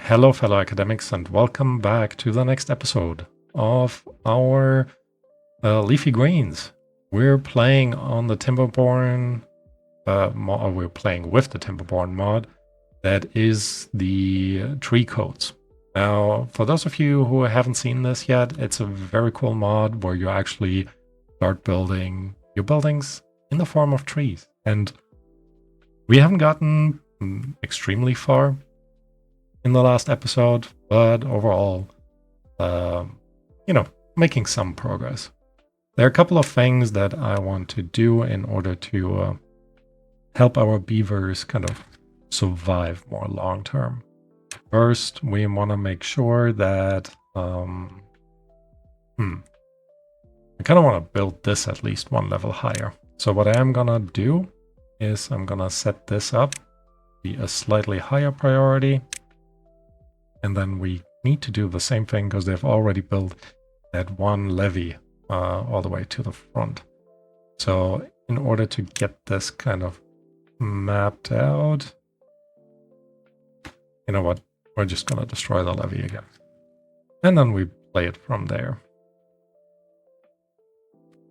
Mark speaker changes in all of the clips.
Speaker 1: Hello, fellow academics, and welcome back to the next episode of our Leafy Greens. We're playing on the Timberborn mod. We're playing with the Timberborn mod that is the tree coats. Now, for those of you who haven't seen this yet, it's a very cool mod where you actually start building your buildings in the form of trees. And we haven't gotten extremely far in the last episode, but overall, making some progress. There are a couple of things that I want to do in order to help our beavers kind of survive more long term. First, we want to make sure that I kind of want to build this at least one level higher. So what I am gonna do is I'm gonna set this up to be a slightly higher priority. And then we need to do the same thing because they've already built that one levee all the way to the front. So in order to get this kind of mapped out, you know what? We're just going to destroy the levee again. And then we play it from there.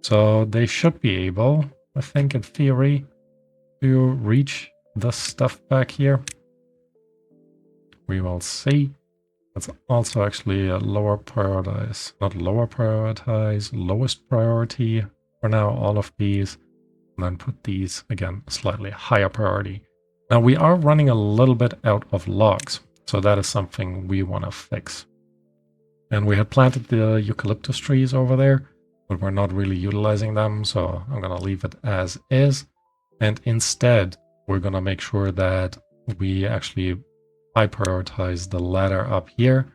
Speaker 1: So they should be able, I think in theory, to reach the stuff back here. We will see. It's also actually a lowest priority for now, all of these. And then put these, again, slightly higher priority. Now we are running a little bit out of logs, so that is something we want to fix. And we had planted the eucalyptus trees over there, but we're not really utilizing them, so I'm going to leave it as is. And instead, we're going to make sure that we actually I prioritize the ladder up here,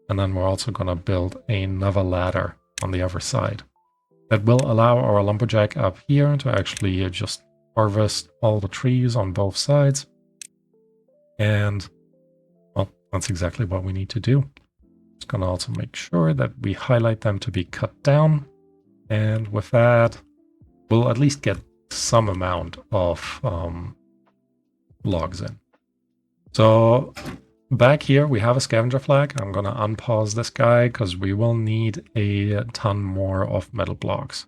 Speaker 1: and then we're also going to build another ladder on the other side. That will allow our lumberjack up here to actually just harvest all the trees on both sides. And, well, that's exactly what we need to do. Just going to also make sure that we highlight them to be cut down. And with that, we'll at least get some amount of logs in. So back here, we have a scavenger flag. I'm going to unpause this guy because we will need a ton more of metal blocks.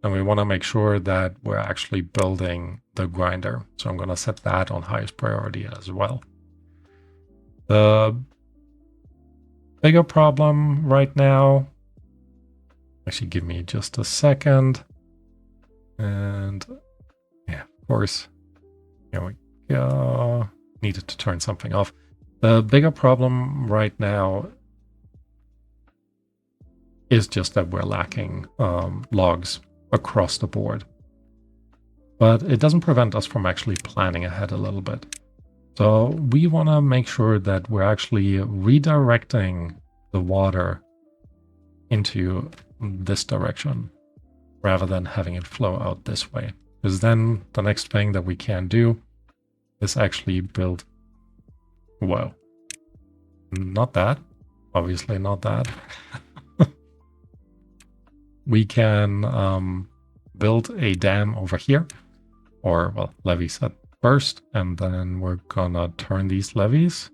Speaker 1: And we want to make sure that we're actually building the grinder. So I'm going to set that on highest priority as well. The bigger problem right now, actually give me just a second. And yeah, of course, here we go. Needed to turn something off. The bigger problem right now is just that we're lacking logs across the board. But it doesn't prevent us from actually planning ahead a little bit. So we want to make sure that we're actually redirecting the water into this direction rather than having it flow out this way. Because then the next thing that we can do is actually build, whoa, not that, obviously not that. We can build a dam over here, or, well, levees at first, and then we're gonna turn these levees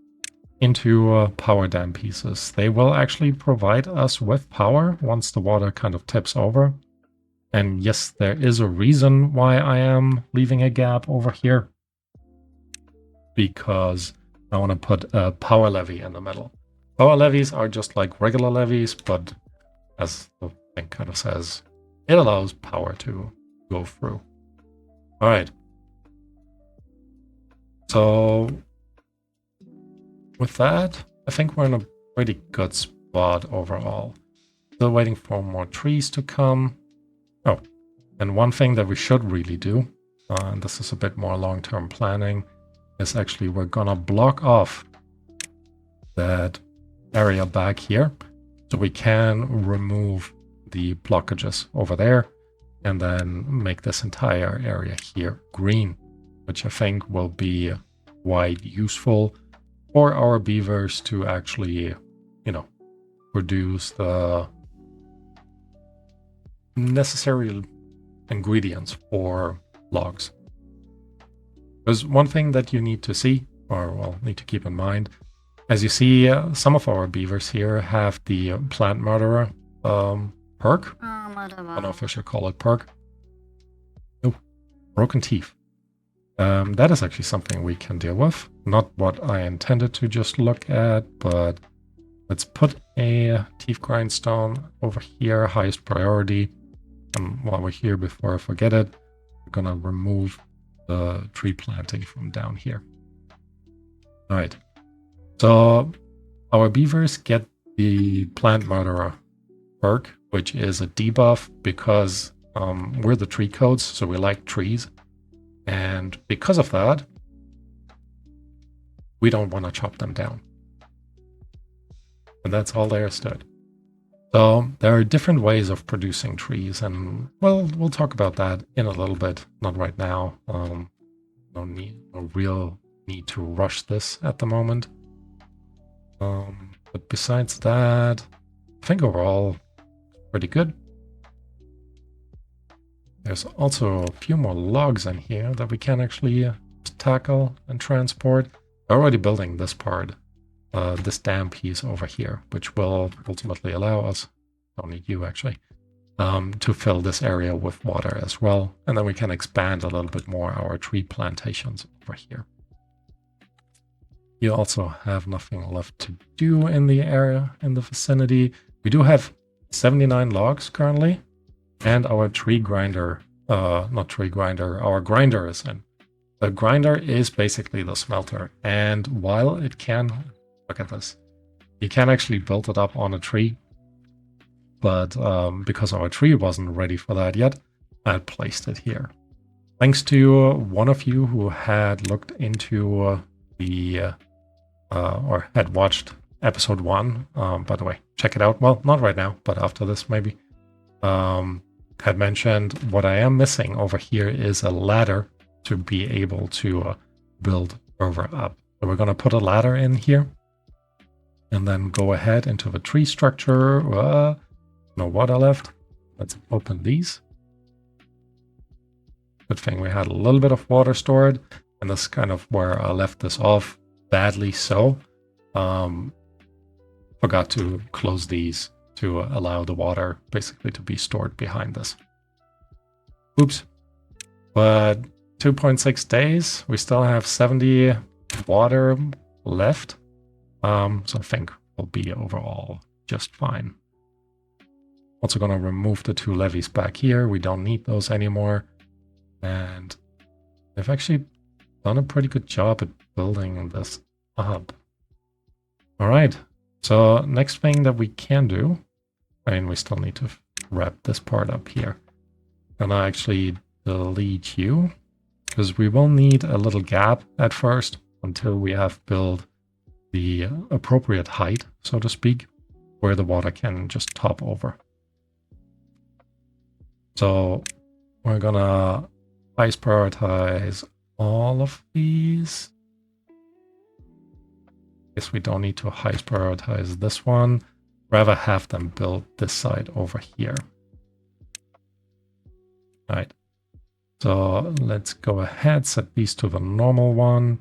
Speaker 1: into power dam pieces. They will actually provide us with power once the water kind of tips over. And yes, there is a reason why I am leaving a gap over here, because I want to put a power levee in the middle. Power levees are just like regular levees, but as the thing kind of says, it allows power to go through. All right. So with that, I think we're in a pretty good spot overall. Still waiting for more trees to come. Oh, and one thing that we should really do, and this is a bit more long-term planning, is actually we're gonna block off that area back here so we can remove the blockages over there and then make this entire area here green, which I think will be quite useful for our beavers to actually, produce the necessary ingredients for logs. Because one thing that you need to see, or well, need to keep in mind, as you see, some of our beavers here have the plant murderer perk. I don't know if I should call it perk. Oh, broken teeth. That is actually something we can deal with. Not what I intended to just look at, but let's put a teeth grindstone over here, highest priority. And while we're here, before I forget it, we're gonna remove the tree planting from down here. All right. So our beavers get the plant murderer perk, which is a debuff because we're the tree codes, so we like trees. And because of that, we don't want to chop them down. And that's all there is to it. So there are different ways of producing trees, and well, we'll talk about that in a little bit, not right now. No real need to rush this at the moment. But besides that, I think overall pretty good. There's also a few more logs in here that we can actually tackle and transport. We're already building this part, this dam piece over here, which will ultimately allow us, don't need you actually, to fill this area with water as well. And then we can expand a little bit more our tree plantations over here. You also have nothing left to do in the area, in the vicinity. We do have 79 logs currently, and our tree grinder, not tree grinder, our grinder is in. The grinder is basically the smelter, and while it can, look at this, you can actually build it up on a tree, but because our tree wasn't ready for that yet, I placed it here. Thanks to one of you who had looked into the or had watched episode 1, by the way, check it out. Well, not right now, but after this maybe. Had mentioned what I am missing over here is a ladder to be able to build over up. So we're going to put a ladder in here and then go ahead into the tree structure. No water left. Let's open these. Good thing we had a little bit of water stored, and this is kind of where I left this off. Badly so. Forgot to close these to allow the water basically to be stored behind this. Oops. But 2.6 days, we still have 70 water left. So I think we'll be overall just fine. Also gonna remove the 2 levees back here. We don't need those anymore. And they've actually done a pretty good job at building this up. All right, so next thing that we can do, I mean, we still need to wrap this part up here. Gonna actually delete you, because we will need a little gap at first until we have built the appropriate height, so to speak, where the water can just top over. So we're gonna highest prioritize all of these. Guess we don't need to highest prioritize this one. Rather have them build this side over here. All right. So let's go ahead, set these to the normal one,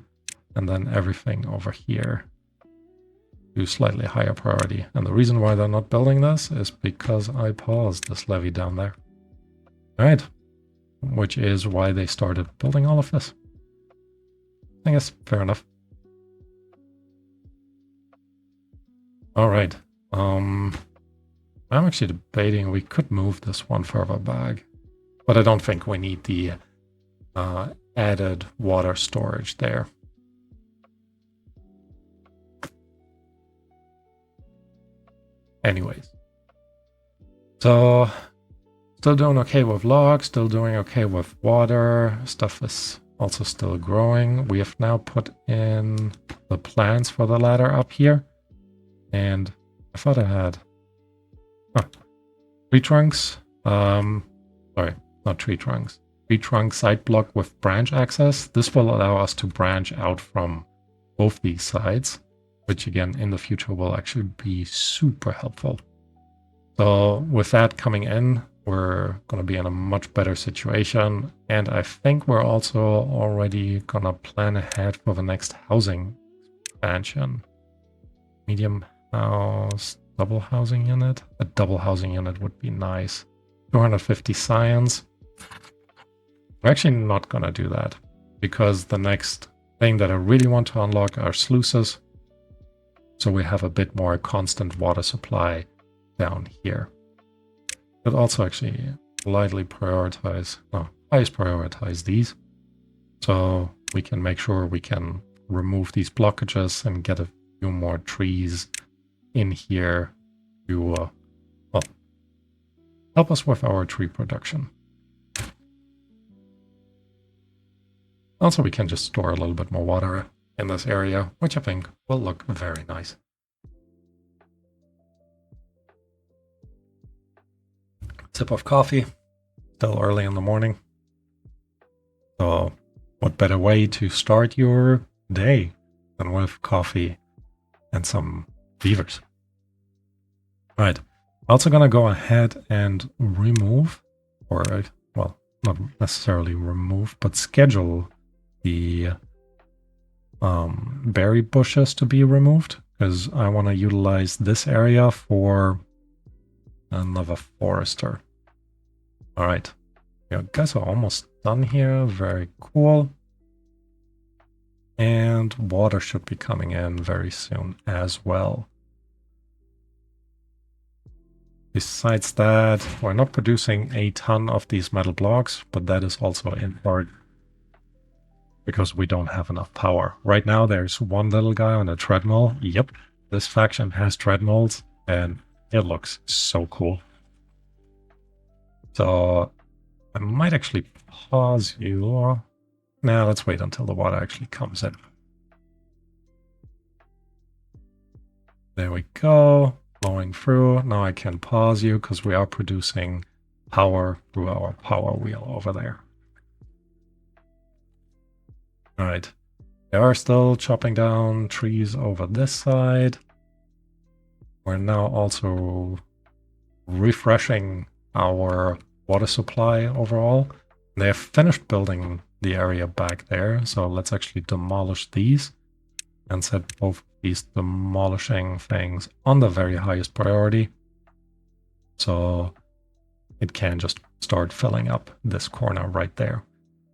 Speaker 1: and then everything over here do slightly higher priority. And the reason why they're not building this is because I paused this levee down there. All right. Which is why they started building all of this. I guess fair enough. All right. I'm actually debating we could move this one further back, but I don't think we need the added water storage there. Anyways, so still doing okay with logs, still doing okay with water. Stuff is also still growing. We have now put in the plants for the ladder up here, and I thought I had tree trunks. Sorry, not tree trunks. Tree trunk side block with branch access. This will allow us to branch out from both these sides, which again in the future will actually be super helpful. So with that coming in, we're going to be in a much better situation. And I think we're also already going to plan ahead for the next housing expansion. medium house, double housing unit. A double housing unit would be nice. 250 science. We're actually not going to do that because the next thing that I really want to unlock are sluices. So we have a bit more constant water supply down here. But also actually lightly prioritize, no, highest prioritize these. So we can make sure we can remove these blockages and get a few more trees in here to, well, help us with our tree production. Also, we can just store a little bit more water in this area, which I think will look very nice. Sip of coffee, still early in the morning. So what better way to start your day than with coffee and some beavers? Right. Also gonna go ahead and remove, or well, not necessarily remove, but schedule the berry bushes to be removed, because I want to utilize this area for another forester. All right, yeah, guys are almost done here. Very cool. And water should be coming in very soon as well. Besides that, we're not producing a ton of these metal blocks, but that is also in part because we don't have enough power. Right now, there's one little guy on a treadmill. Yep, this faction has treadmills, and it looks so cool. So I might actually pause you. Now let's wait until the water actually comes in. There we go, flowing through. Now I can pause you because we are producing power through our power wheel over there. All right, they are still chopping down trees over this side. We're now also refreshing our water supply overall. They have finished building the area back there, so let's actually demolish these and set both these demolishing things on the very highest priority. So it can just start filling up this corner right there.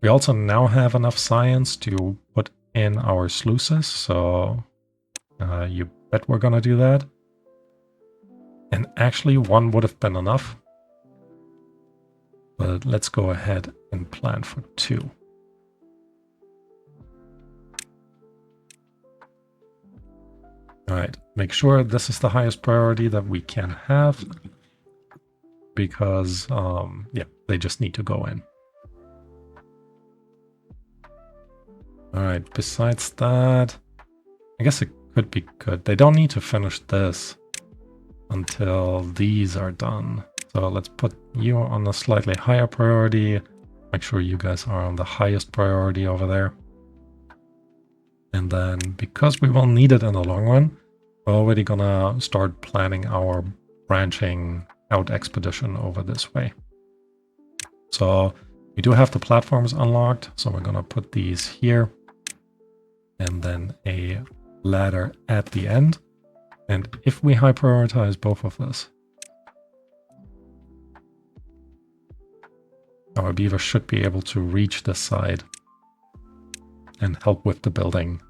Speaker 1: We also now have enough science to put in our sluices, so you bet we're gonna do that. And actually one would have been enough, but let's go ahead and plan for 2. All right, make sure this is the highest priority that we can have, because yeah, they just need to go in. All right, besides that, I guess it could be good. They don't need to finish this until these are done. So let's put you on a slightly higher priority. Make sure you guys are on the highest priority over there. And then, because we will need it in the long run, we're already gonna start planning our branching out expedition over this way. So we do have the platforms unlocked, so we're gonna put these here. And then a ladder at the end. And if we high prioritize both of this, our beaver should be able to reach this side and help with the building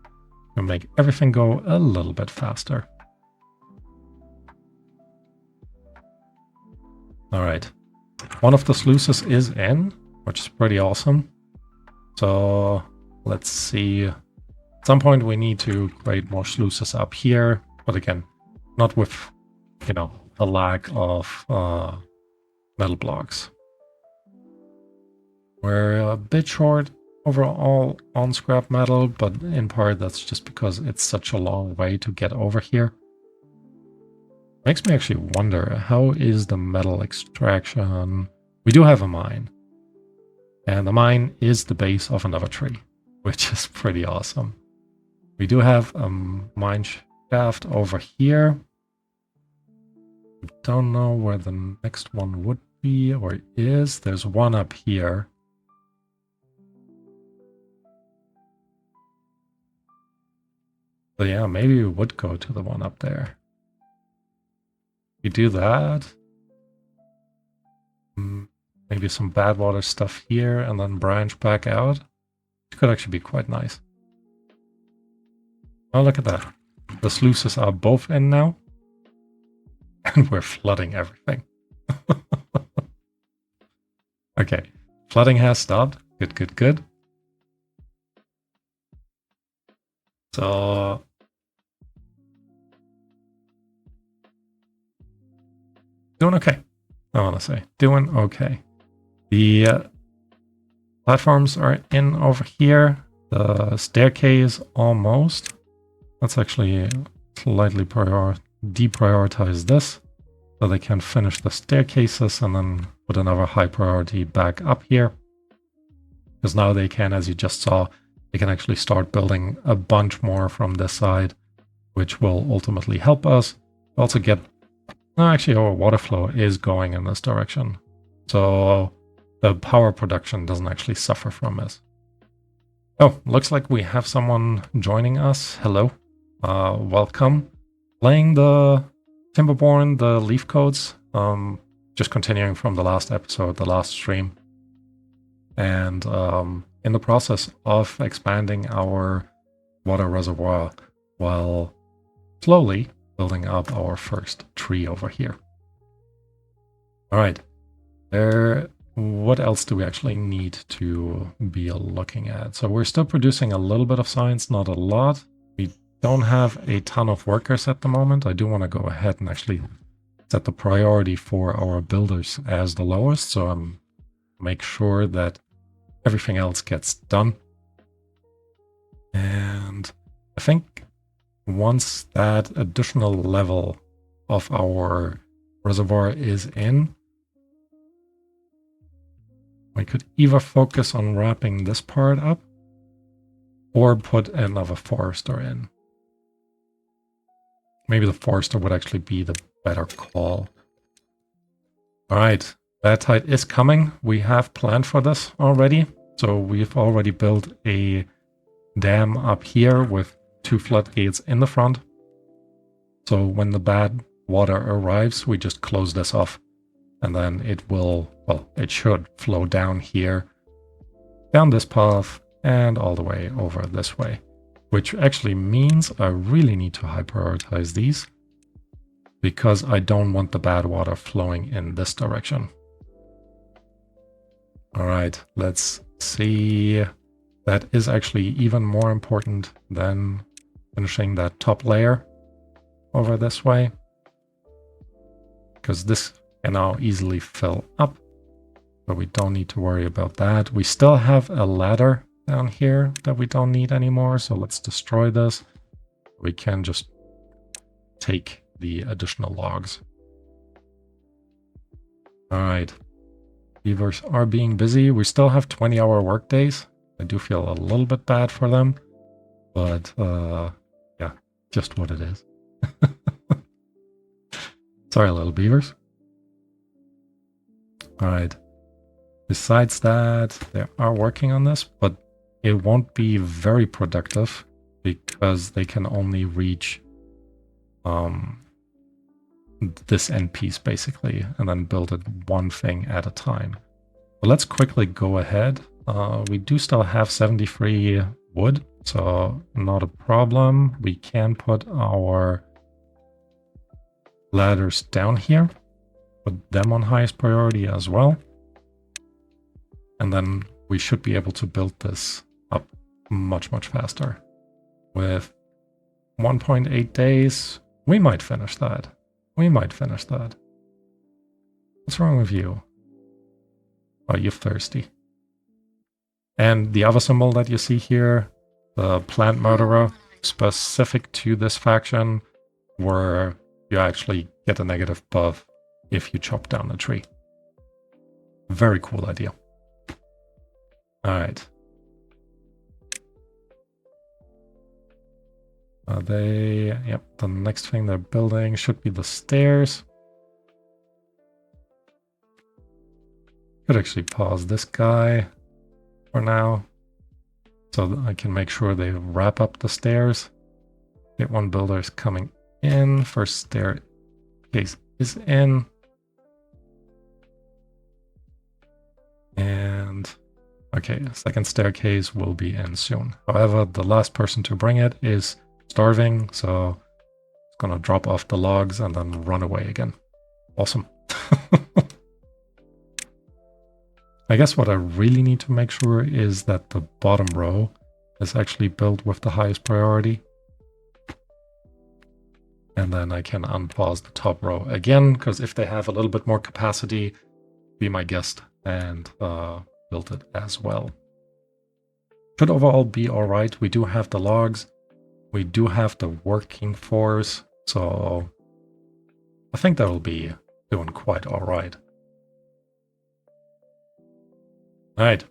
Speaker 1: to make everything go a little bit faster. All right, one of the sluices is in, which is pretty awesome. So let's see. At some point we need to create more sluices up here, but again, not with, you know, a lack of metal blocks. We're a bit short overall on scrap metal, but in part that's just because it's such a long way to get over here. Makes me actually wonder, how is the metal extraction? We do have a mine, and the mine is the base of another tree, which is pretty awesome. We do have a mine shaft over here. Don't know where the next one would be or is. There's one up here. So yeah, maybe we would go to the one up there. We do that. Maybe some bad water stuff here and then branch back out. It could actually be quite nice. Oh, look at that. The sluices are both in now. And we're flooding everything. Okay. Flooding has stopped. Good, good, good. So... doing okay, I want to say. Doing okay. The platforms are in over here. The staircase almost. Let's actually slightly deprioritize this so they can finish the staircases and then put another high priority back up here. Because now they can, as you just saw, they can actually start building a bunch more from this side, which will ultimately help us also get... actually, our water flow is going in this direction. So the power production doesn't actually suffer from this. Oh, looks like we have someone joining us. Hello. Welcome. Playing the Timberborn, the leaf codes. Just continuing from the last episode, the last stream. And in the process of expanding our water reservoir while slowly building up our first tree over here. All right. What else do we actually need to be looking at? So we're still producing a little bit of science, not a lot. We don't have a ton of workers at the moment. I do want to go ahead and actually set the priority for our builders as the lowest. So make sure that everything else gets done. And I think once that additional level of our reservoir is in, we could either focus on wrapping this part up or put another forester in. Maybe the forester would actually be the better call. All right, bad tide is coming. We have planned for this already. So we've already built a dam up here with 2 floodgates in the front. So when the bad water arrives, we just close this off. And then it will, well, it should flow down here, down this path, and all the way over this way. Which actually means I really need to high prioritize these, because I don't want the bad water flowing in this direction. All right, let's see. That is actually even more important than finishing that top layer over this way, because this can now easily fill up, but we don't need to worry about that. We still have a ladder down here that we don't need anymore, so let's destroy this. We can just take the additional logs. All right, beavers are being busy. We still have 20-hour work days. I do feel a little bit bad for them, but yeah, just what it is. Sorry, little beavers. All right. Besides that, they are working on this, but it won't be very productive because they can only reach this end piece basically, and then build it one thing at a time. But let's quickly go ahead. We do still have 73 wood, so not a problem. We can put our ladders down here, put them on highest priority as well. And then we should be able to build this up much, much faster. With 1.8 days, we might finish that. We might finish that. What's wrong with you? Oh, you're thirsty. And the other symbol that you see here, the plant murderer, specific to this faction, where you actually get a negative buff if you chop down a tree. Very cool idea. Alright. Yep, the next thing they're building should be the stairs. Could actually pause this guy for now, so that I can make sure they wrap up the stairs. Okay, one builder is coming in. First staircase is in. And okay, second staircase will be in soon. However, the last person to bring it is starving, so it's gonna drop off the logs and then run away again. Awesome. I guess what I really need to make sure is that the bottom row is actually built with the highest priority. And then I can unpause the top row again, because if they have a little bit more capacity, be my guest and build it as well. Should overall be all right. We do have the logs. We do have the working force. So I think that will be doing quite all right. All right.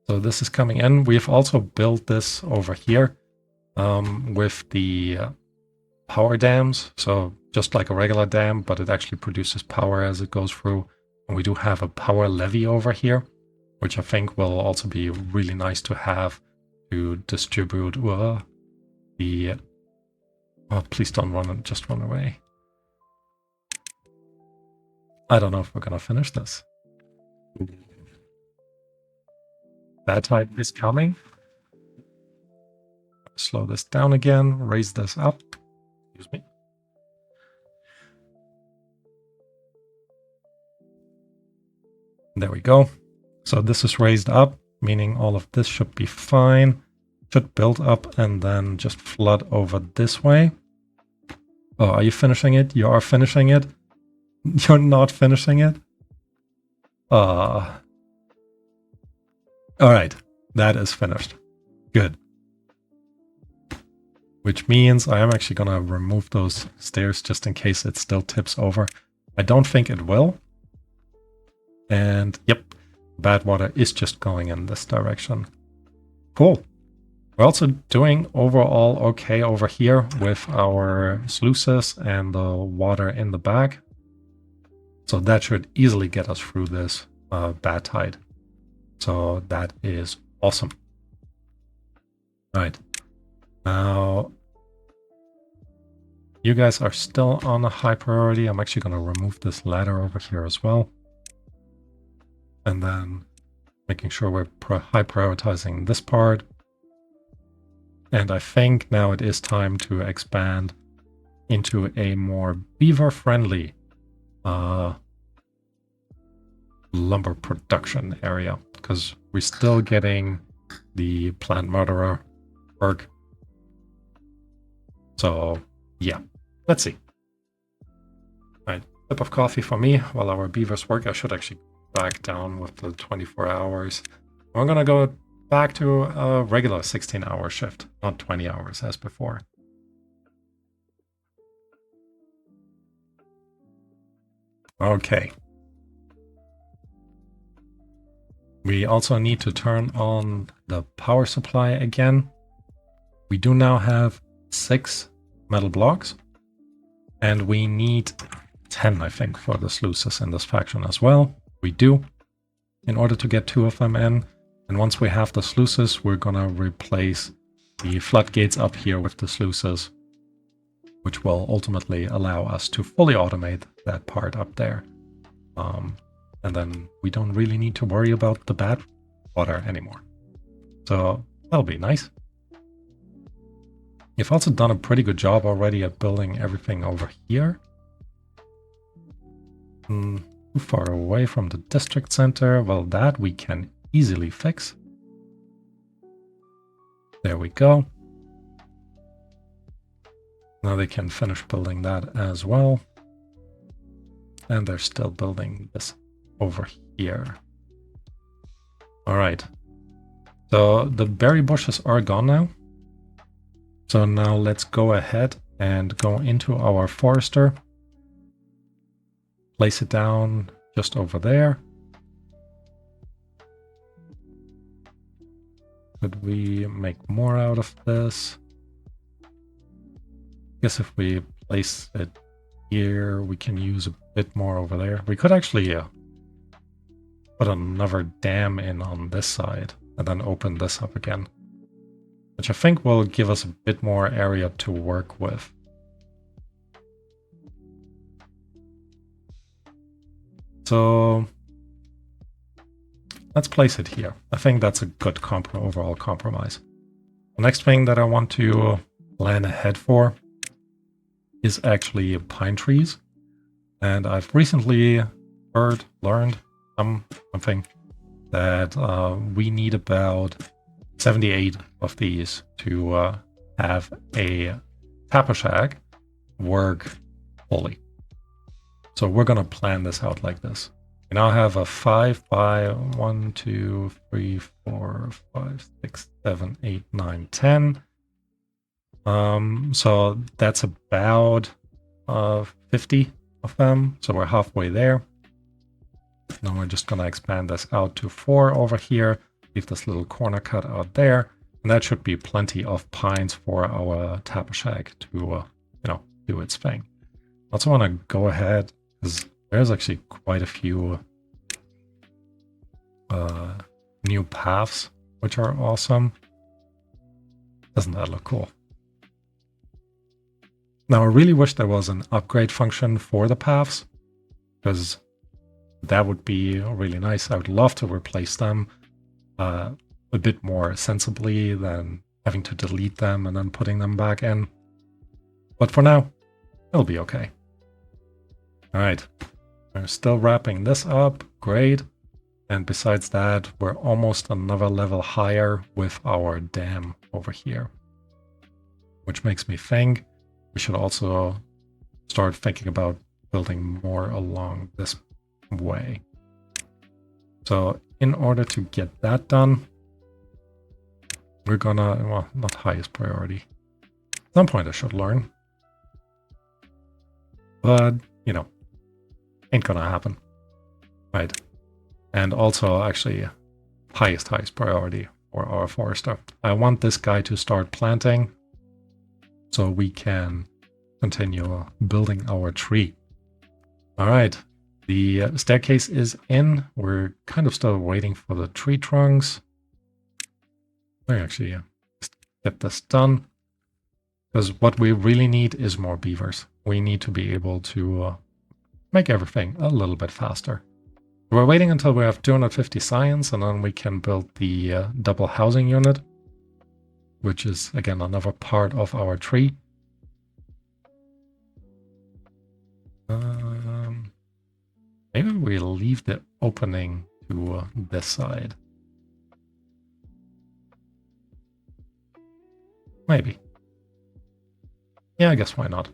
Speaker 1: So this is coming in. We've also built this over here with the power dams. So just like a regular dam, but it actually produces power as it goes through. And we do have a power levee over here, which I think will also be really nice to have to distribute the... Oh, please don't just run away. I don't know if we're gonna finish this. That type is coming. Slow this down again, raise this up. Excuse me. There we go. So this is raised up, meaning all of this should be fine. Should build up and then just flood over this way. Oh, are you finishing it? You are finishing it? You're not finishing it? Alright, that is finished. Good. Which means I am actually going to remove those stairs just in case it still tips over. I don't think it will. And yep, bad water is just going in this direction. Cool. We're also doing overall okay over here with our sluices and the water in the back. So that should easily get us through this bad tide. So that is awesome. All right. Now, you guys are still on a high priority. I'm actually going to remove this ladder over here as well. And then making sure we're high prioritizing this part. And I think now it is time to expand into a more beaver-friendly lumber production area, because we're still getting the plant murderer perk. So yeah, let's see. All right, sip of coffee for me while our beavers work. I should actually back down with the 24 hours. We're gonna go back to a regular 16-hour shift, not 20 hours as before. Okay. We also need to turn on the power supply again. We do now have 6 metal blocks, and we need 10, I think, for the sluices in this faction as well. We do, in order to get 2 of them in. And once we have the sluices, we're gonna replace the floodgates up here with the sluices, which will ultimately allow us to fully automate that part up there. And then we don't really need to worry about the bad water anymore. So that'll be nice. You've also done a pretty good job already at building everything over here. Too far away from the district center. Well, that we can easily fix. There we go. Now they can finish building that as well. And they're still building this over here. All right. So the berry bushes are gone now. So now let's go ahead and go into our forester. Place it down just over there. Could we make more out of this? I guess if we place it here, we can use a bit more over there. We could actually put another dam in on this side and then open this up again. which I think will give us a bit more area to work with. So let's place it here. I think that's a good overall compromise. The next thing that I want to plan ahead for is actually pine trees. And I've recently learned something that we need about 78 of these to have a tapper shack work fully. So we're going to plan this out like this. We now have a 5 by 1, 2, 3, 4, 5, 6, 7, 8, 9, 10. So that's about 50 of them. So we're halfway there. Now we're just going to expand this out to 4 over here. Leave this little corner cut out there. And that should be plenty of pines for our tapper shack to, do its thing. I also want to go ahead, because there's actually quite a few new paths, which are awesome. Doesn't that look cool? Now, I really wish there was an upgrade function for the paths, because that would be really nice. I would love to replace them a bit more sensibly than having to delete them and then putting them back in. But for now, it'll be okay. All right, we're still wrapping this up. Great. And besides that, we're almost another level higher with our dam over here, which makes me think we should also start thinking about building more along this way. So in order to get that done, we're gonna, well, not highest priority. At some point I should learn. But, ain't gonna happen. Right. And also, actually, highest priority for our forester. I want this guy to start planting so we can continue building our tree. All right, the staircase is in. We're kind of still waiting for the tree trunks. Let me actually get this done, because what we really need is more beavers. We need to be able to make everything a little bit faster. We're waiting until we have 250 science, and then we can build the double housing unit, which is, again, another part of our tree. Maybe we'll leave the opening to this side. Maybe. Yeah, I guess why not.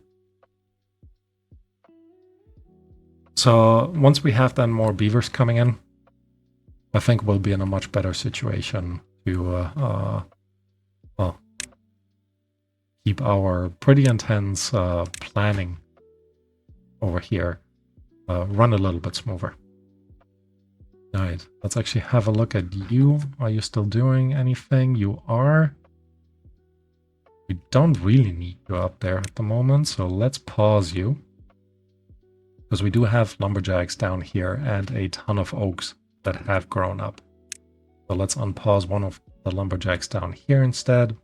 Speaker 1: So once we have then more beavers coming in, I think we'll be in a much better situation to keep our pretty intense planning over here run a little bit smoother. All right, let's actually have a look at you. Are you still doing anything? You are. We don't really need you up there at the moment, so let's pause you. Because we do have lumberjacks down here and a ton of oaks that have grown up. So let's unpause one of the lumberjacks down here instead.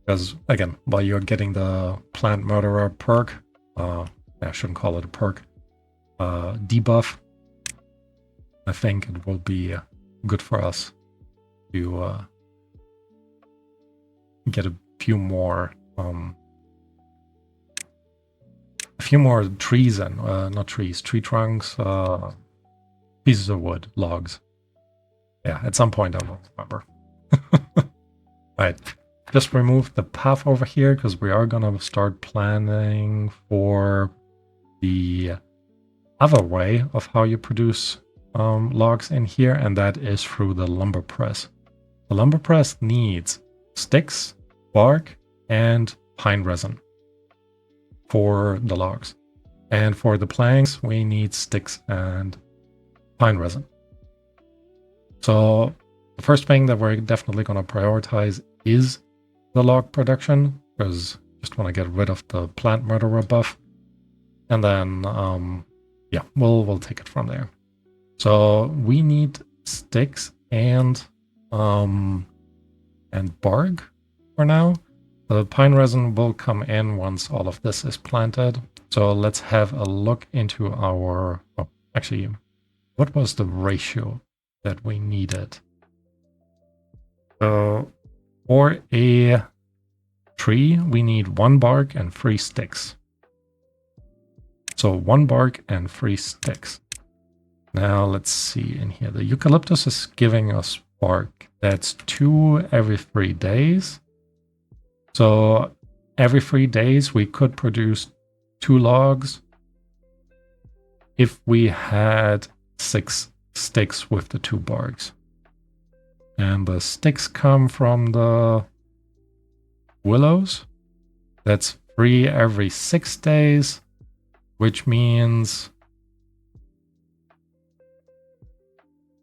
Speaker 1: Because, again, while you're getting the plant murderer perk, I shouldn't call it a perk, debuff, I think it will be good for us to get a few more trees and not trees, tree trunks, pieces of wood, logs. Yeah, at some point I will remember. Right, just remove the path over here because we are gonna start planning for the other way of how you produce logs in here, and that is through the lumber press. The lumber press needs sticks, bark, and pine resin for the logs. And for the planks, we need sticks and pine resin. So the first thing that we're definitely going to prioritize is the log production, because just want to get rid of the plant murderer buff. And then, yeah, we'll take it from there. So we need sticks and and bark for now. The pine resin will come in once all of this is planted. So let's have a look into our... Oh, actually, what was the ratio that we needed? So for a tree, we need 1 bark and 3 sticks. So 1 bark and 3 sticks. Now let's see in here. The eucalyptus is giving us bark. That's 2 every 3 days. So every 3 days we could produce 2 logs if we had 6 sticks with the 2 barks. And the sticks come from the willows. That's 3 every 6 days, which means...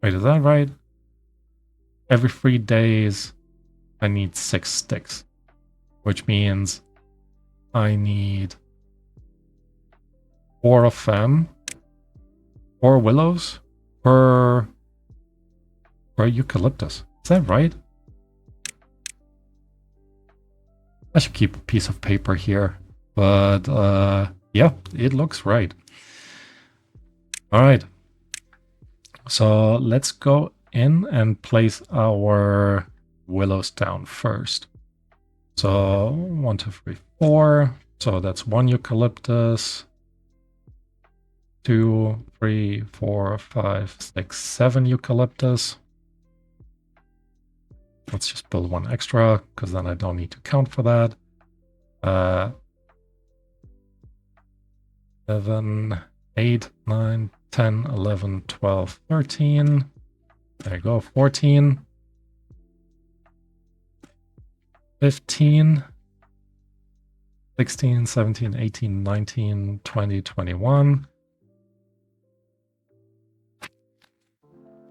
Speaker 1: Wait, is that right? Every 3 days, I need 6 sticks, which means I need 4 of them, 4 willows per eucalyptus. Is that right? I should keep a piece of paper here, but yeah, it looks right. All right. So let's go in and place our willows down first. So 1, 2, 3, 4. So that's 1 eucalyptus. 2, 3, 4, 5, 6, 7 eucalyptus. Let's just build 1 extra, because then I don't need to count for that. 7, 8, 9, 10, 11, 12, 13. There you go, 14. 15. 16, 17, 18, 19, 20, 21.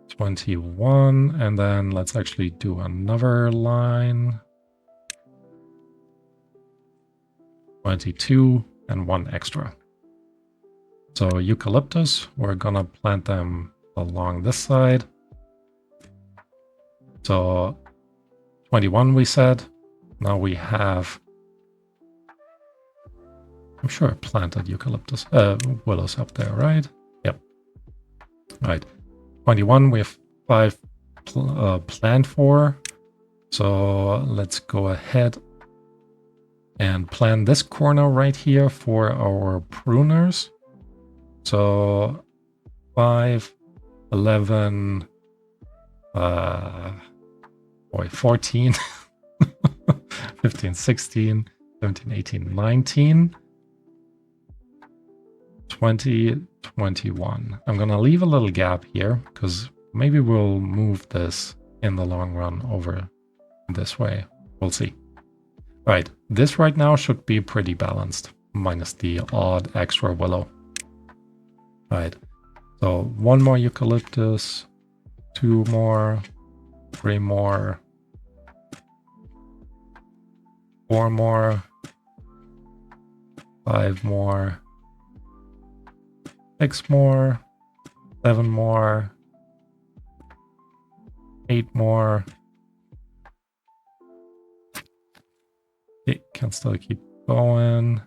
Speaker 1: 21, and then let's actually do another line. 22 and 1 extra. So eucalyptus, we're gonna plant them along this side. So 21 we said. Now we have... I'm sure I planted eucalyptus, willows up there, right? Yep. All right. 21 we have 5 planned for. So let's go ahead and plan this corner right here for our pruners. So 5, 11, 14, 15, 16, 17, 18, 19, 20, 21. I'm going to leave a little gap here because maybe we'll move this in the long run over this way. We'll see. All right, this right now should be pretty balanced, minus the odd extra willow. All right, so 1 more eucalyptus, 2 more, 3 more, 4 more, 5 more, 6 more, 7 more, 8 more. It can still keep going.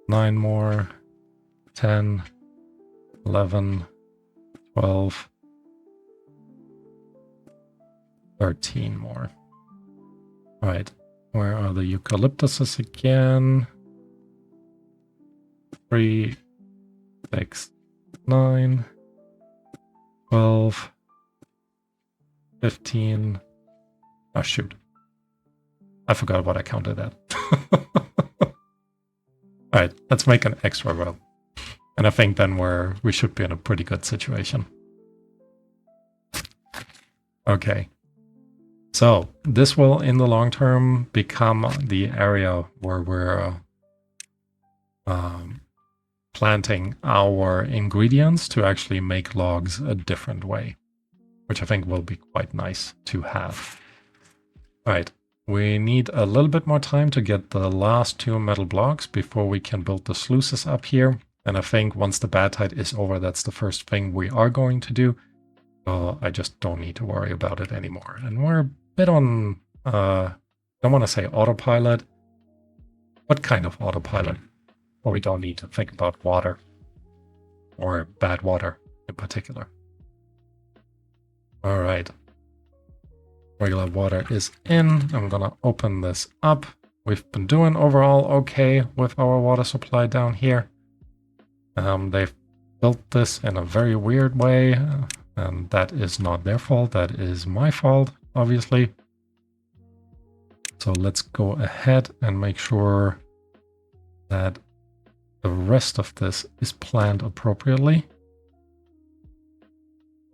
Speaker 1: 9 more, 10, 11, 12, 13 more. All right, where are the eucalyptuses again? 3, 6, 9, 12, 15. Oh, shoot. I forgot what I counted at. All right, let's make an extra row. And I think then we should be in a pretty good situation. Okay. So this will, in the long term, become the area where we're planting our ingredients to actually make logs a different way, which I think will be quite nice to have. All right, we need a little bit more time to get the last 2 metal blocks before we can build the sluices up here. And I think once the bad tide is over, that's the first thing we are going to do. So I just don't need to worry about it anymore. And we're bit on, don't want to say autopilot. What kind of autopilot? Where we don't need to think about water or bad water in particular. All right. Regular water is in. I'm gonna open this up. We've been doing overall okay with our water supply down here. They've built this in a very weird way, and that is not their fault. That is my fault, obviously. So let's go ahead and make sure that the rest of this is planned appropriately.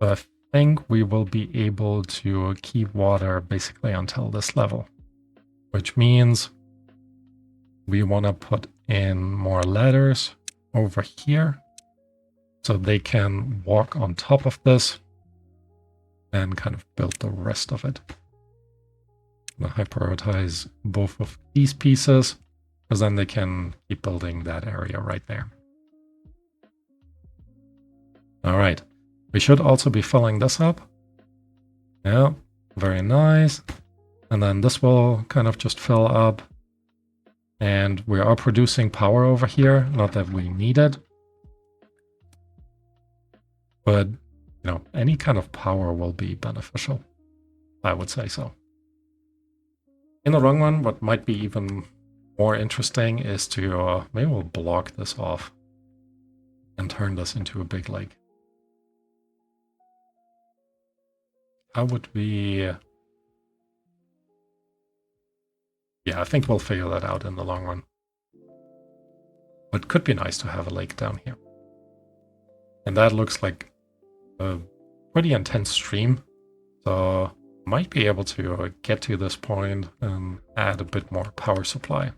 Speaker 1: So I think we will be able to keep water basically until this level, which means we want to put in more ladders over here so they can walk on top of this and kind of build the rest of it. I'm going to prioritize both of these pieces because then they can keep building that area right there. All right. We should also be filling this up. Yeah, very nice. And then this will kind of just fill up. And we are producing power over here. Not that we need it. But, you know, any kind of power will be beneficial. I would say so. In the long run, what might be even more interesting is to, maybe we'll block this off and turn this into a big lake. How would we... Yeah, I think we'll figure that out in the long run. But it could be nice to have a lake down here. And that looks like a pretty intense stream. So might be able to get to this point and add a bit more power supply.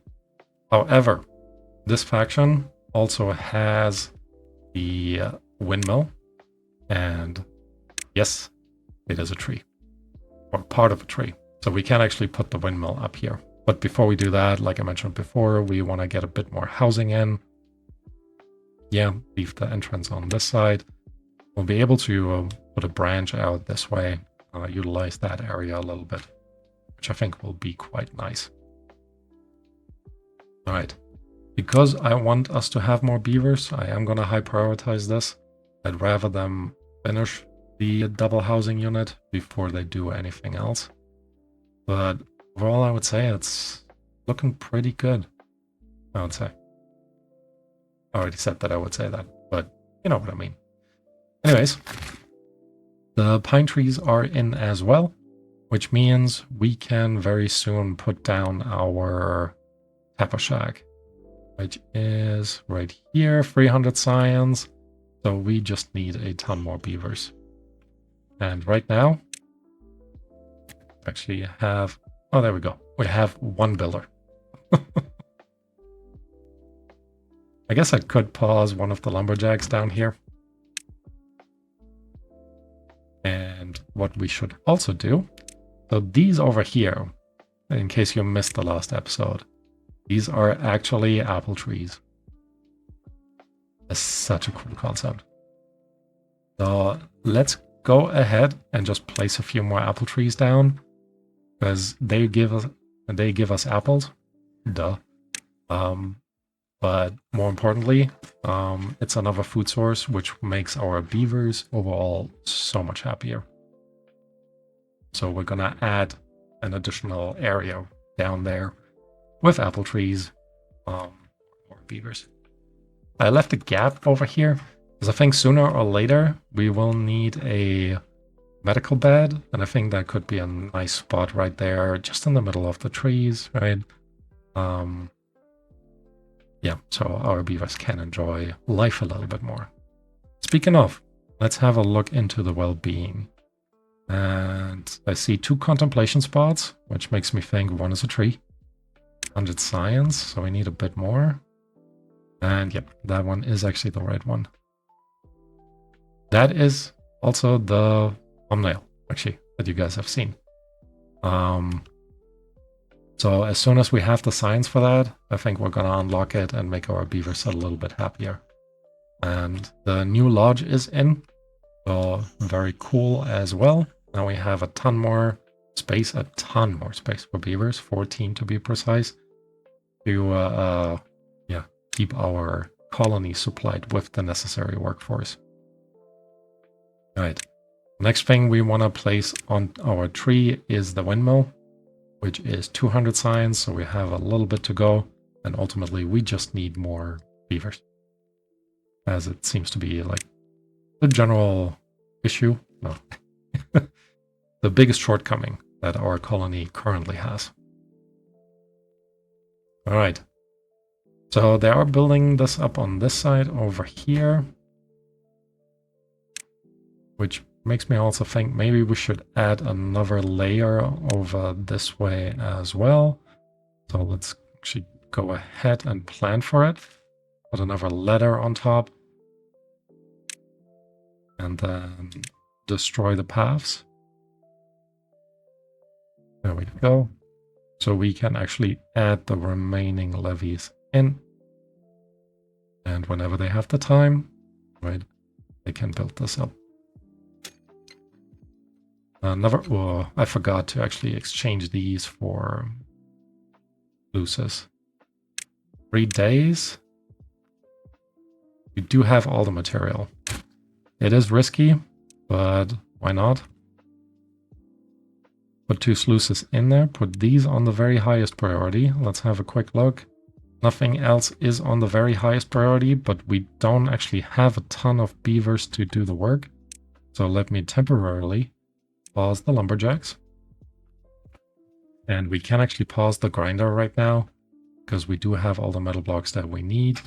Speaker 1: However, this faction also has the windmill. And yes, it is a tree. Or part of a tree. So we can actually put the windmill up here. But before we do that, like I mentioned before, we want to get a bit more housing in. Yeah, leave the entrance on this side. We'll be able to put a branch out this way, utilize that area a little bit, which I think will be quite nice. All right, because I want us to have more beavers, I am going to high prioritize this. I'd rather them finish the double housing unit before they do anything else. But overall, I would say it's looking pretty good, I would say. I already said that I would say that, but you know what I mean. Anyways, the pine trees are in as well, which means we can very soon put down our tapper shack, which is right here, 300 science. So we just need a ton more beavers. And right now, actually have... Oh, there we go. We have one builder. I guess I could pause one of the lumberjacks down here. And what we should also do, so these over here, in case you missed the last episode, these are actually apple trees. That's such a cool concept. So let's go ahead and just place a few more apple trees down, because they give us apples. Duh. But more importantly, it's another food source, which makes our beavers overall so much happier. So we're gonna add an additional area down there with apple trees or beavers. I left a gap over here because I think sooner or later we will need a medical bed, and I think that could be a nice spot right there, just in the middle of the trees, right? Yeah, so our beavers can enjoy life a little bit more. Speaking of, let's have a look into the well-being. And I see 2 contemplation spots, which makes me think one is a tree. 100 science, so we need a bit more. And yep, that one is actually the right one. That is also the thumbnail, actually, that you guys have seen. So as soon as we have the science for that, I think we're gonna unlock it and make our beavers a little bit happier. And the new lodge is in, so very cool as well. Now we have a ton more space, a ton more space for beavers, 14 to be precise, to yeah, keep our colony supplied with the necessary workforce. All right. Next thing we want to place on our tree is the windmill, which is 200 science, so we have a little bit to go, and ultimately we just need more beavers, as it seems to be like the general issue, no, the biggest shortcoming that our colony currently has. All right, so they are building this up on this side over here, which makes me also think maybe we should add another layer over this way as well. So let's actually go ahead and plan for it. Put another ladder on top. And then destroy the paths. There we go. So we can actually add the remaining levees in. And whenever they have the time, right, they can build this up. Oh, I forgot to actually exchange these for luces. 3 days. We do have all the material. It is risky, but why not? Put 2 sluices in there. Put these on the very highest priority. Let's have a quick look. Nothing else is on the very highest priority, but we don't actually have a ton of beavers to do the work. So let me temporarily pause the lumberjacks. And we can actually pause the grinder right now, because we do have all the metal blocks that we need.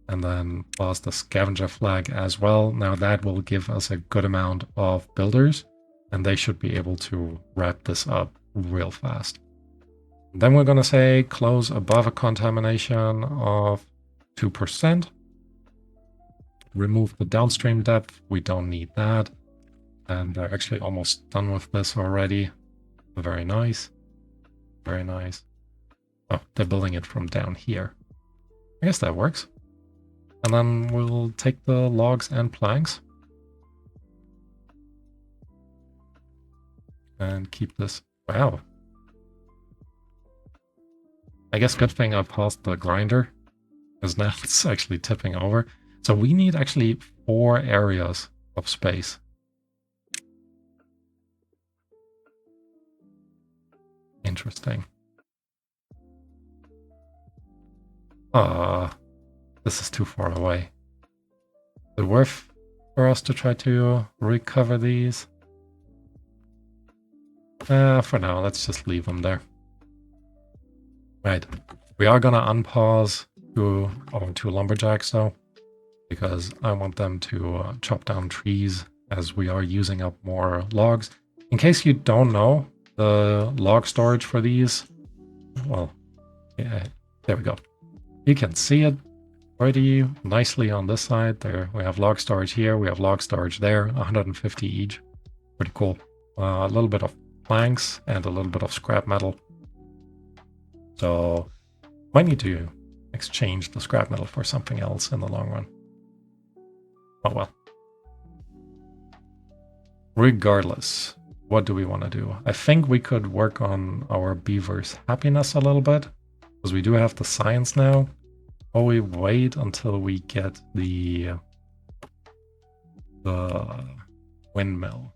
Speaker 1: And then pause the scavenger flag as well. Now that will give us a good amount of builders, and they should be able to wrap this up real fast. And then we're going to say close above a contamination of 2%. Remove the downstream depth. We don't need that. And they're actually almost done with this already. Very nice. Very nice. Oh, they're building it from down here. I guess that works. And then we'll take the logs and planks. And keep this. Wow. I guess good thing I paused the grinder, because now it's actually tipping over. So we need actually 4 areas of space. Interesting. This is too far away. Is it worth for us to try to recover these? For now, let's just leave them there. Right. We are gonna unpause our 2 lumberjacks though, because I want them to chop down trees as we are using up more logs. In case you don't know, the log storage for these, well, yeah, there we go. You can see it pretty nicely on this side. There we have log storage here, we have log storage there, 150 each. Pretty cool. A little bit of planks and a little bit of scrap metal. So might need to exchange the scrap metal for something else in the long run. Oh well. Regardless, what do we want to do? I think we could work on our beavers' happiness a little bit, because we do have the science now. Or we wait until we get the windmill.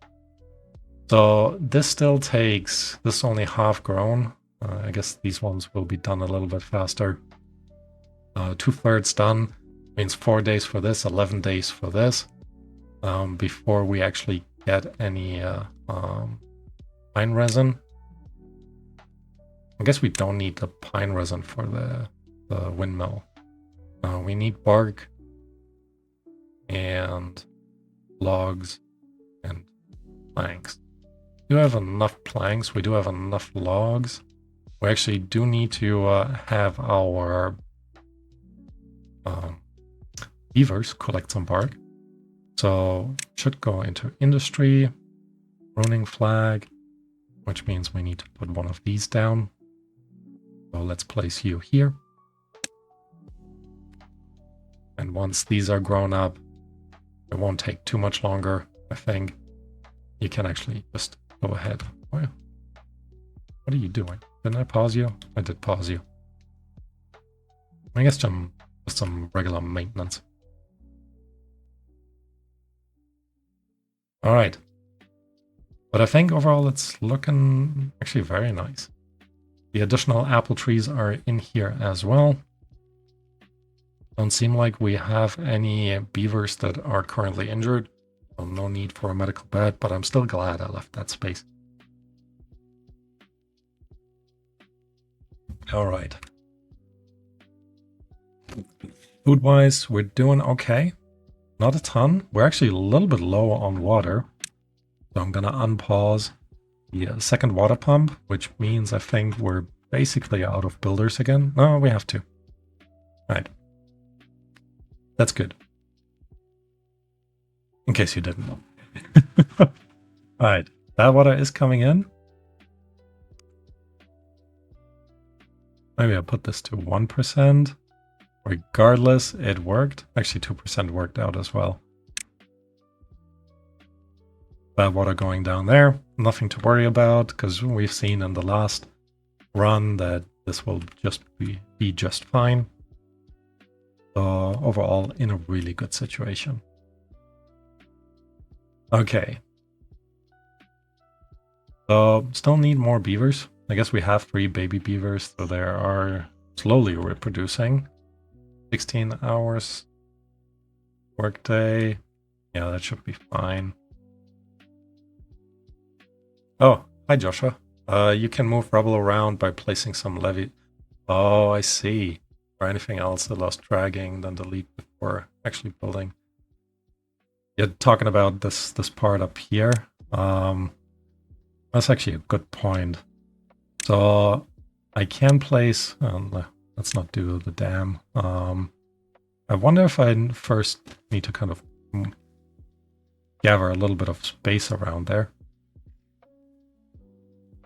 Speaker 1: So this still takes, this is only half grown. I guess these ones will be done a little bit faster. 2/3 done means 4 days for this, 11 days for this, before we actually get any pine resin. I guess we don't need the pine resin for the windmill. We need bark and logs and planks. We do have enough planks, we do have enough logs. We actually do need to have our beavers collect some bark. So should go into industry, ruining flag, which means we need to put one of these down. So let's place you here. And once these are grown up, it won't take too much longer, I think. You can actually just go ahead. What are you doing? Didn't I pause you? I did pause you. I guess just some regular maintenance. All right. But I think overall it's looking actually very nice. The additional apple trees are in here as well. Don't seem like we have any beavers that are currently injured. So no need for a medical bed, but I'm still glad I left that space. All right. Food-wise, we're doing okay. Not a ton. We're actually a little bit low on water. So I'm gonna unpause the second water pump, which means I think we're basically out of builders again. No, we have to. All right. That's good. In case you didn't know. All right. That water is coming in. Maybe I'll put this to 1%. Regardless, it worked. Actually, 2% worked out as well. Bad water going down there. Nothing to worry about, because we've seen in the last run that this will just be just fine. So overall, in a really good situation. Okay. So still need more beavers. I guess we have 3 baby beavers, so they are slowly reproducing. 16 hours workday. Yeah, that should be fine. Oh, hi Joshua. You can move rubble around by placing some levee. Oh, I see. Or anything else that lost dragging, then delete before actually building. You're talking about this part up here. That's actually a good point. So I can place. Let's not do the dam. I wonder if I first need to kind of gather a little bit of space around there.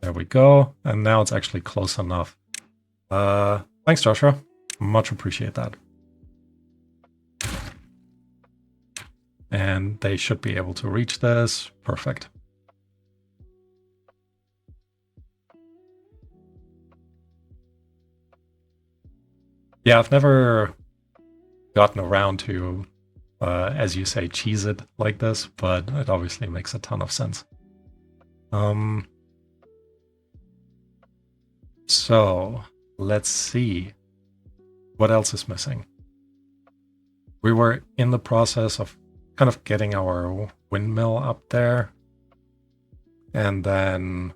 Speaker 1: There we go. And now it's actually close enough. Thanks, Joshua. Much appreciate that. And they should be able to reach this. Perfect. Yeah, I've never gotten around to, as you say, cheese it like this, but it obviously makes a ton of sense. So let's see what else is missing. We were in the process of kind of getting our windmill up there and then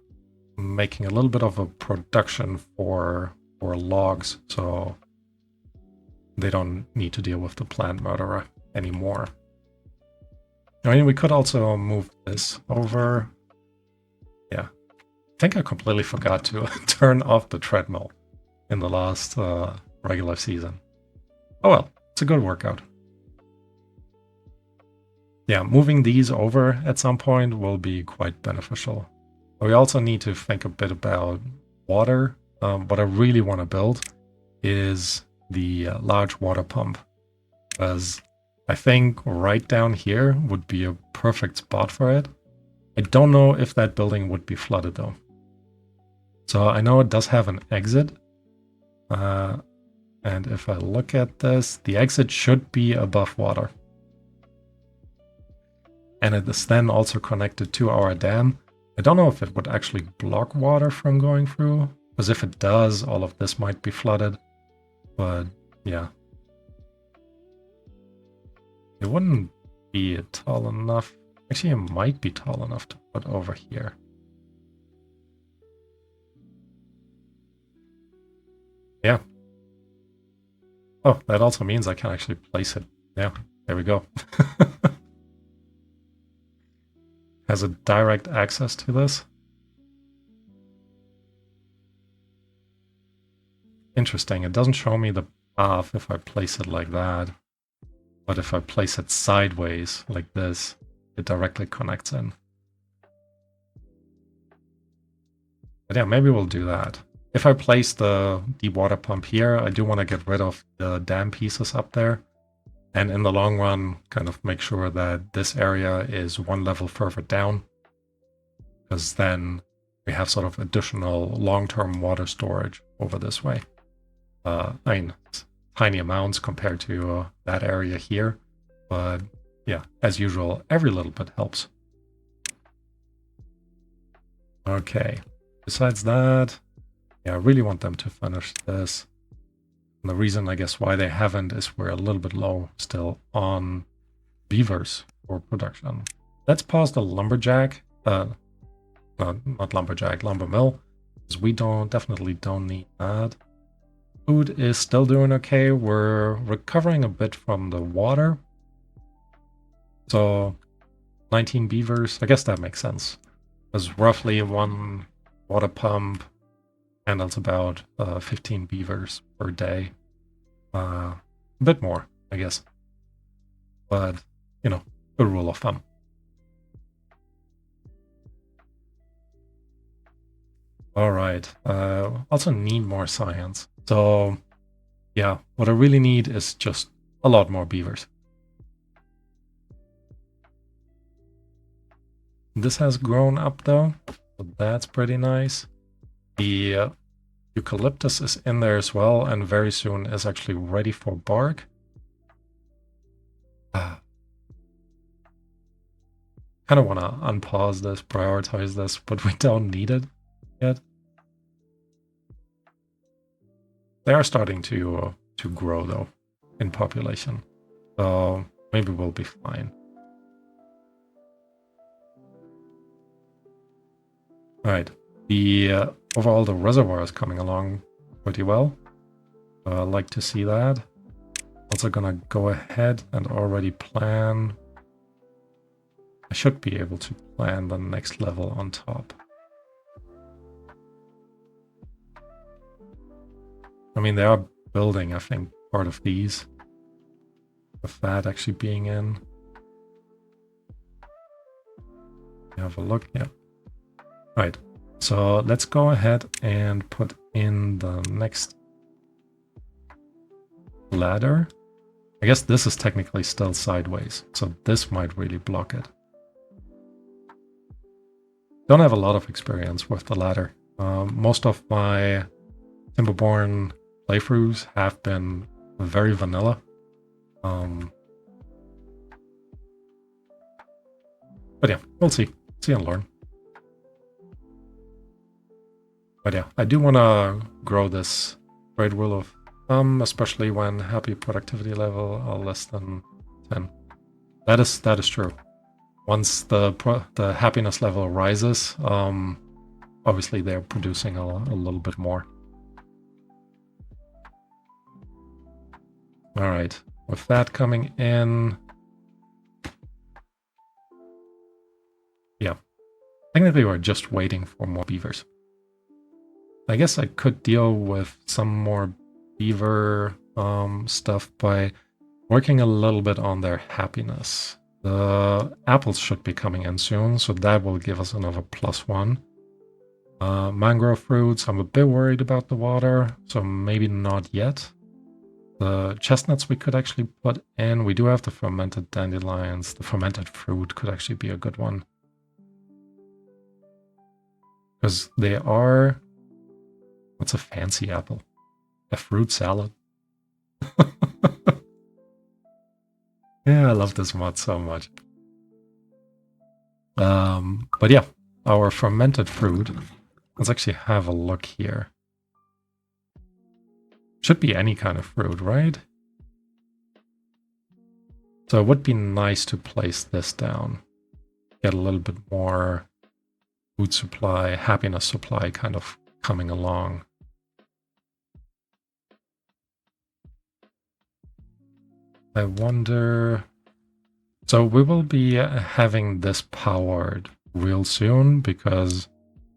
Speaker 1: making a little bit of a production for logs, so they don't need to deal with the plant murderer anymore. I mean, we could also move this over. Yeah. I think I completely forgot to turn off the treadmill in the last regular season. Oh well, it's a good workout. Yeah, moving these over at some point will be quite beneficial. We also need to think a bit about water. What I really want to build is the large water pump, because I think right down here would be a perfect spot for it. I don't know if that building would be flooded though. So I know it does have an exit. And if I look at this, the exit should be above water. And it is then also connected to our dam. I don't know if it would actually block water from going through, because if it does, all of this might be flooded. But yeah. It wouldn't be tall enough. Actually, it might be tall enough to put over here. Yeah. Oh, that also means I can actually place it. Yeah, there we go. Has a direct access to this. Interesting. It doesn't show me the path if I place it like that. But if I place it sideways like this, it directly connects in. But yeah, maybe we'll do that. If I place the water pump here, I do want to get rid of the dam pieces up there. And in the long run, kind of make sure that this area is one level further down. Because then we have sort of additional long-term water storage over this way. I mean, tiny amounts compared to that area here, but yeah, as usual, every little bit helps. Okay, besides that, yeah, I really want them to finish this. And the reason, I guess, why they haven't is we're a little bit low still on beavers for production. Let's pause the lumberjack, not lumberjack, lumber mill, because we definitely don't need that. Food is still doing okay. We're recovering a bit from the water. So 19 beavers, I guess that makes sense. There's roughly one water pump handles about 15 beavers per day. A bit more, I guess. But, you know, a rule of thumb. All right. Also need more science. So, yeah, what I really need is just a lot more beavers. This has grown up though, so that's pretty nice. The eucalyptus is in there as well, and very soon is actually ready for bark. Kind of want to unpause this, prioritize this, but we don't need it yet. They are starting to grow though in population, so maybe we'll be fine. All right, the overall the reservoir is coming along pretty well. I like to see that. Also gonna go ahead and already plan. I should be able to plan the next level on top. I mean, they are building, I think, part of these. With that actually being in. Have a look, yeah. Right, so let's go ahead and put in the next ladder. I guess this is technically still sideways, so this might really block it. Don't have a lot of experience with the ladder. Most of my Timberborn playthroughs have been very vanilla. But yeah, we'll see. See and learn. But yeah, I do want to grow this great rule of thumb, especially when happy productivity level are less than 10. That is true. Once the happiness level rises, obviously they're producing a little bit more. All right, with that coming in, yeah, technically we're just waiting for more beavers. I guess I could deal with some more beaver stuff by working a little bit on their happiness. The apples should be coming in soon, so that will give us another +1. Mangrove fruits, I'm a bit worried about the water, so maybe not yet. The chestnuts we could actually put in. We do have the fermented dandelions. The fermented fruit could actually be a good one. Because they are... What's a fancy apple? A fruit salad. Yeah, I love this mod so much. But yeah, our fermented fruit. Let's actually have a look here. Should be any kind of fruit, right? So it would be nice to place this down. Get a little bit more food supply, happiness supply kind of coming along. I wonder... So we will be having this powered real soon because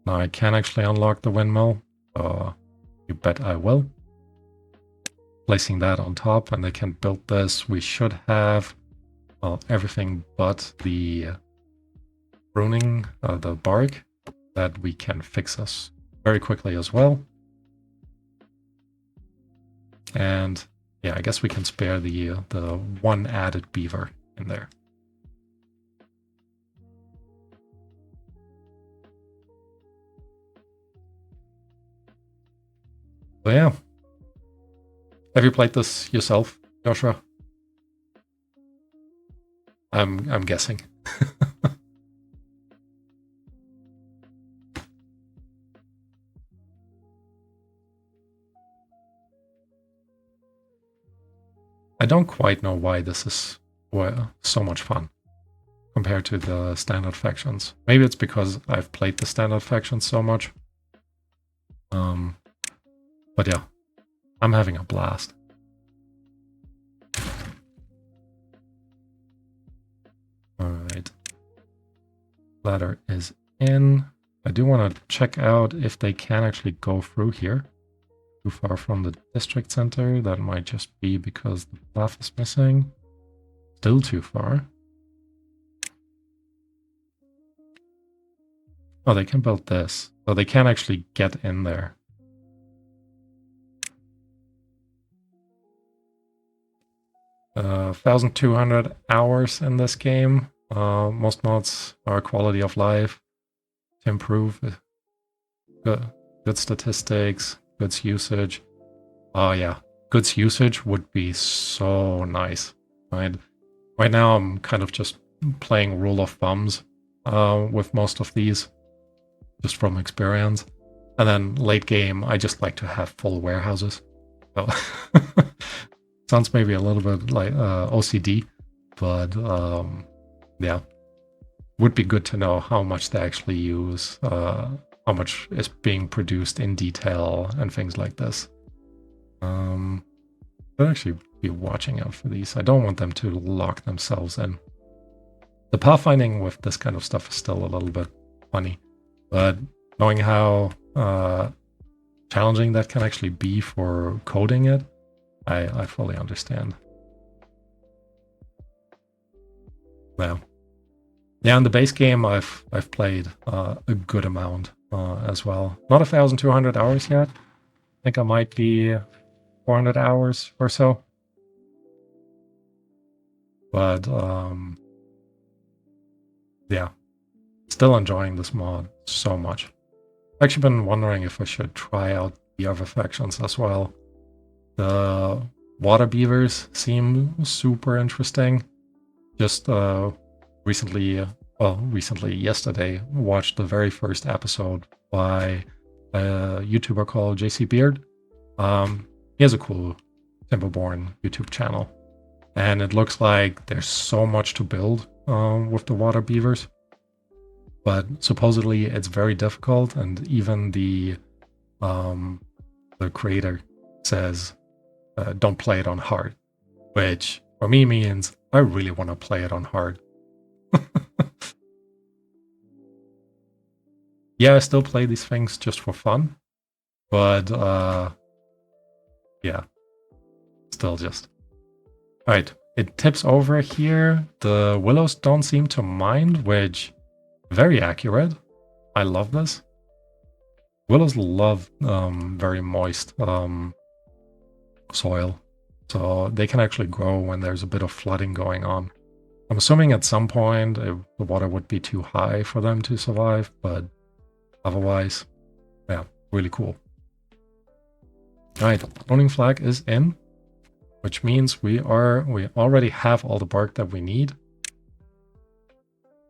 Speaker 1: now I can actually unlock the windmill. So you bet I will. Placing that on top and they can build this. We should have, well, everything but the pruning, the bark, that we can fix us very quickly as well. And yeah, I guess we can spare the one added beaver in there. So yeah. Have you played this yourself, Joshua? I'm guessing. I don't quite know why this is so much fun compared to the standard factions. Maybe it's because I've played the standard factions so much. But yeah, I'm having a blast. Alright. Ladder is in. I do want to check out if they can actually go through here. Too far from the district center. That might just be because the path is missing. Still too far. Oh, they can build this. So they can actually get in there. Uh, 1,200 hours in this game. Most mods are quality of life to improve. Good statistics, goods usage. Oh yeah, goods usage would be so nice. Right now I'm kind of just playing rule of thumbs with most of these, just from experience. And then late game, I just like to have full warehouses. So sounds maybe a little bit like OCD, but yeah, would be good to know how much they actually use, how much is being produced in detail, and things like this. I'd actually be watching out for these. I don't want them to lock themselves in. The pathfinding with this kind of stuff is still a little bit funny, but knowing how challenging that can actually be for coding it, I fully understand. Well, yeah, in the base game, I've played a good amount as well. Not 1,200 hours yet. I think I might be 400 hours or so. But yeah, still enjoying this mod so much. I've actually been wondering if I should try out the other factions as well. The water beavers seem super interesting. Just recently, yesterday, watched the very first episode by a YouTuber called JC Beard. He has a cool Timberborn YouTube channel, and it looks like there's so much to build with the water beavers. But supposedly it's very difficult, and even the creator says don't play it on hard, which for me means I really want to play it on hard. Yeah, I still play these things just for fun, but yeah, still just. Alright, it tips over here. The willows don't seem to mind, which very accurate. I love this. Willows love very moist soil, so they can actually grow when there's a bit of flooding going on. I'm assuming at some point the water would be too high for them to survive, but otherwise, yeah, really cool. Alright, owning flag is in, which means we already have all the bark that we need.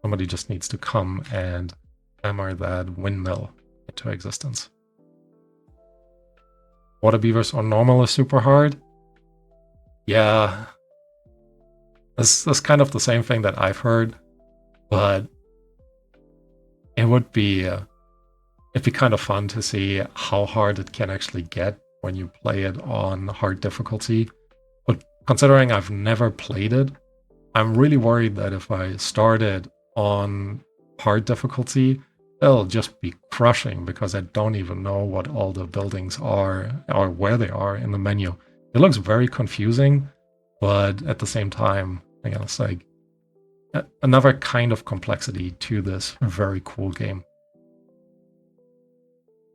Speaker 1: Somebody just needs to come and hammer that windmill into existence. Water beavers on normal is super hard. Yeah, that's kind of the same thing that I've heard, but it would be it'd be kind of fun to see how hard it can actually get when you play it on hard difficulty. But considering I've never played it, I'm really worried that if I started on hard difficulty, it'll just be crushing because I don't even know what all the buildings are or where they are in the menu. It looks very confusing, but at the same time, I guess it's like another kind of complexity to this very cool game.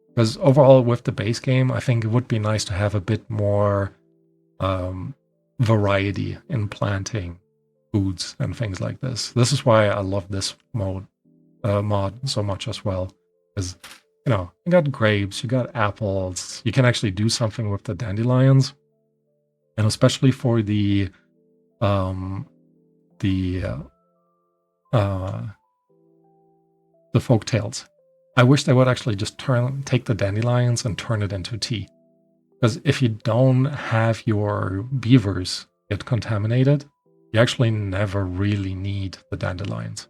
Speaker 1: Because overall, with the base game, I think it would be nice to have a bit more variety in planting foods and things like this. This is why I love this mod so much as well, because you know, you got grapes, you got apples. You can actually do something with the dandelions, and especially for the um, the uh, the folktales. I wish they would actually just take the dandelions and turn it into tea. Because if you don't have your beavers get contaminated, you actually never really need the dandelions.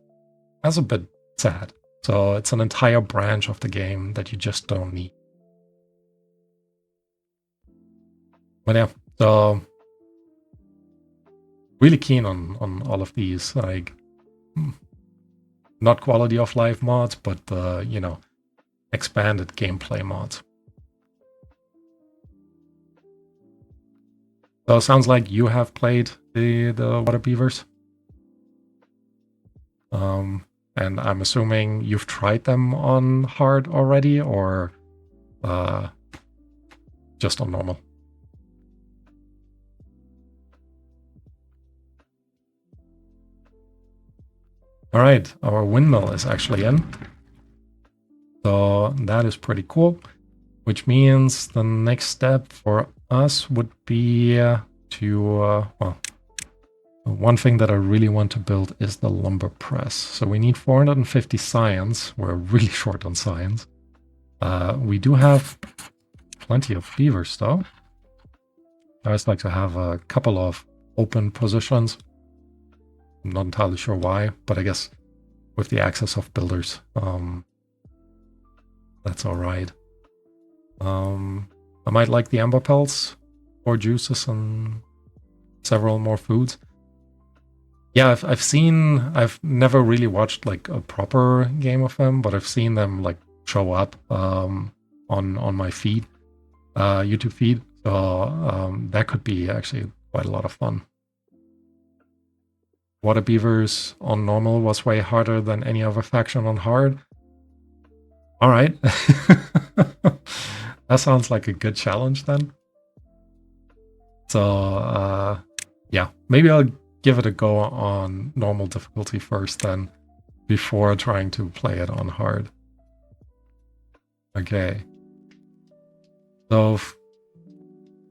Speaker 1: That's a bit sad. So it's an entire branch of the game that you just don't need. But yeah, so really keen on all of these, like not quality of life mods, but you know, expanded gameplay mods. So it sounds like you have played the water beavers. And I'm assuming you've tried them on hard already, or just on normal. All right, our windmill is actually in. So that is pretty cool, which means the next step for us would be to, well, one thing that I really want to build is the lumber press. So we need 450 science. We're really short on science. We do have plenty of beavers, though. I always like to have a couple of open positions. I'm not entirely sure why, but I guess with the access of builders, that's all right. I might like the amber pelts or juices and several more foods. Yeah, I've never really watched like a proper game of them, but I've seen them like show up on my feed, YouTube feed. So that could be actually quite a lot of fun. Water beavers on normal was way harder than any other faction on hard. All right. That sounds like a good challenge then. So yeah, maybe I'll give it a go on normal difficulty first then, before trying to play it on hard. Okay. So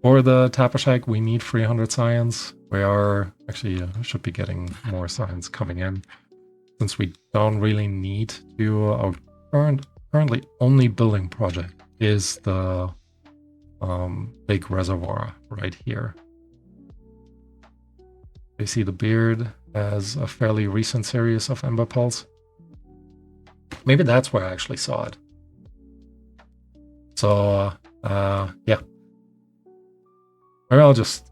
Speaker 1: for the Tapper Shack, we need 300 science. We are actually should be getting more science coming in, since we don't really need to. Our currently only building project is the big reservoir right here. You see the beard as a fairly recent series of Ember Pulse. Maybe that's where I actually saw it. So, yeah. Maybe I'll just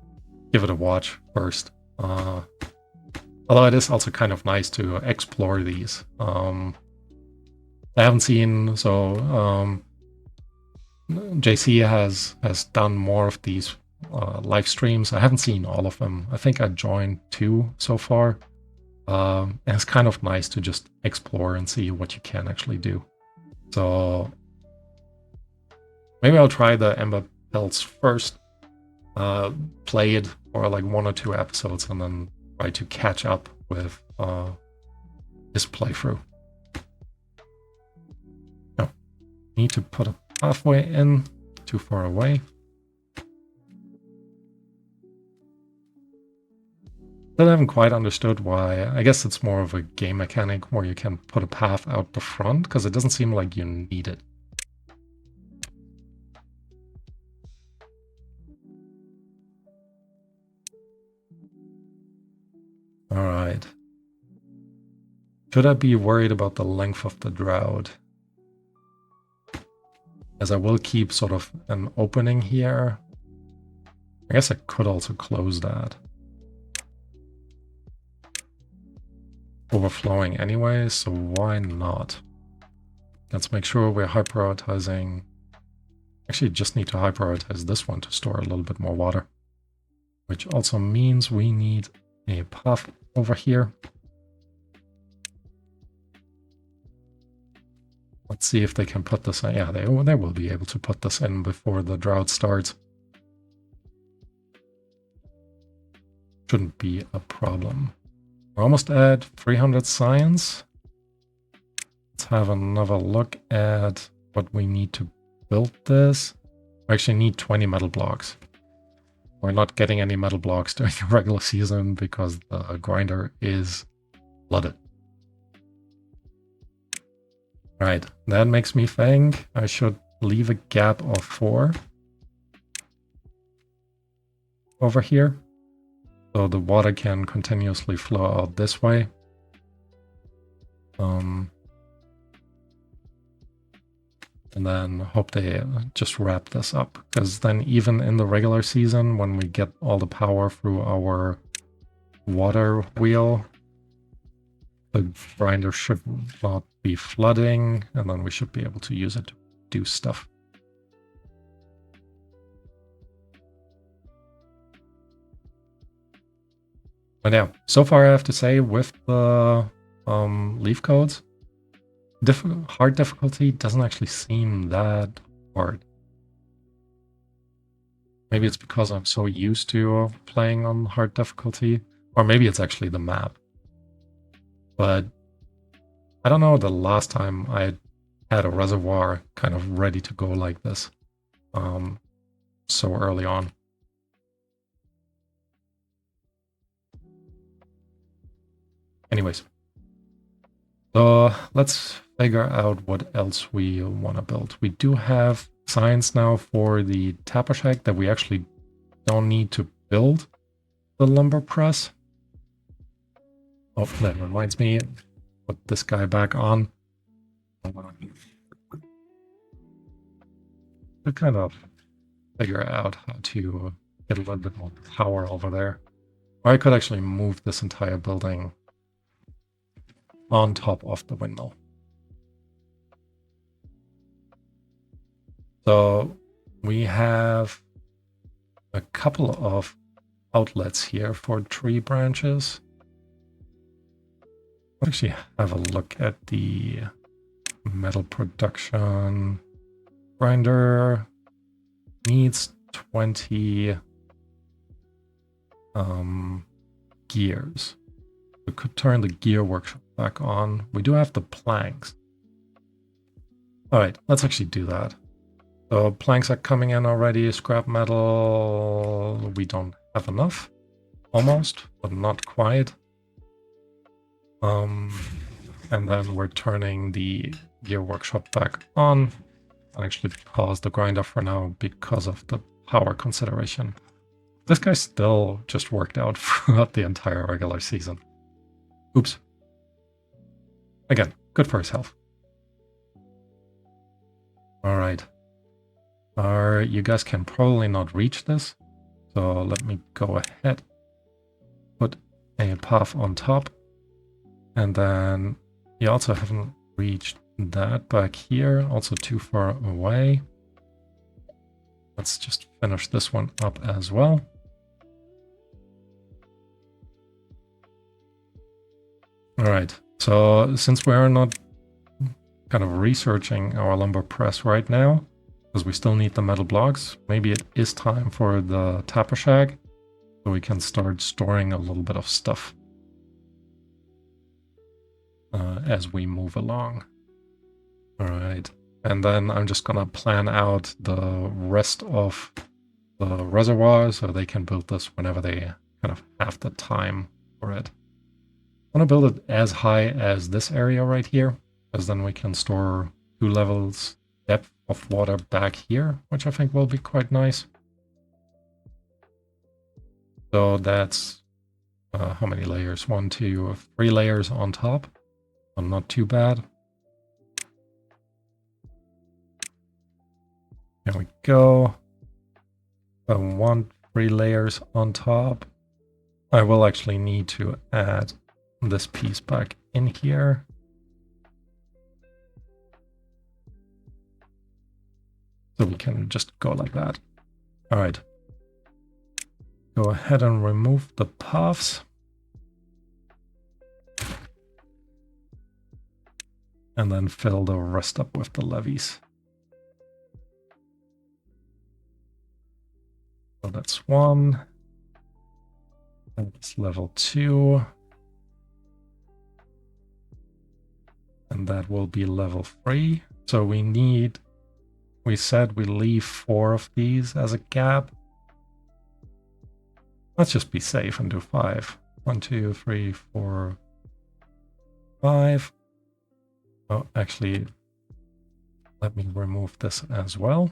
Speaker 1: give it a watch first. Although it is also kind of nice to explore these. I haven't seen, so JC has done more of these live streams. I haven't seen all of them. I think I joined 2 so far. And it's kind of nice to just explore and see what you can actually do. So maybe I'll try the Ember Pelts first, play it for like 1 or 2 episodes, and then try to catch up with this playthrough. No, need to put a pathway in, too far away. Still haven't quite understood why. I guess it's more of a game mechanic where you can put a path out the front, because it doesn't seem like you need it. All right. Should I be worried about the length of the drought? As I will keep sort of an opening here. I guess I could also close that. Overflowing anyway, so why not? Let's make sure we're high prioritizing. Actually, just need to high prioritize this one to store a little bit more water, which also means we need a path over here. Let's see if they can put this in. Yeah, they will be able to put this in before the drought starts. Shouldn't be a problem. We're almost at 300 science. Let's have another look at what we need to build this. We actually need 20 metal blocks. We're not getting any metal blocks during the regular season because the grinder is flooded. Right, that makes me think I should leave a gap of 4 over here, so the water can continuously flow out this way. And then hope they just wrap this up, because then even in the regular season, when we get all the power through our water wheel, the grinder should not be flooding, and then we should be able to use it to do stuff. But yeah, so far I have to say with the leaf codes, hard difficulty doesn't actually seem that hard. Maybe it's because I'm so used to playing on hard difficulty, or maybe it's actually the map. But I don't know the last time I had a reservoir kind of ready to go like this so early on. Anyways, so let's figure out what else we want to build. We do have signs now for the tapper shack that we actually don't need to build the lumber press. Oh, that reminds me, put this guy back on. To kind of figure out how to get a little bit more power over there. Or I could actually move this entire building on top of the windmill. So we have a couple of outlets here for tree branches. I'll actually have a look at the metal production. Grinder needs 20 gears. We could turn the gear workshop back on. We do have the planks. Alright, let's actually do that. So planks are coming in already. Scrap metal, we don't have enough. Almost, but not quite. And then we're turning the gear workshop back on. I'll actually pause the grinder for now because of the power consideration. This guy still just worked out throughout the entire regular season. Oops. Again, good for his health. Alright. You guys can probably not reach this, so let me go ahead. Put a path on top. And then you also haven't reached that back here, also too far away. Let's just finish this one up as well. Alright, so since we are not kind of researching our lumber press right now, because we still need the metal blocks, maybe it is time for the tapper shack, so we can start storing a little bit of stuff as we move along. Alright, and then I'm just gonna plan out the rest of the reservoir so they can build this whenever they kind of have the time for it. I want to build it as high as this area right here, because then we can store 2 levels depth of water back here, which I think will be quite nice. So that's how many layers? 1, 2, 3 layers on top. So not too bad. There we go. I want 3 layers on top. I will actually need to add this piece back in here. So we can just go like that. All right. Go ahead and remove the paths. And then fill the rest up with the levees. So that's 1. That's level 2. And that will be level 3. So we need we said we leave 4 of these as a gap. Let's just be safe and do 5. 1, 2, 3, 4, 5. Oh, actually, let me remove this as well.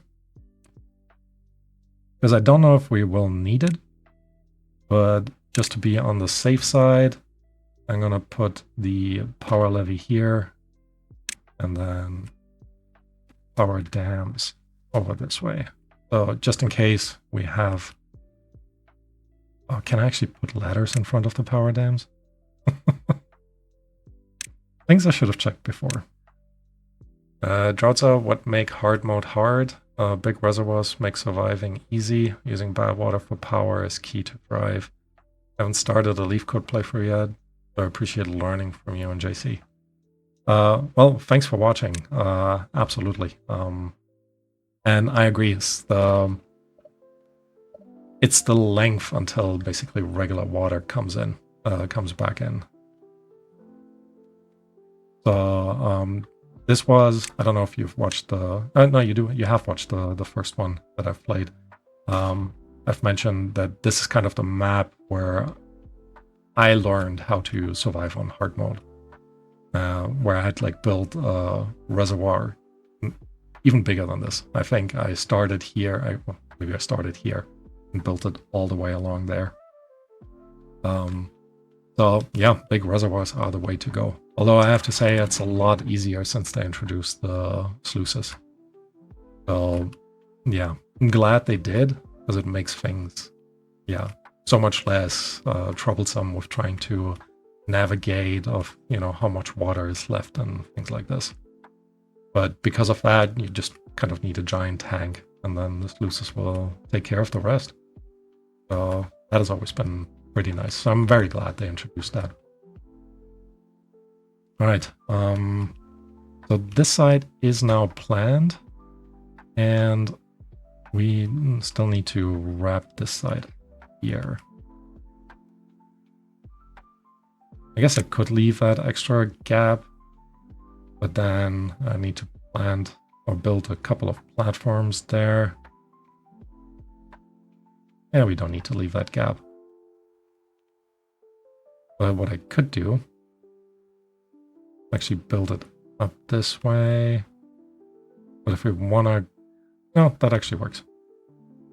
Speaker 1: Because I don't know if we will need it, but just to be on the safe side, I'm gonna put the power levy here, and then power dams over this way. So just in case we have... Oh, can I actually put ladders in front of the power dams? Things I should have checked before. Droughts are what make hard mode hard. Big reservoirs make surviving easy. Using bad water for power is key to thrive. Haven't started a leaf code playthrough yet, but I appreciate learning from you and JC. Well, thanks for watching. Absolutely. And I agree. It's the length until basically regular water comes back in. So this was, I don't know if you've watched the, no, you have watched the first one that I've played. I've mentioned that this is kind of the map where I learned how to survive on hard mode, where I had like built a reservoir even bigger than this. I think I started here, maybe I started here and built it all the way along there. So yeah, big reservoirs are the way to go. Although I have to say it's a lot easier since they introduced the sluices. So yeah, I'm glad they did, because it makes things, yeah, so much less troublesome with trying to navigate of, you know, how much water is left and things like this. But because of that, you just kind of need a giant tank, and then the sluices will take care of the rest. So that has always been pretty nice. So I'm very glad they introduced that. All right. So this side is now planned, and we still need to wrap this side here. I guess I could leave that extra gap, but then I need to plant or build a couple of platforms there. Yeah, we don't need to leave that gap. But what I could do, actually build it up this way. But if we want to, no, that actually works.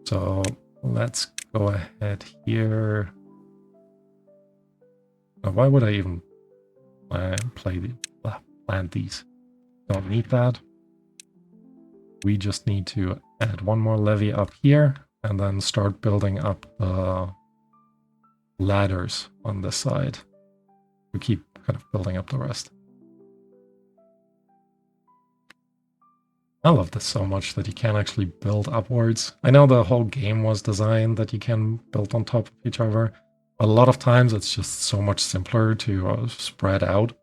Speaker 1: So let's go ahead here. Now, why would I even plant these? Don't need that. We just need to add one more levee up here and then start building up the ladders on this side. We keep kind of building up the rest. I love this so much that you can actually build upwards. I know the whole game was designed that you can build on top of each other, but a lot of times it's just so much simpler to spread out.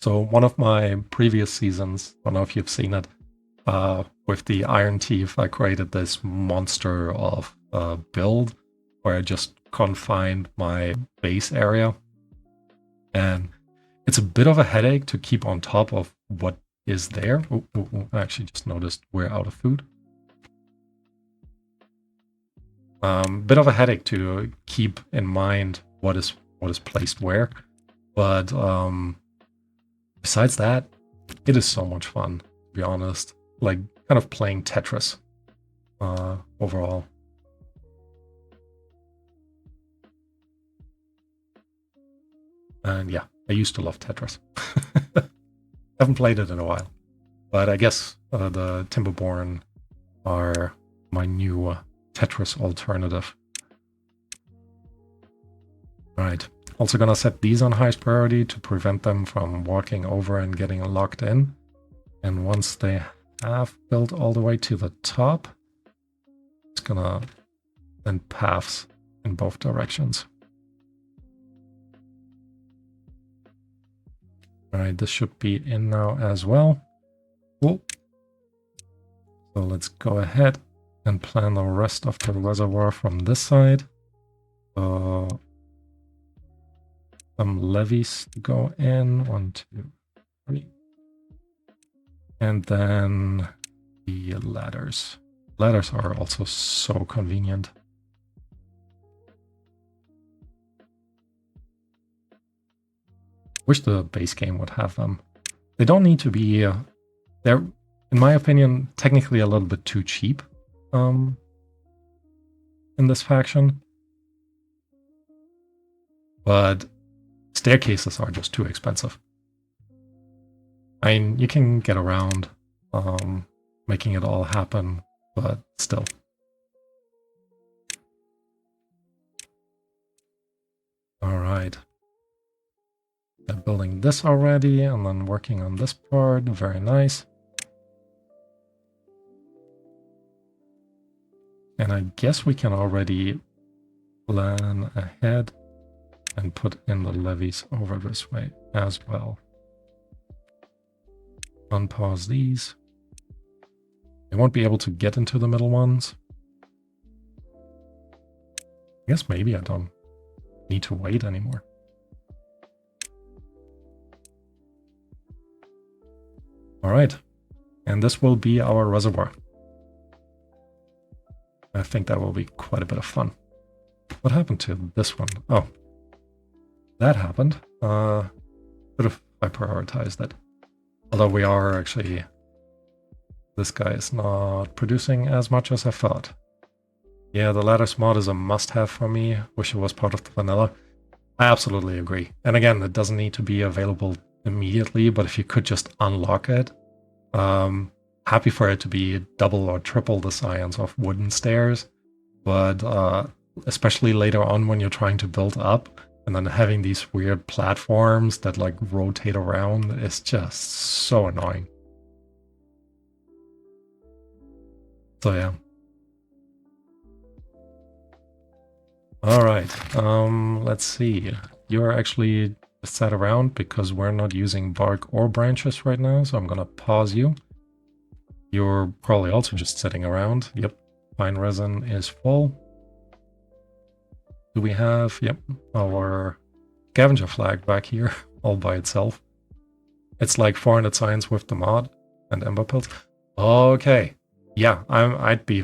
Speaker 1: So one of my previous seasons, I don't know if you've seen it, with the Iron Teeth, I created this monster of build where I just confined my base area. And it's a bit of a headache to keep on top of what is there. I actually just noticed we're out of food. Bit of a headache to keep in mind what is placed where. But besides that, it is so much fun, to be honest. Like, kind of playing Tetris overall. And yeah, I used to love Tetris. Haven't played it in a while. But I guess the Timberborn are my new Tetris alternative. Alright, also gonna set these on highest priority to prevent them from walking over and getting locked in. And once they have built all the way to the top, it's gonna send paths in both directions. Alright, this should be in now as well. Cool. So let's go ahead and plan the rest of the reservoir from this side. So some levees to go in. 1, 2, 3. And then the ladders. Ladders are also so convenient. Wish the base game would have them. They don't need to be... they're, in my opinion, technically a little bit too cheap in this faction. But staircases are just too expensive. I mean, you can get around making it all happen, but still. All right. They're building this already and then working on this part. Very nice. And I guess we can already plan ahead and put in the levees over this way as well. Unpause these. I won't be able to get into the middle ones. I guess maybe I don't need to wait anymore. All right, and this will be our reservoir. I think that will be quite a bit of fun. What happened to this one? Oh, that happened. Should have I prioritized it. Although we are actually... This guy is not producing as much as I thought. Yeah, the ladders mod is a must-have for me. Wish it was part of the vanilla. I absolutely agree. And again, it doesn't need to be available immediately, but if you could just unlock it, happy for it to be double or triple the science of wooden stairs. But especially later on when you're trying to build up, and then having these weird platforms that like rotate around is just so annoying. So yeah. All right, let's see. You're actually sat around because we're not using bark or branches right now, so I'm gonna pause you. You're probably also just sitting around. Yep, pine resin is full. Do we have, yep, our scavenger flag back here all by itself. It's like 400 science with the mod and ember pills. Okay, yeah, I'd be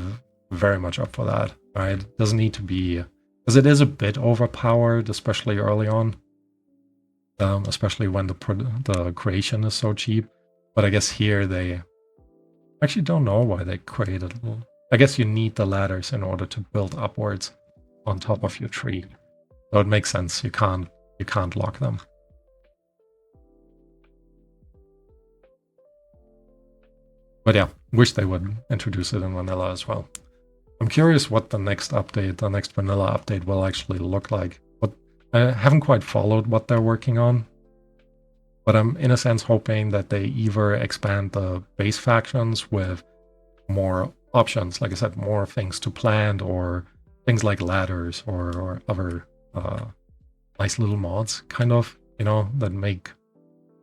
Speaker 1: very much up for that. Right, doesn't need to be, because it is a bit overpowered, especially early on. Especially when the creation is so cheap. But I guess here they actually don't know why they created. I guess you need the ladders in order to build upwards on top of your tree. So it makes sense. You can't lock them. But yeah, wish they would introduce it in vanilla as well. I'm curious what the next update, the next vanilla update will actually look like. I haven't quite followed what they're working on, but I'm in a sense hoping that they either expand the base factions with more options, like I said, more things to plant, or things like ladders or other nice little mods, kind of, you know, that make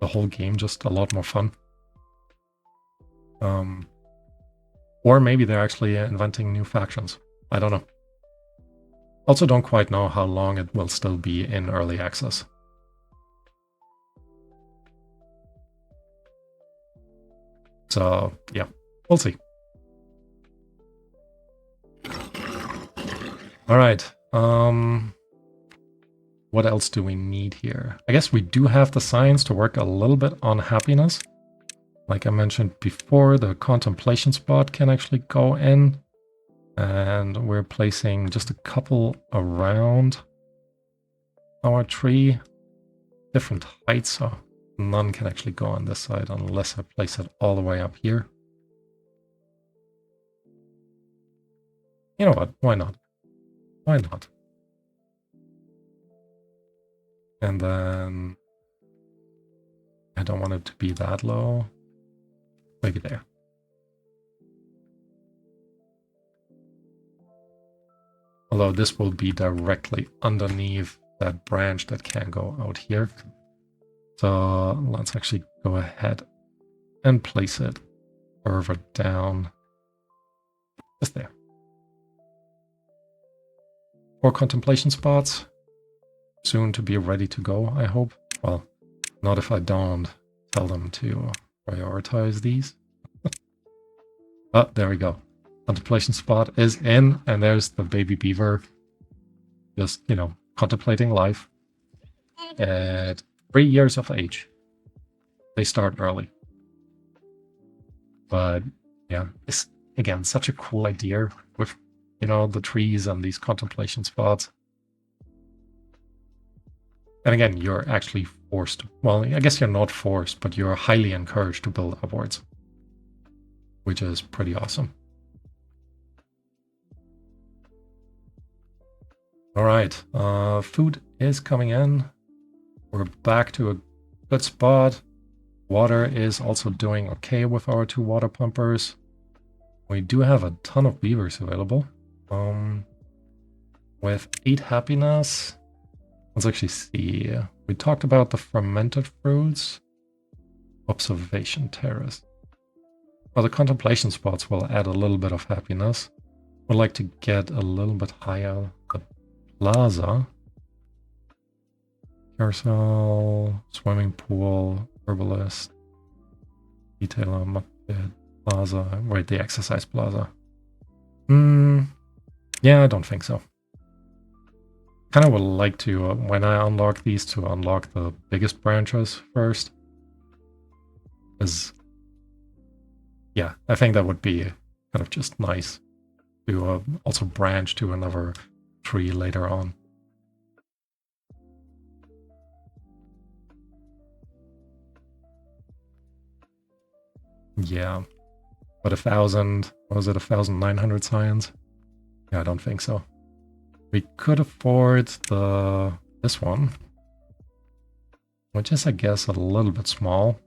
Speaker 1: the whole game just a lot more fun. Or maybe they're actually inventing new factions. I don't know. Also don't quite know how long it will still be in early access. So yeah, we'll see. All right. What else do we need here? I guess we do have the science to work a little bit on happiness. Like I mentioned before, the contemplation spot can actually go in. And we're placing just a couple around our tree. Different heights, so none can actually go on this side unless I place it all the way up here. You know what? Why not? Why not? And then I don't want it to be that low. Maybe there. Although this will be directly underneath that branch that can go out here. So let's actually go ahead and place it further down. Just there. 4 contemplation spots. Soon to be ready to go, I hope. Well, not if I don't tell them to prioritize these. Oh, there we go. Contemplation spot is in, and there's the baby beaver. Just, you know, contemplating life. At 3 years of age. They start early. But yeah, it's again such a cool idea with, you know, the trees and these contemplation spots. And again, you're actually forced. Well, I guess you're not forced, but you're highly encouraged to build upwards, which is pretty awesome. All right, food is coming in. We're back to a good spot. Water is also doing okay with our 2 water pumpers. We do have a ton of beavers available. With 8 happiness. Let's actually see. We talked about the fermented fruits. Observation terrace. Well, the contemplation spots will add a little bit of happiness. Would like to get a little bit higher. The plaza. Carousel, swimming pool, herbalist, detailer, market, plaza. Wait, the exercise plaza. Yeah, I don't think so. Kind of would like to, when I unlock these, to unlock the biggest branches first. Because, yeah, I think that would be kind of just nice to also branch to another tree later on. Yeah, but 1,000, was it 1,900 science? Yeah, I don't think so. We could afford this one, which is, I guess, a little bit small.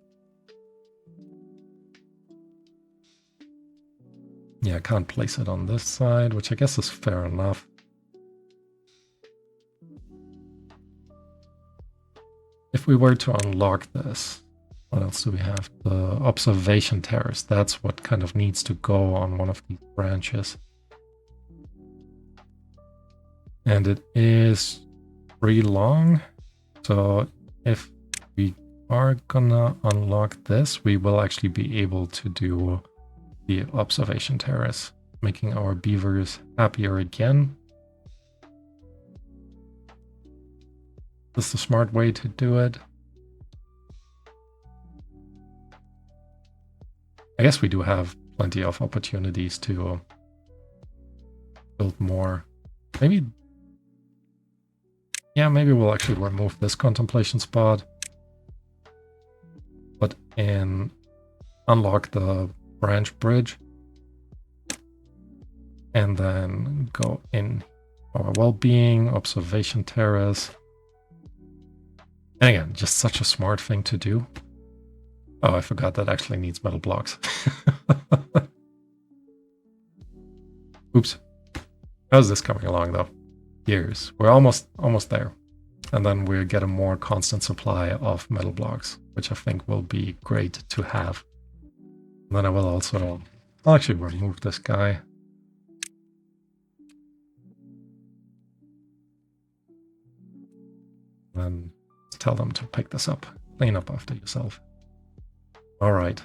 Speaker 1: Yeah, I can't place it on this side, which I guess is fair enough. If we were to unlock this, what else do we have? The observation terrace. That's what kind of needs to go on one of these branches. And it is pretty long. So if we are gonna unlock this, we will actually be able to do the observation terrace, making our beavers happier again. This is the smart way to do it. I guess we do have plenty of opportunities to build more. Maybe, yeah, maybe we'll actually remove this contemplation spot, but unlock the branch bridge, and then go in our well-being, observation terrace. And again, just such a smart thing to do. Oh, I forgot that actually needs metal blocks. Oops. How's this coming along though? Years. We're almost there. And then we get a more constant supply of metal blocks, which I think will be great to have. And then I will also, I'll actually remove this guy. And then tell them to pick this up. Clean up after yourself. All right.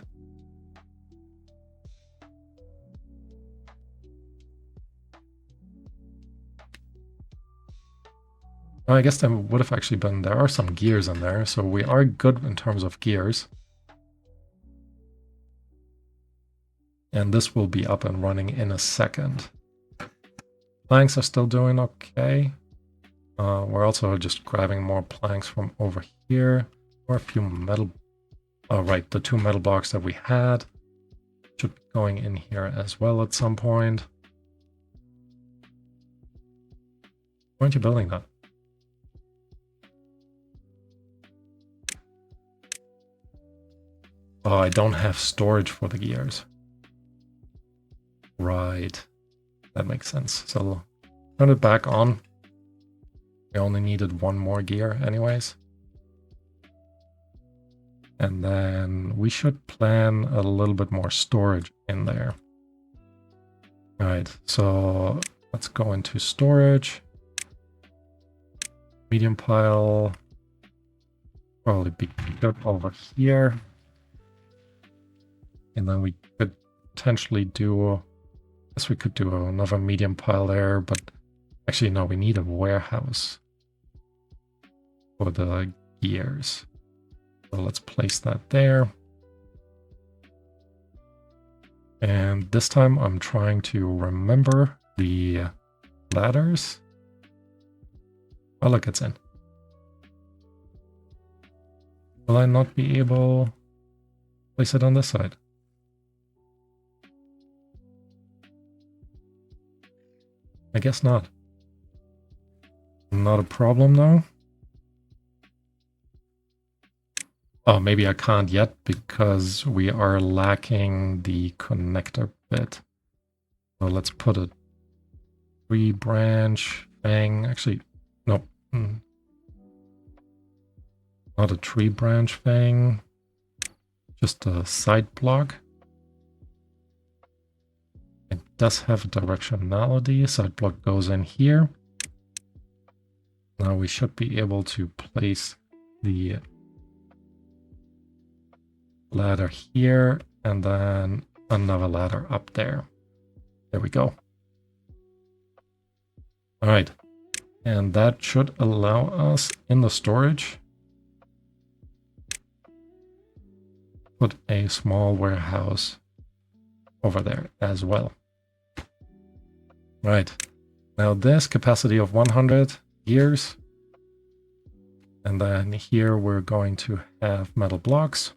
Speaker 1: I guess there would have actually been, there are some gears in there, so we are good in terms of gears. And this will be up and running in a second. Planks are still doing okay. We're also just grabbing more planks from over here. Or a few metal... Oh, right, the 2 metal blocks that we had should be going in here as well at some point. Why aren't you building that? Oh, I don't have storage for the gears. Right. That makes sense. So turn it back on. We only needed 1 more gear anyways. And then we should plan a little bit more storage in there. All right, so let's go into storage. Medium pile. Probably be good over here. And then we could potentially do... I guess we could do another medium pile there, but actually no, we need a warehouse for the gears. So let's place that there. And this time I'm trying to remember the ladders. Oh, look, it's in. Will I not be able to place it on this side? I guess not. Not a problem though. Oh, maybe I can't yet because we are lacking the connector bit. So let's put a tree branch thing. Actually, no. Not a tree branch thing. Just a side block. It does have a directionality. Side block goes in here. Now we should be able to place the ladder here and then another ladder up there. There we go. All right. And that should allow us in the storage put a small warehouse over there as well. Right. Now this capacity of 100 gears. And then here we're going to have metal blocks.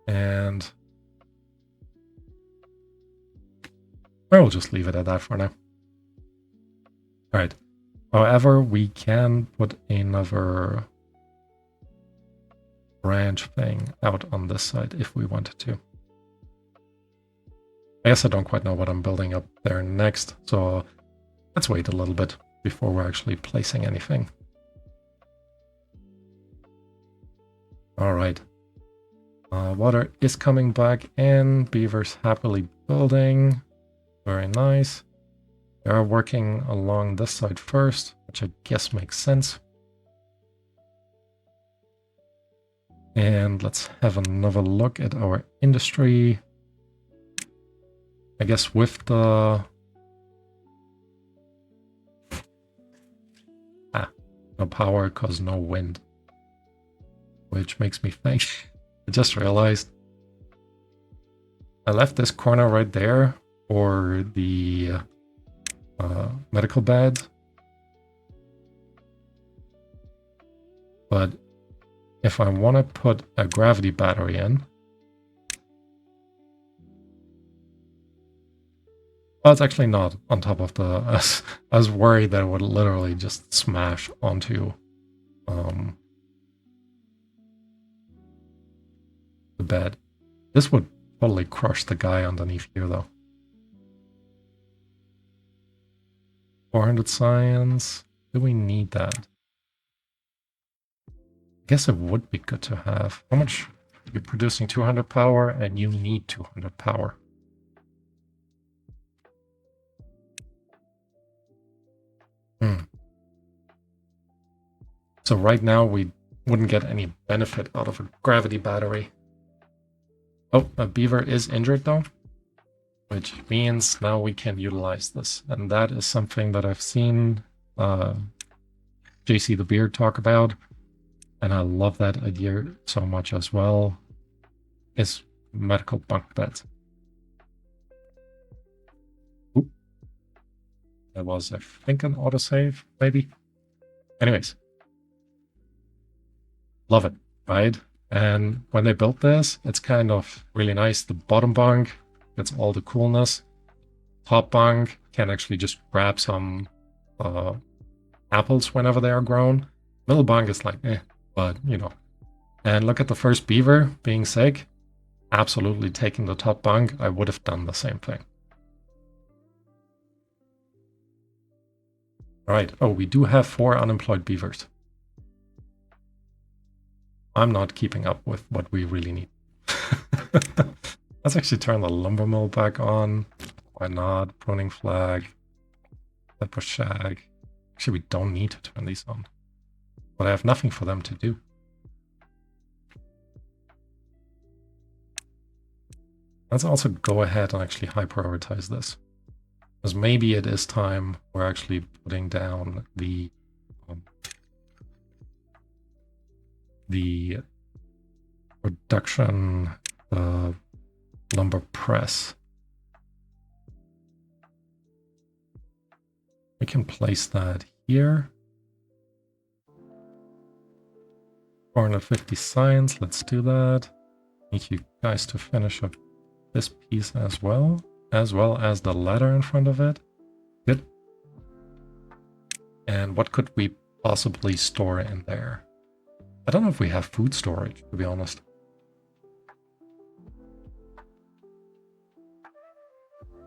Speaker 1: And we'll just leave it at that for now. All right. However, we can put another branch thing out on this side if we wanted to. I guess I don't quite know what I'm building up there next, so let's wait a little bit before we're actually placing anything. All right. Water is coming back in. Beavers happily building. Very nice. They are working along this side first, which I guess makes sense. And let's have another look at our industry. I guess with the... no power because no wind. Which makes me think... I just realized I left this corner right there for the medical bed. But if I want to put a gravity battery in, well, it's actually not on top of the... I was worried that it would literally just smash onto the bed. This would totally crush the guy underneath here, though. 400 science. Do we need that? I guess it would be good to have. How much? You're producing 200 power and you need 200 power. So right now we wouldn't get any benefit out of a gravity battery. Oh, a beaver is injured though, which means now we can utilize this. And that is something that I've seen JC the Beard talk about. And I love that idea so much as well, is medical bunk beds. Oop. That was, I think, an autosave, maybe. Anyways. Love it, right? And when they built this, it's kind of really nice. The bottom bunk gets all the coolness. Top bunk can actually just grab some apples whenever they are grown. Middle bunk is like, but you know. And look at the first beaver being sick. Absolutely taking the top bunk. I would have done the same thing. All right. Oh, we do have 4 unemployed beavers. I'm not keeping up with what we really need. Let's actually turn the lumber mill back on. Why not? Pruning flag. Pepper shag. Actually, we don't need to turn these on. But I have nothing for them to do. Let's also go ahead and actually high prioritize this. Because maybe it is time we're actually putting down the production lumber press. We can place that here. 450 science, let's do that. Need you guys to finish up this piece as well as the ladder in front of it. Good. And what could we possibly store in there? I don't know if we have food storage, to be honest.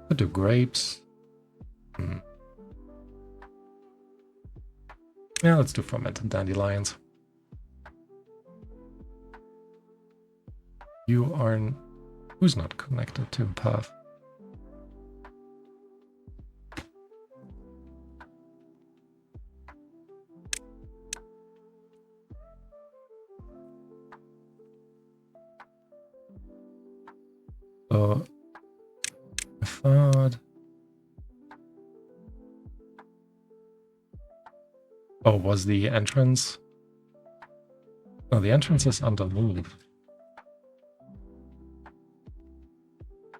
Speaker 1: Could do grapes. Yeah, let's do fermented dandelions. You are... Who's not connected to a path? So, I thought... Oh, was the entrance... No, the entrance is underneath.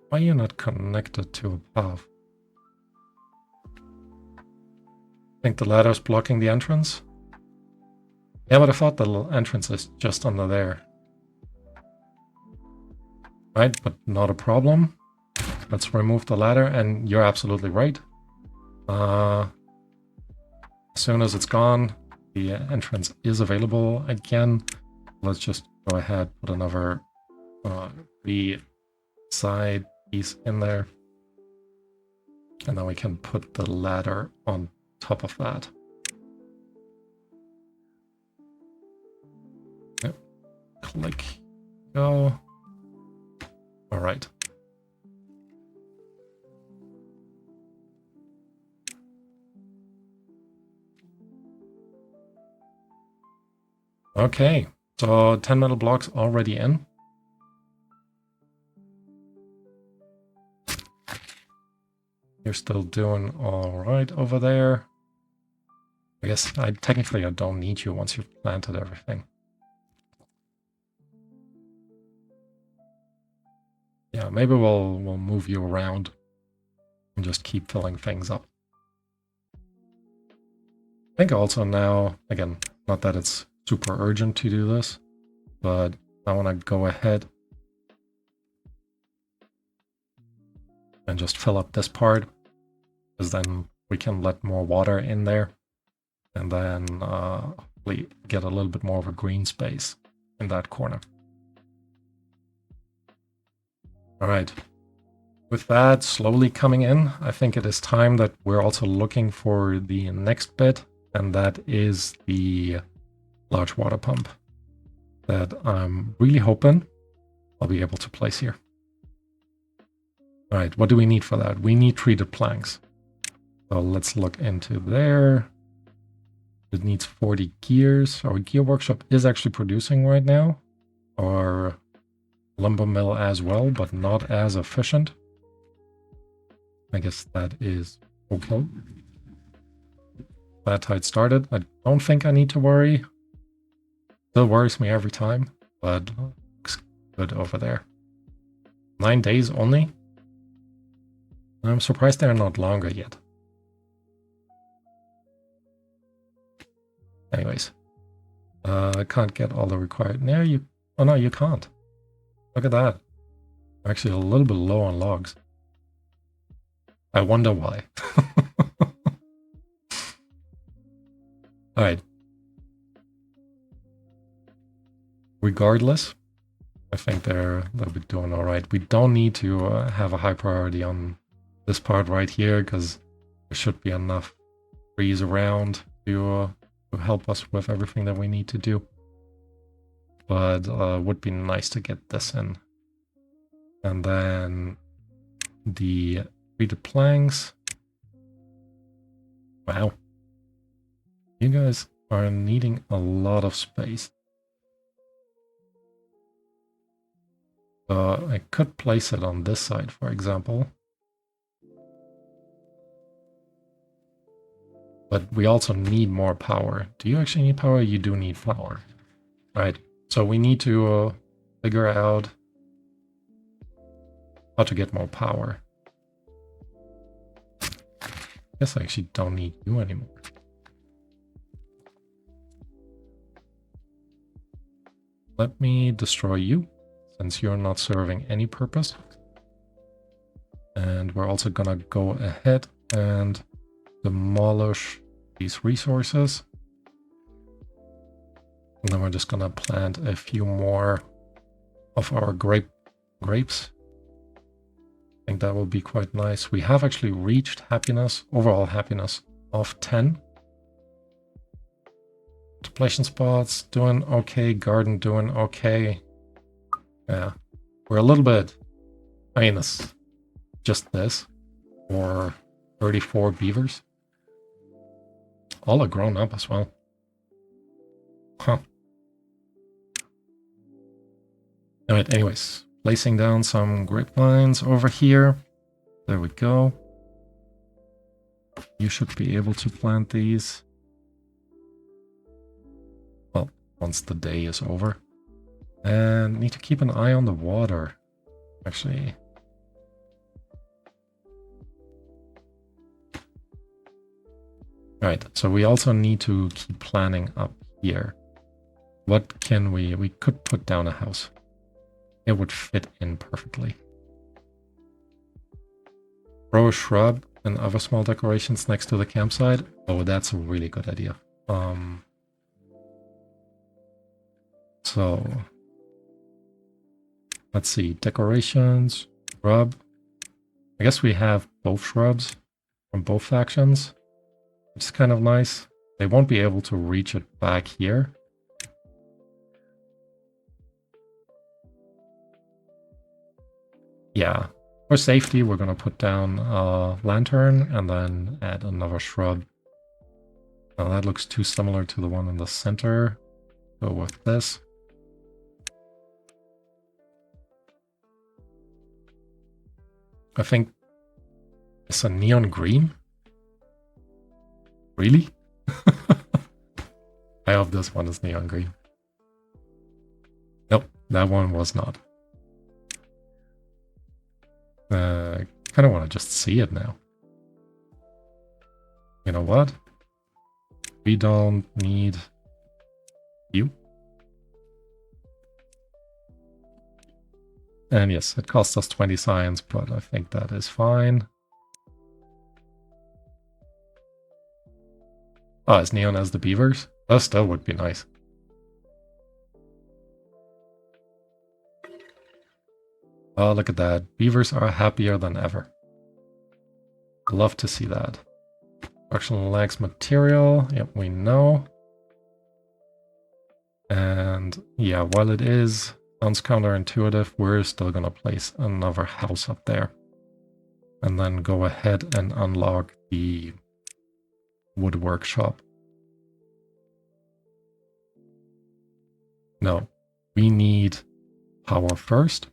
Speaker 1: Why are you not connected to a path? Think the ladder's blocking the entrance? Yeah, but I thought the entrance is just under there. Right, but not a problem. Let's remove the ladder, and you're absolutely right. As soon as it's gone, the entrance is available again. Let's just go ahead, put another the side piece in there. And then we can put the ladder on top of that. Yep. Click, go. All right. Okay, so 10 metal blocks already in. You're still doing all right over there. I guess technically I don't need you once you've planted everything. Yeah, maybe we'll move you around and just keep filling things up. I think also now, again, not that it's super urgent to do this, but I want to go ahead and just fill up this part, because then we can let more water in there, and then hopefully get a little bit more of a green space in that corner. All right. With that slowly coming in, I think it is time that we're also looking for the next bit, and that is the large water pump that I'm really hoping I'll be able to place here. All right, what do we need for that? We need treated planks. So let's look into there. It needs 40 gears. Our gear workshop is actually producing right now. Our lumber mill as well, but not as efficient. I guess that is okay. That tide started. I don't think I need to worry. Still worries me every time, but looks good over there. 9 days only? I'm surprised they're not longer yet. Anyways, I can't get all the required. No, you. Oh no, you can't. Look at that. I'm actually a little bit low on logs. I wonder why. All right. Regardless, I think they'll be doing all right. We don't need to have a high priority on this part right here, because there should be enough trees around to help us with everything that we need to do. But would be nice to get this in. And then the treated planks. Wow. You guys are needing a lot of space. I could place it on this side, for example. But we also need more power. Do you actually need power? You do need power. Right. So we need to figure out how to get more power. Guess I actually don't need you anymore. Let me destroy you, since you're not serving any purpose. And we're also gonna go ahead and demolish these resources. And then we're just gonna plant a few more of our grapes. I think that will be quite nice. We have actually reached happiness, overall happiness of 10. Depletion spots doing okay, garden doing okay. Yeah, we're a little bit, I mean, it's just this, or 34 beavers. All are grown up as well. Huh. Alright, anyways, placing down some grapevines over here. There we go. You should be able to plant these. Well, once the day is over. And need to keep an eye on the water. Actually. Right, so we also need to keep planning up here. What can we could put down a house. It would fit in perfectly. Grow a shrub and other small decorations next to the campsite. Oh, that's a really good idea. So let's see, decorations, shrub. I guess we have both shrubs from both factions, which is kind of nice. They won't be able to reach it back here. Yeah, for safety, we're going to put down a lantern and then add another shrub. Now that looks too similar to the one in the center. Go with this. I think it's a neon green. Really? I hope this one is neon green. Nope, that one was not. I kind of want to just see it now. You know what? We don't need you. And yes, it costs us 20 science, but I think that is fine. Oh, as neon as the beavers? That still would be nice. Oh, look at that. Beavers are happier than ever. Love to see that. Production lacks material. Yep, we know. And yeah, while it sounds counterintuitive, we're still gonna place another house up there. And then go ahead and unlock the wood workshop. No, we need power first.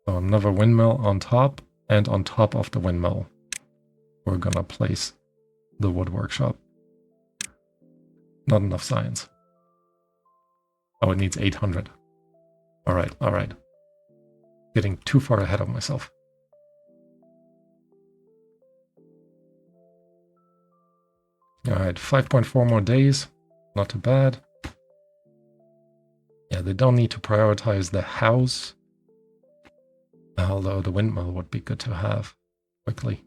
Speaker 1: So another windmill on top, and on top of the windmill, we're gonna place the wood workshop. Not enough science. Oh, it needs 800. Alright, alright. Getting too far ahead of myself. Alright, 5.4 more days. Not too bad. Yeah, they don't need to prioritize the house. Although the windmill would be good to have quickly.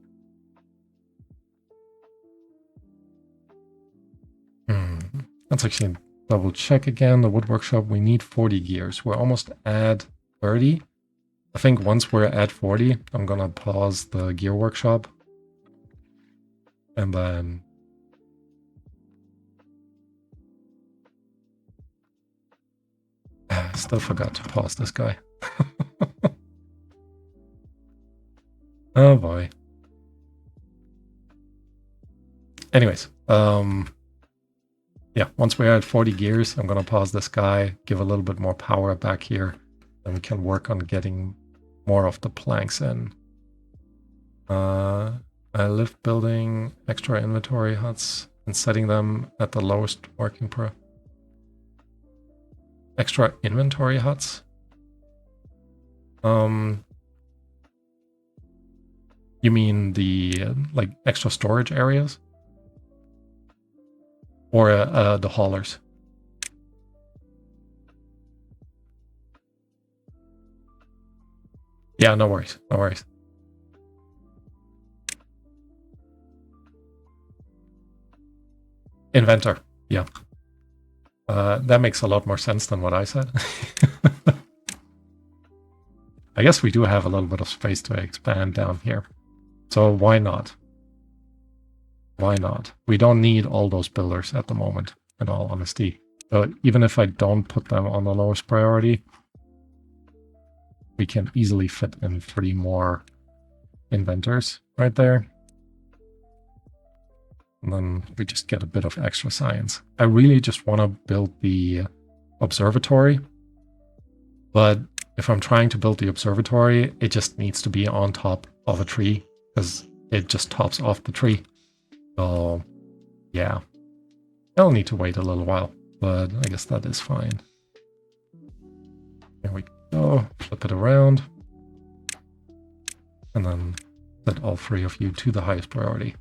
Speaker 1: Let's actually double check again. The wood workshop, we need 40 gears. We're almost at 30. I think once we're at 40, I'm gonna pause the gear workshop. And then... I still forgot to pause this guy. Oh boy. Anyways, Yeah, once we're at 40 gears, I'm going to pause this guy, give a little bit more power back here, and we can work on getting more of the planks in. I live building extra inventory huts and setting them at the lowest working per. Extra inventory huts? You mean the like extra storage areas? Or the haulers? Yeah, no worries, no worries. Inventor, yeah. That makes a lot more sense than what I said. I guess we do have a little bit of space to expand down here. So why not? Why not? We don't need all those builders at the moment, in all honesty. So even if I don't put them on the lowest priority, we can easily fit in 3 more inventors right there. And then we just get a bit of extra science. I really just want to build the observatory. But if I'm trying to build the observatory, it just needs to be on top of a tree because it just tops off the tree. So, yeah. I'll need to wait a little while, but I guess that is fine. There we go. Flip it around. And then set all 3 of you to the highest priority.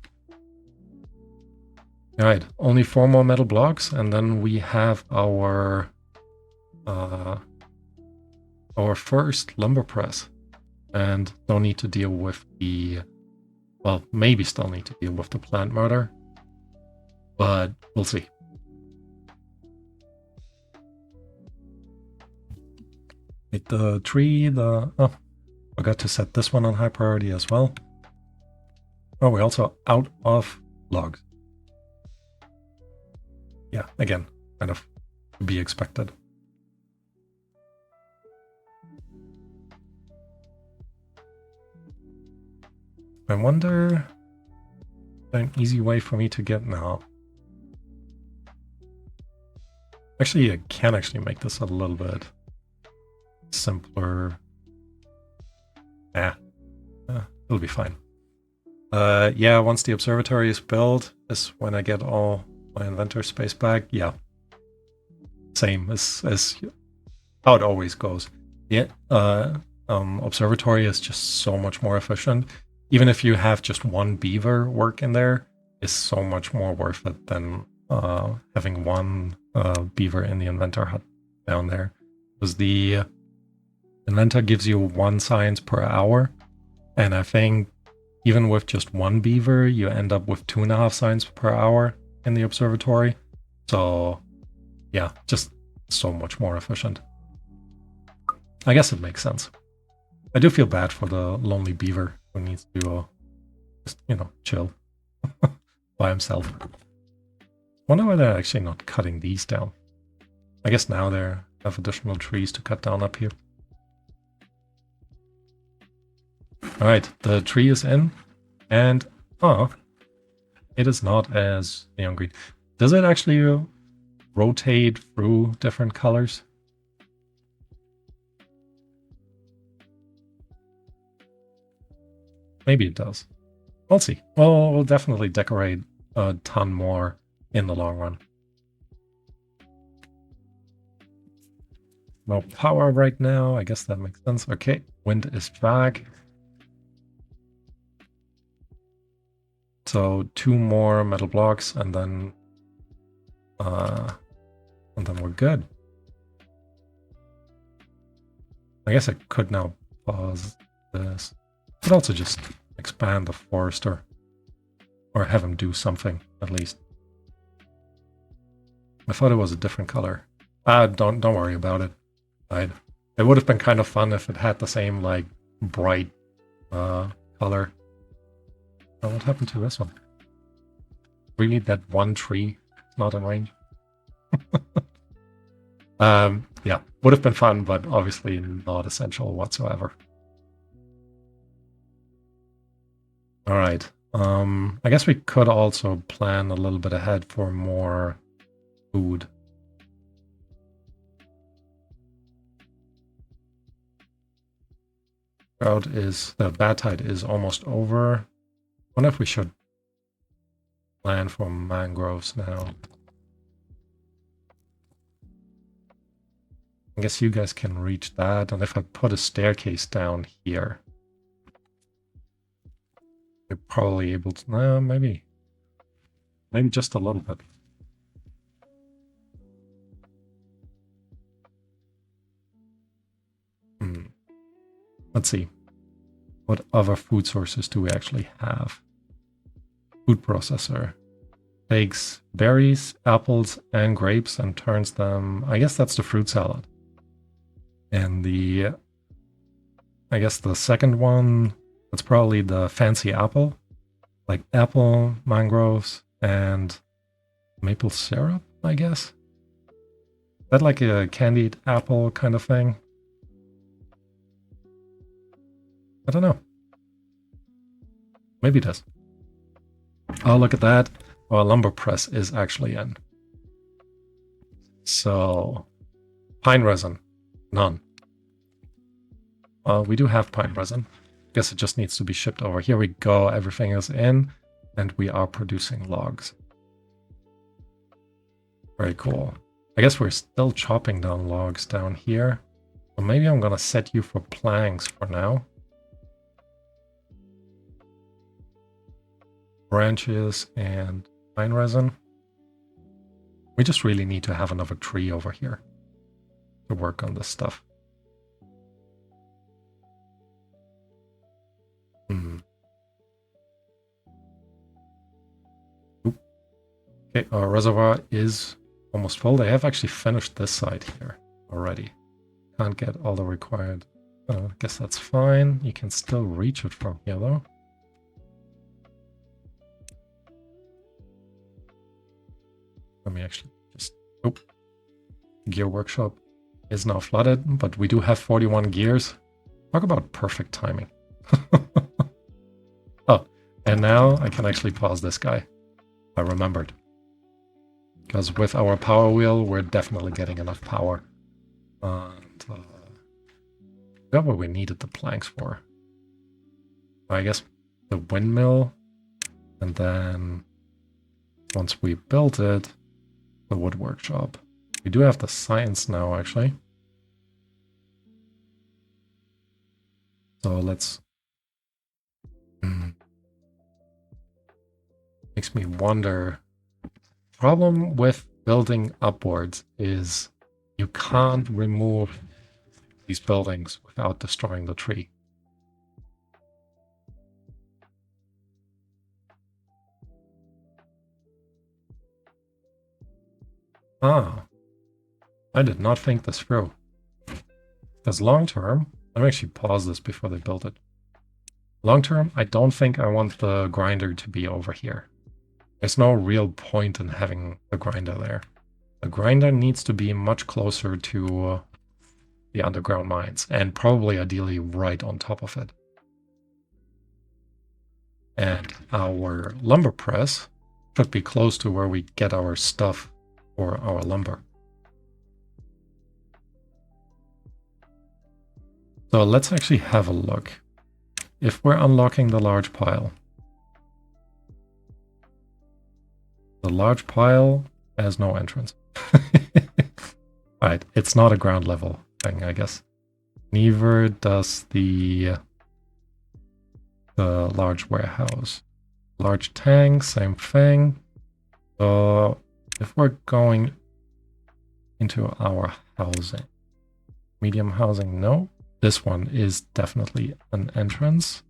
Speaker 1: Alright, only 4 more metal blocks, and then we have our first lumber press. And don't need to deal with the... Well, maybe still need to deal with the plant murder. But we'll see. With the tree, oh, forgot to set this one on high priority as well. Oh, we're also out of logs. Yeah, again, kind of to be expected. I wonder if there's an easy way for me to get now. Actually, I can actually make this a little bit simpler. It'll be fine. Yeah, once the observatory is built is when I get all my inventor space back. Yeah. Same as how it always goes. Yeah, observatory is just so much more efficient. Even if you have just 1 beaver work in there, is so much more worth it than having 1 beaver in the inventor hut down there. Because the inventor gives you 1 science per hour, and I think even with just 1 beaver, you end up with 2.5 science per hour in the observatory. So yeah, just so much more efficient. I guess it makes sense. I do feel bad for the lonely beaver who needs to just, chill by himself. Wonder why they're actually not cutting these down. I guess now they have additional trees to cut down up here. Alright, the tree is in, and it is not as neon green. Does it actually rotate through different colors? Maybe it does. We'll see. Well, we'll definitely decorate a ton more in the long run. No power right now. I guess that makes sense. Okay, wind is back. So 2 more metal blocks, and then we're good. I guess I could now pause this. Could also just expand the forester, or have him do something at least. I thought it was a different color. Don't worry about it. It would have been kind of fun if it had the same like bright color. Oh, what happened to this one? Really, that 1 tree not in range? Yeah, would have been fun, but obviously not essential whatsoever. All right. I guess we could also plan a little bit ahead for more food. The bad tide is almost over. I wonder if we should plan for mangroves now. I guess you guys can reach that, and if I put a staircase down here, we're probably able to... No, maybe just a little bit. Let's see. What other food sources do we actually have? Food processor. Takes berries, apples, and grapes and turns them... I guess that's the fruit salad. And I guess the second one, that's probably the fancy apple. Like apple, mangroves, and maple syrup, I guess. Is that like a candied apple kind of thing? I don't know. Maybe it is. Oh, look at that. Our lumber press is actually in. So, pine resin. None. Well, we do have pine resin. Guess it just needs to be shipped over. Here we go. Everything is in. And we are producing logs. Very cool. I guess we're still chopping down logs down here. So maybe I'm going to set you for planks for now. Branches and pine resin. We just really need to have another tree over here to work on this stuff. Okay, our reservoir is almost full. They have actually finished this side here already. Can't get all the required. I guess that's fine. You can still reach it from here though. Let me actually just... Oh. Gear workshop is now flooded, but we do have 41 gears. Talk about perfect timing. Oh, and now I can actually pause this guy. I remembered. Because with our power wheel, we're definitely getting enough power. And that's what we needed the planks for. I guess the windmill, and then once we built it, the wood workshop. We do have the science now, actually. So let's... Makes me wonder... Problem with building upwards is you can't remove these buildings without destroying the tree. Ah, I did not think this through. Because long term, let me actually pause this before they build it. Long term, I don't think I want the grinder to be over here. There's no real point in having the grinder there. The grinder needs to be much closer to the underground mines, and probably ideally right on top of it. And our lumber press should be close to where we get our stuff for our lumber. So let's actually have a look. If we're unlocking the large pile, the large pile has no entrance. Right, it's not a ground level thing, I guess. Neither does the large warehouse. Large tank, same thing. So if we're going into our housing, medium housing, no. This one is definitely an entrance.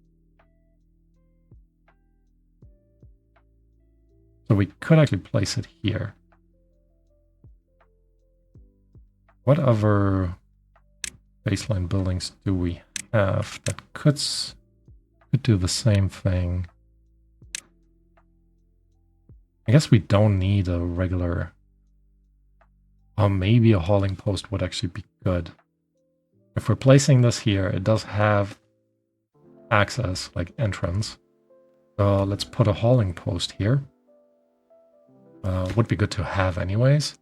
Speaker 1: So we could actually place it here. What other baseline buildings do we have that could do the same thing? I guess we don't need a regular... maybe a hauling post would actually be good. If we're placing this here, it does have access, like entrance. Let's put a hauling post here. Would be good to have anyways.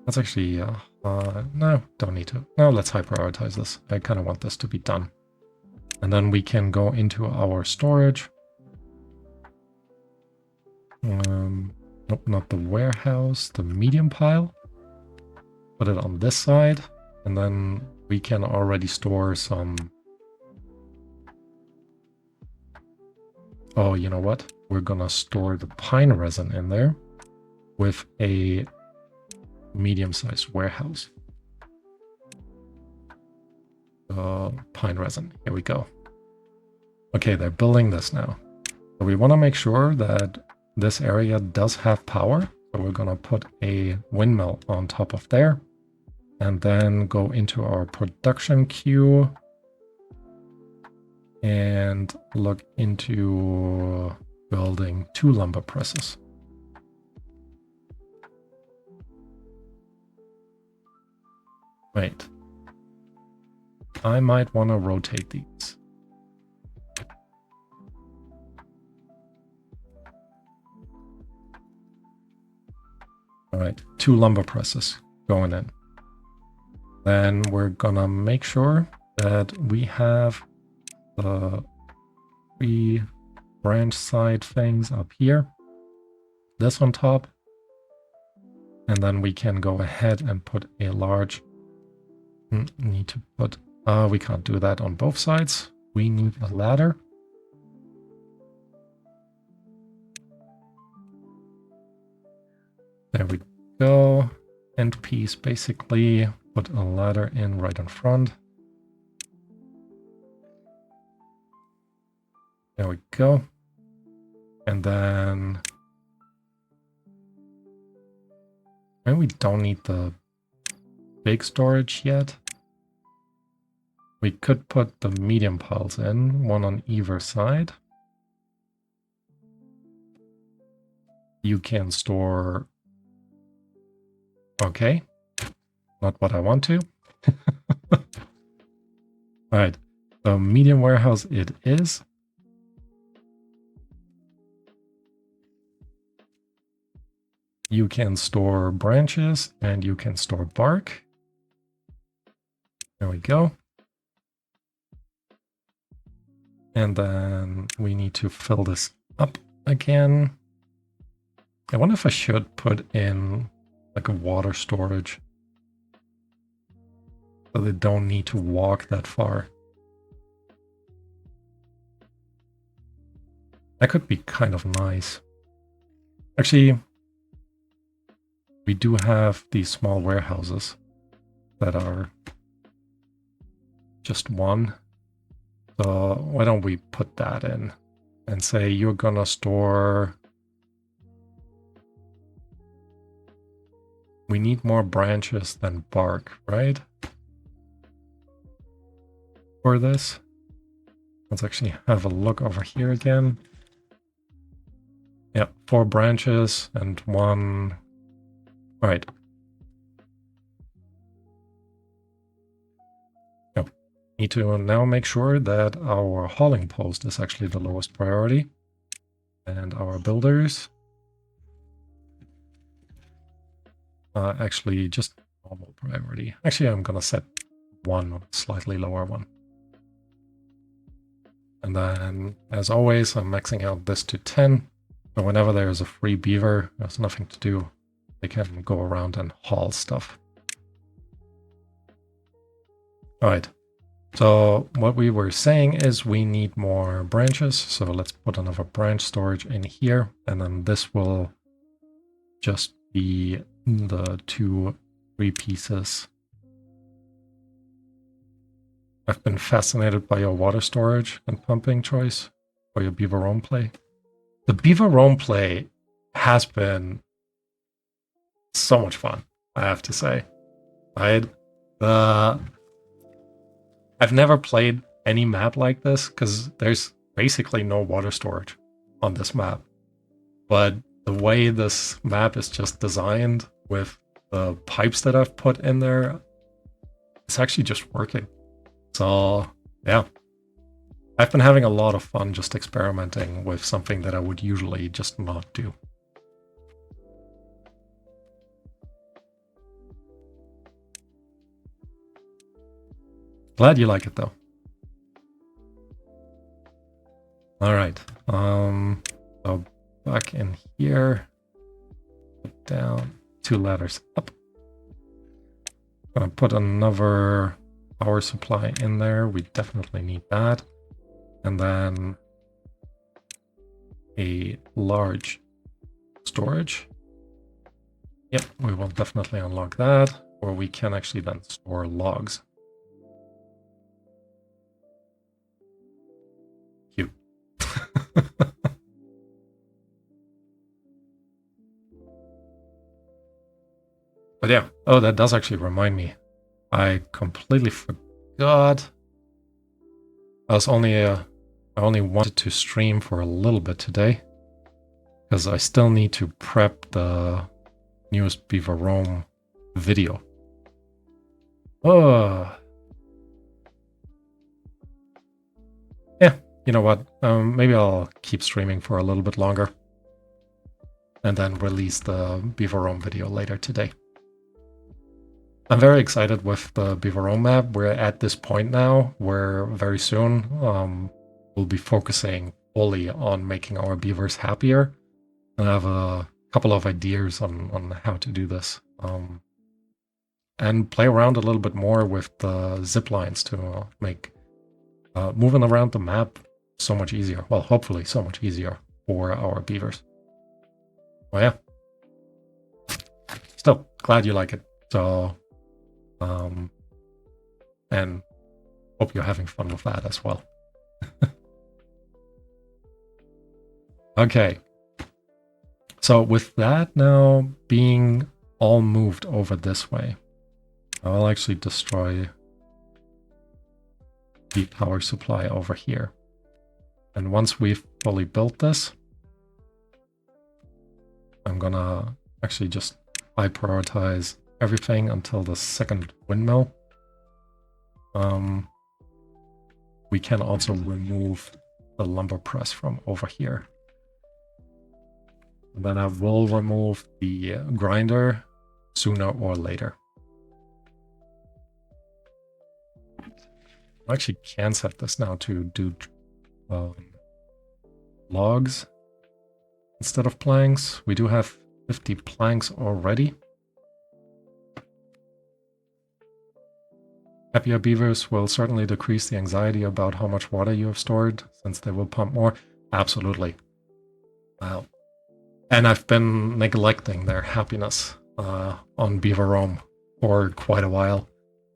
Speaker 1: That's actually, no, don't need to. No, let's high prioritize this. I kind of want this to be done. And then we can go into our storage. Nope, not the warehouse, the medium pile. Put it on this side. And then we can already store some... Oh, you know what? We're gonna store the pine resin in there with a medium-sized warehouse. Pine resin, here we go. Okay, they're building this now. So we want to make sure that this area does have power. So we're gonna put a windmill on top of there. And then go into our production queue and look into building 2 lumber presses. Wait. I might want to rotate these. All right, 2 lumber presses going in. Then we're gonna make sure that we have the 3 branch side things up here. This on top. And then we can go ahead and put a large... Need to put... we can't do that on both sides. We need a ladder. There we go. End piece, basically put a ladder in right in front. There we go. And then... And we don't need the big storage yet. We could put the medium piles in, one on either side. You can store... Okay. Not what I want to. Alright. So medium warehouse it is. You can store branches and you can store bark. There we go. And then we need to fill this up again. I wonder if I should put in like a water storage. So they don't need to walk that far. That could be kind of nice. Actually, we do have these small warehouses that are just one. So why don't we put that in and say you're gonna store... We need more branches than bark, right? For this. Let's actually have a look over here again. Yeah, 4 branches and 1... All right. No. Need to now make sure that our hauling post is actually the lowest priority. And our builders... actually just normal priority. Actually, I'm gonna set one slightly lower one. And then, as always, I'm maxing out this to 10. So whenever there's a free beaver, there's nothing to do. They can go around and haul stuff. Alright. So what we were saying is we need more branches. So let's put another branch storage in here. And then this will just be the 2 3 pieces. I've been fascinated by your water storage and pumping choice for your beaver roam play. The beaver roam play has been so much fun, I have to say. I've never played any map like this because there's basically no water storage on this map. But the way this map is just designed with the pipes that I've put in there, it's actually just working. So, yeah. I've been having a lot of fun just experimenting with something that I would usually just not do. Glad you like it though. All right. So back in here, put down 2 ladders up. Gonna put another power supply in there. We definitely need that. And then a large storage. Yep, we will definitely unlock that, or we can actually then store logs. Cute. But yeah, oh, that does actually remind me. I completely forgot. I only wanted to stream for a little bit today, because I still need to prep the newest Beaver Roam video. Oh. Yeah, you know what? Maybe I'll keep streaming for a little bit longer. And then release the Beaver Roam video later today. I'm very excited with the Beaver Roam map. We're at this point now where very soon we'll be focusing fully on making our beavers happier. And I have a couple of ideas on how to do this. And play around a little bit more with the zip lines to make moving around the map so much easier. Well, hopefully so much easier for our beavers. Oh yeah. Still, glad you like it. So, and hope you're having fun with that as well. Okay. So with that now being all moved over this way, I'll actually destroy the power supply over here. And once we've fully built this, I'm gonna actually just high prioritize everything until the second windmill. We can also remove the lumber press from over here. And then I will remove the grinder sooner or later. I actually can set this now to do logs instead of planks. We do have 50 planks already. Happier beavers will certainly decrease the anxiety about how much water you have stored, since they will pump more. Absolutely. Wow. And I've been neglecting their happiness on Beaver Roam for quite a while.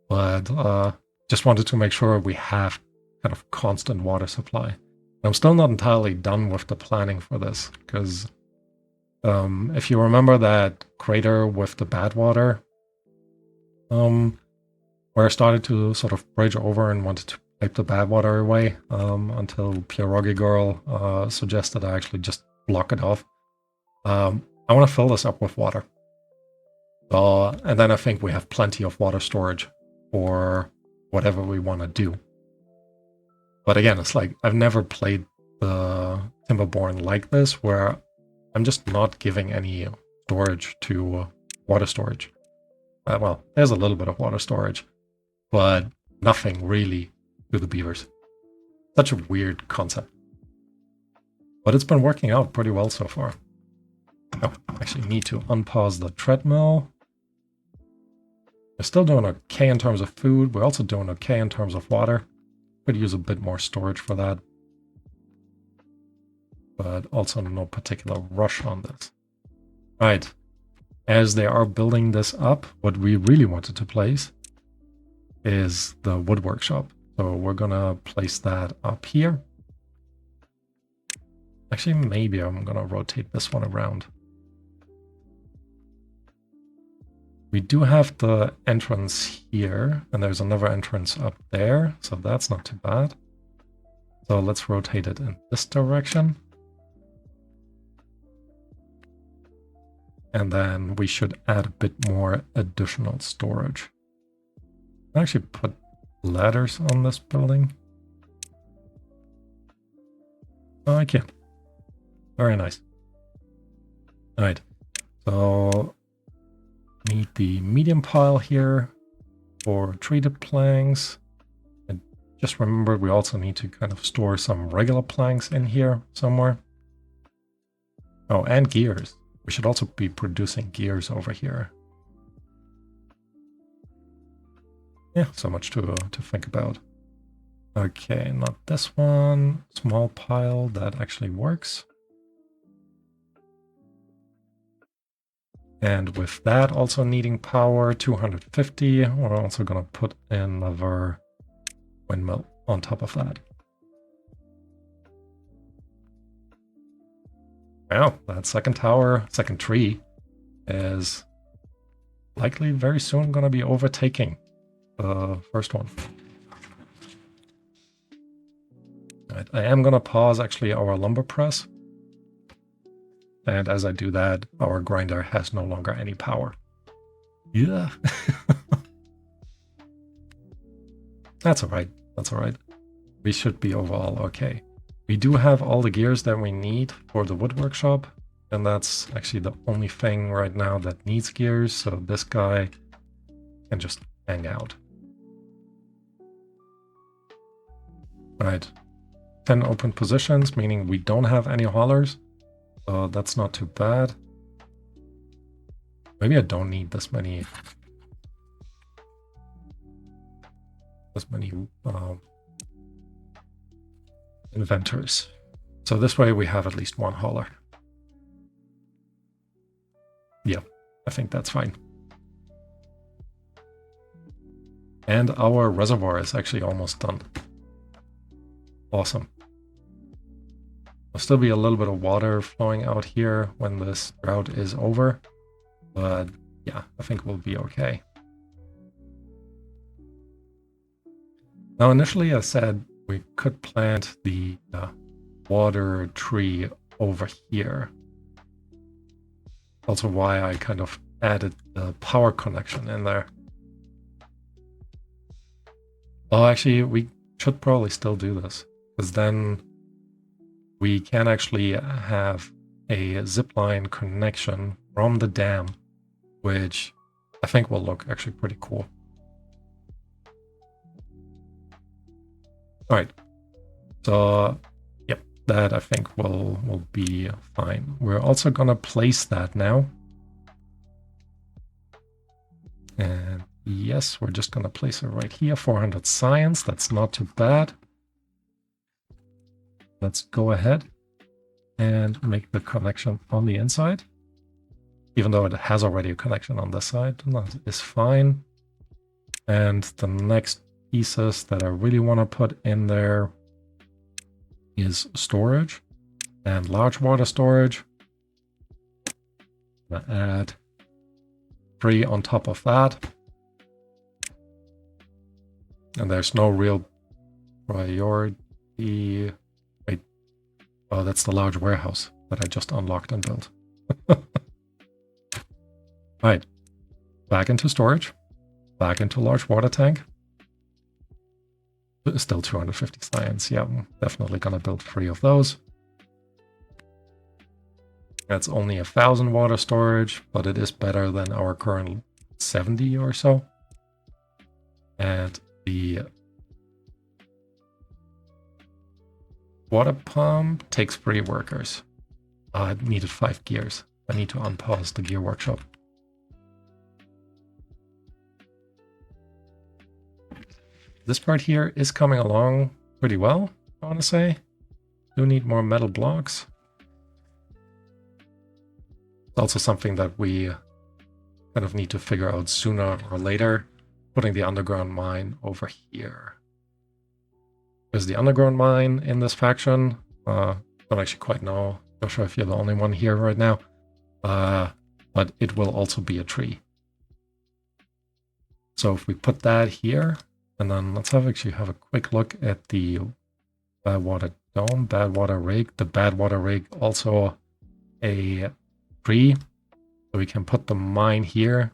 Speaker 1: But just wanted to make sure we have kind of constant water supply. I'm still not entirely done with the planning for this, because if you remember that crater with the bad water, where I started to sort of bridge over and wanted to pipe the bad water away until Pierogi Girl suggested I actually just block it off. I want to fill this up with water. And then I think we have plenty of water storage for whatever we want to do. But again, it's like I've never played the Timberborn like this, where I'm just not giving any storage to water storage. Well, there's a little bit of water storage, but nothing really to the beavers. Such a weird concept. But it's been working out pretty well so far. Oh, actually need to unpause the treadmill. We're still doing okay in terms of food. We're also doing okay in terms of water. Could use a bit more storage for that. But also no particular rush on this. Right. As they are building this up, what we really wanted to place is the wood workshop. So we're gonna place that up here. Actually, maybe I'm gonna rotate this one around. We do have the entrance here, and there's another entrance up there, so that's not too bad. So let's rotate it in this direction. And then we should add a bit more additional storage. I'll actually put ladders on this building. Oh, I can. Very nice. All right, so need the medium pile here for treated planks. just remembered we also need to kind of store some regular planks in here somewhere. Oh, and gears. We should also be producing gears over here. Yeah, so much to think about. Okay, not this one. Small pile, that actually works. And with that also needing power, 250, we're also going to put another windmill on top of that. Wow, that second tower, second tree, is likely very soon going to be overtaking the first one. Right, I am going to pause actually our lumber press. And as I do that, our grinder has no longer any power. Yeah. That's alright. That's alright. We should be overall okay. We do have all the gears that we need for the wood workshop. And that's actually the only thing right now that needs gears. So this guy can just hang out. Right. 10 open positions, meaning we don't have any haulers. So that's not too bad. Maybe I don't need this many inventors. So this way we have at least one hauler. Yeah, I think that's fine. And our reservoir is actually almost done. Awesome. There'll still be a little bit of water flowing out here when this drought is over. But yeah, I think we'll be okay. Now, initially I said we could plant the water tree over here. Also why I kind of added the power connection in there. Oh, actually, we should probably still do this, because then we can actually have a zipline connection from the dam, which I think will look actually pretty cool. All right, so yep, that I think will be fine. We're also gonna place that now. And yes, we're just gonna place it right here, 400 science, that's not too bad. Let's go ahead and make the connection on the inside. Even though it has already a connection on this side, that is fine. And the next pieces that I really want to put in there is storage and large water storage. I'm gonna add 3 on top of that. And there's no real priority. Wait, oh, that's the large warehouse that I just unlocked and built. Right, back into storage, back into large water tank. Still 250 science. Yeah, I'm definitely gonna build 3 of those. That's only 1,000 water storage, but it is better than our current 70 or so. And the water pump takes 3 workers. I needed 5 gears. I need to unpause the gear workshop. This part here is coming along pretty well, I want to say. Do need more metal blocks. It's also something that we kind of need to figure out sooner or later, putting the underground mine over here. There's the underground mine in this faction. Don't actually quite know. Not sure if you're the only one here right now. But it will also be a tree. So if we put that here, and then let's actually have a quick look at the bad water dome, bad water rig. The bad water rig also a tree. So we can put the mine here,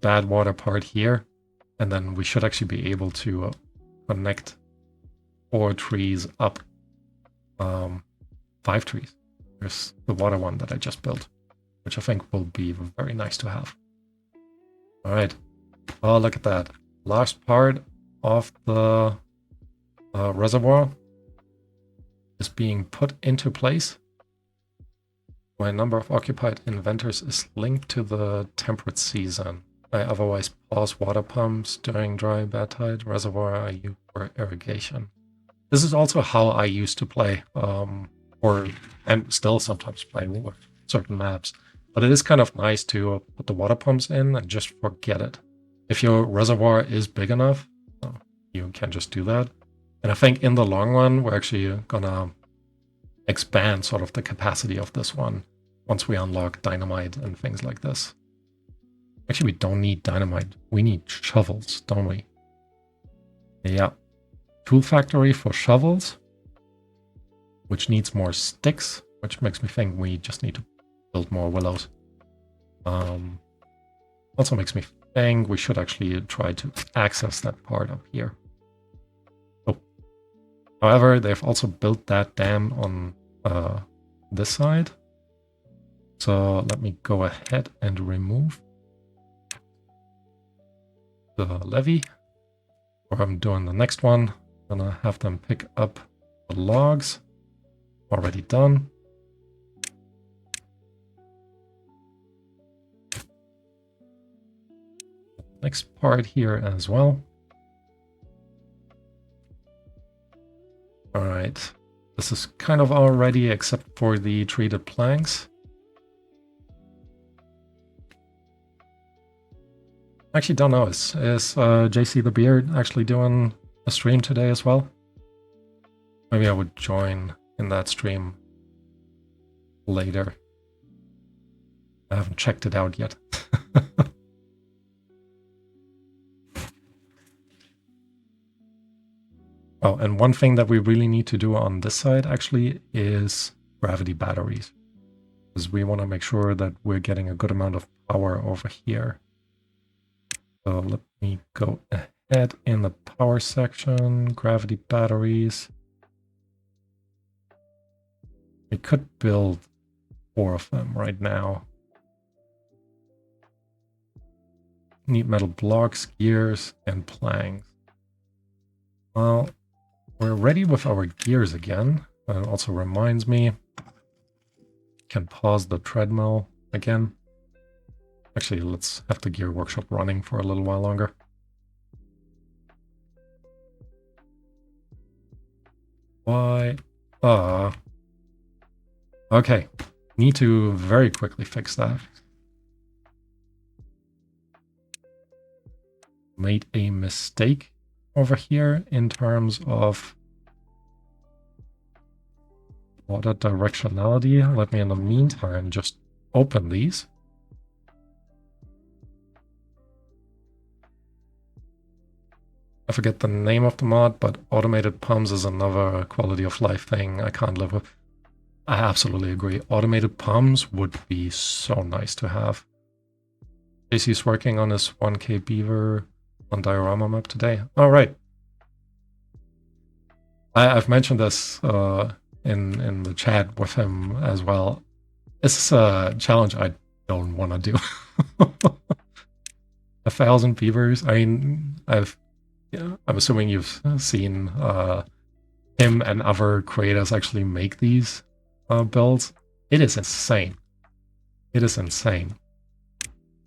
Speaker 1: bad water part here, and then we should actually be able to connect 4 trees up. 5 trees. There's the water one that I just built, which I think will be very nice to have. All right. Oh, look at that. Last part of the reservoir is being put into place. My number of occupied inventors is linked to the temperate season. I otherwise pause water pumps during dry bad tide. Reservoir I use for irrigation. This is also how I used to play, and still sometimes play with certain maps. But it is kind of nice to put the water pumps in and just forget it. If your reservoir is big enough, you can just do that. And I think in the long run, we're actually gonna expand sort of the capacity of this one once we unlock dynamite and things like this. Actually, we don't need dynamite. We need shovels, don't we? Yeah. Tool factory for shovels, which needs more sticks, which makes me think we just need to build more willows. Also makes me think we should actually try to access that part up here. However, they've also built that dam on this side. So let me go ahead and remove the levee. Or I'm doing the next one. I'm gonna have them pick up the logs. Already done. Next part here as well. Alright, this is kind of all ready except for the treated planks. Actually don't know, is JC the Beard actually doing a stream today as well? Maybe I would join in that stream later. I haven't checked it out yet. Oh, and one thing that we really need to do on this side actually is gravity batteries. Because we want to make sure that we're getting a good amount of power over here. So let me go ahead in the power section, gravity batteries. We could build 4 of them right now. Need metal blocks, gears, and planks. Well, we're ready with our gears again. That also reminds me, can pause the treadmill again. Actually, let's have the gear workshop running for a little while longer. Why? Okay, need to very quickly fix that. Made a mistake over here in terms of water directionality. Let me in the meantime just open these. I forget the name of the mod, but automated pumps is another quality of life thing I can't live with. I absolutely agree. Automated pumps would be so nice to have. JC's working on his 1K beaver on diorama map today. All right. I've mentioned this in the chat with him as well. This is a challenge I don't want to do. 1,000 beavers. I mean, I'm assuming you've seen him and other creators actually make these builds. It is insane. It is insane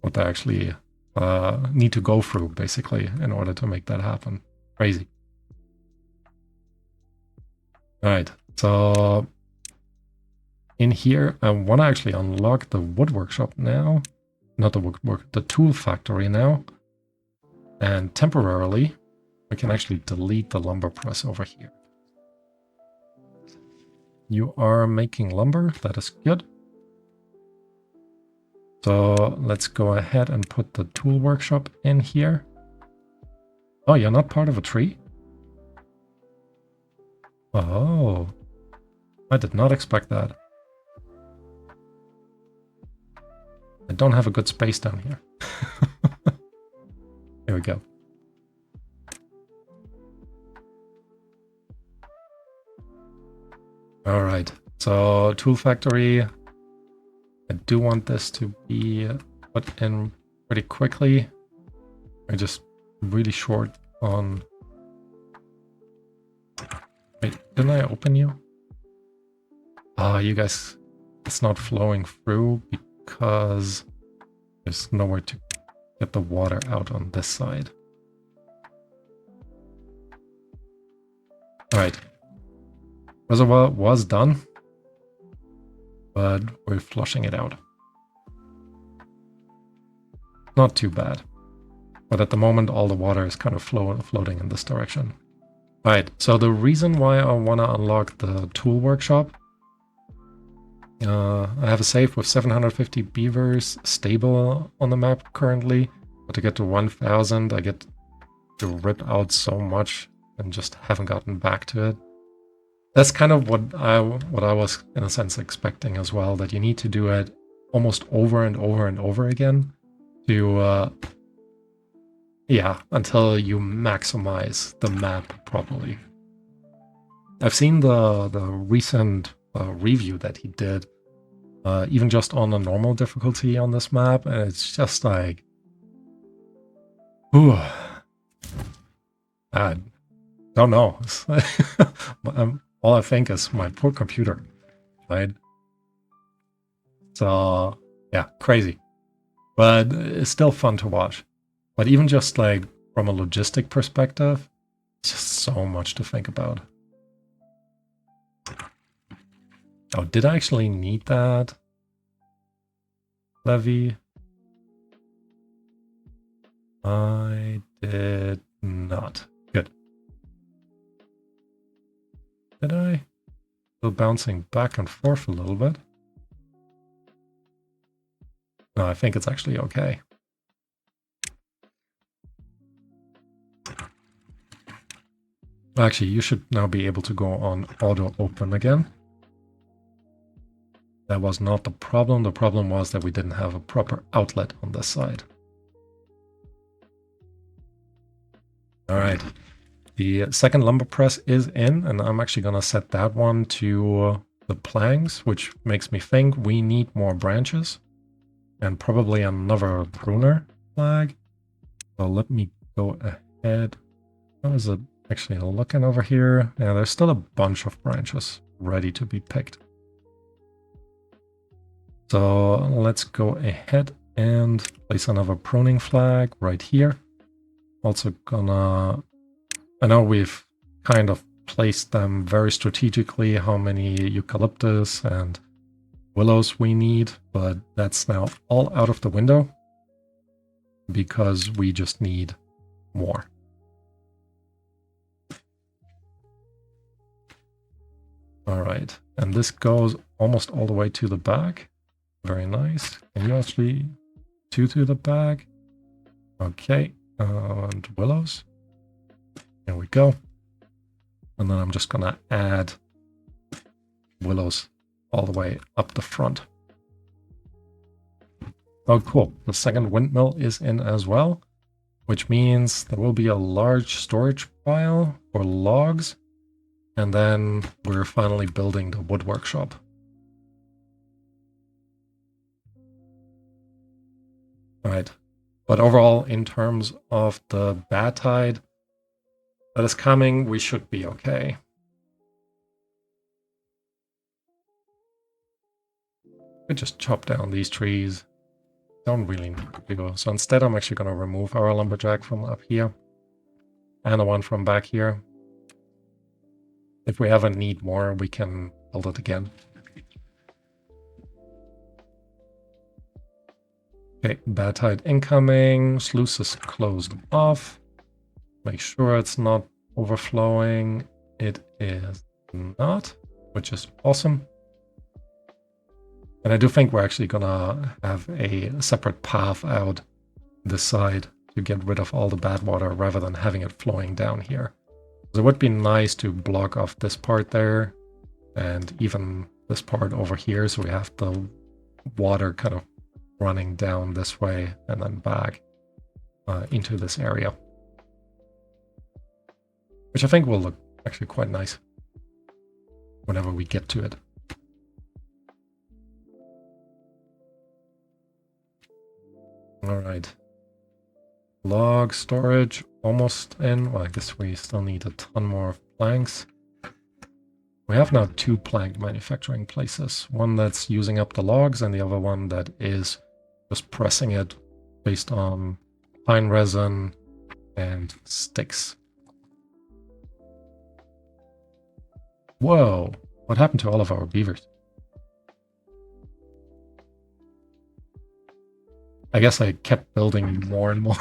Speaker 1: what they actually need to go through, basically, in order to make that happen. Crazy. Alright, so in here, I want to actually unlock the wood workshop now. Not the the tool factory now. And temporarily, we can actually delete the lumber press over here. You are making lumber, that is good. So let's go ahead and put the tool workshop in here. Oh, you're not part of a tree? Oh, I did not expect that. I don't have a good space down here. Here we go. All right, so tool factory. I do want this to be put in pretty quickly. I'm just really short on Wait, didn't I open you? Ah, you guys, it's not flowing through because there's nowhere to get the water out on this side. Alright. Reservoir was done, but we're flushing it out. Not too bad. But at the moment, all the water is kind of floating in this direction. Alright, so the reason why I want to unlock the tool workshop, I have a save with 750 beavers stable on the map currently, but to get to 1000 I get to rip out so much and just haven't gotten back to it. That's kind of what I was in a sense expecting as well, that you need to do it almost over and over and over again to yeah, until you maximize the map properly. I've seen the recent review that he did, even just on a normal difficulty on this map, and it's just like, whew, I don't know. All I think is my poor computer, right? So yeah, crazy, but it's still fun to watch. But even just like from a logistic perspective, it's just so much to think about. Oh, did I actually need that levy? I did not. Good. Did I? Still bouncing back and forth a little bit. No, I think it's actually okay. Actually, you should now be able to go on auto open again. That was not the problem. The problem was that we didn't have a proper outlet on this side. All right. The second lumber press is in, and I'm actually going to set that one to the planks, which makes me think we need more branches and probably another pruner flag. So let me go ahead. How is it actually looking over here? Yeah, there's still a bunch of branches ready to be picked. So let's go ahead and place another pruning flag right here. Also gonna, I know we've kind of placed them very strategically, how many eucalyptus and willows we need, but that's now all out of the window because we just need more. All right, and this goes almost all the way to the back. Very nice. Can you actually two to the back? Okay, and willows. There we go. And then I'm just gonna add willows all the way up the front. Oh, cool. The second windmill is in as well, which means there will be a large storage pile for logs. And then we're finally building the wood workshop. All right. But overall, in terms of the bad tide that is coming, we should be okay. We just chop down these trees. Don't really need to go. So instead, I'm actually going to remove our lumberjack from up here and the one from back here. If we ever need more, we can build it again. Okay, bad tide incoming. Sluice is closed off. Make sure it's not overflowing. It is not, which is awesome. And I do think we're actually gonna have a separate path out this side to get rid of all the bad water rather than having it flowing down here. So it would be nice to block off this part there and even this part over here, so we have the water kind of running down this way and then back into this area, which I think will look actually quite nice whenever we get to it. All right, Log storage almost in. Well, I guess we still need a ton more planks. We have now 2 plank manufacturing places. One that's using up the logs and the other one that is just pressing it based on pine resin and sticks. Whoa, what happened to all of our beavers? I guess I kept building more and more,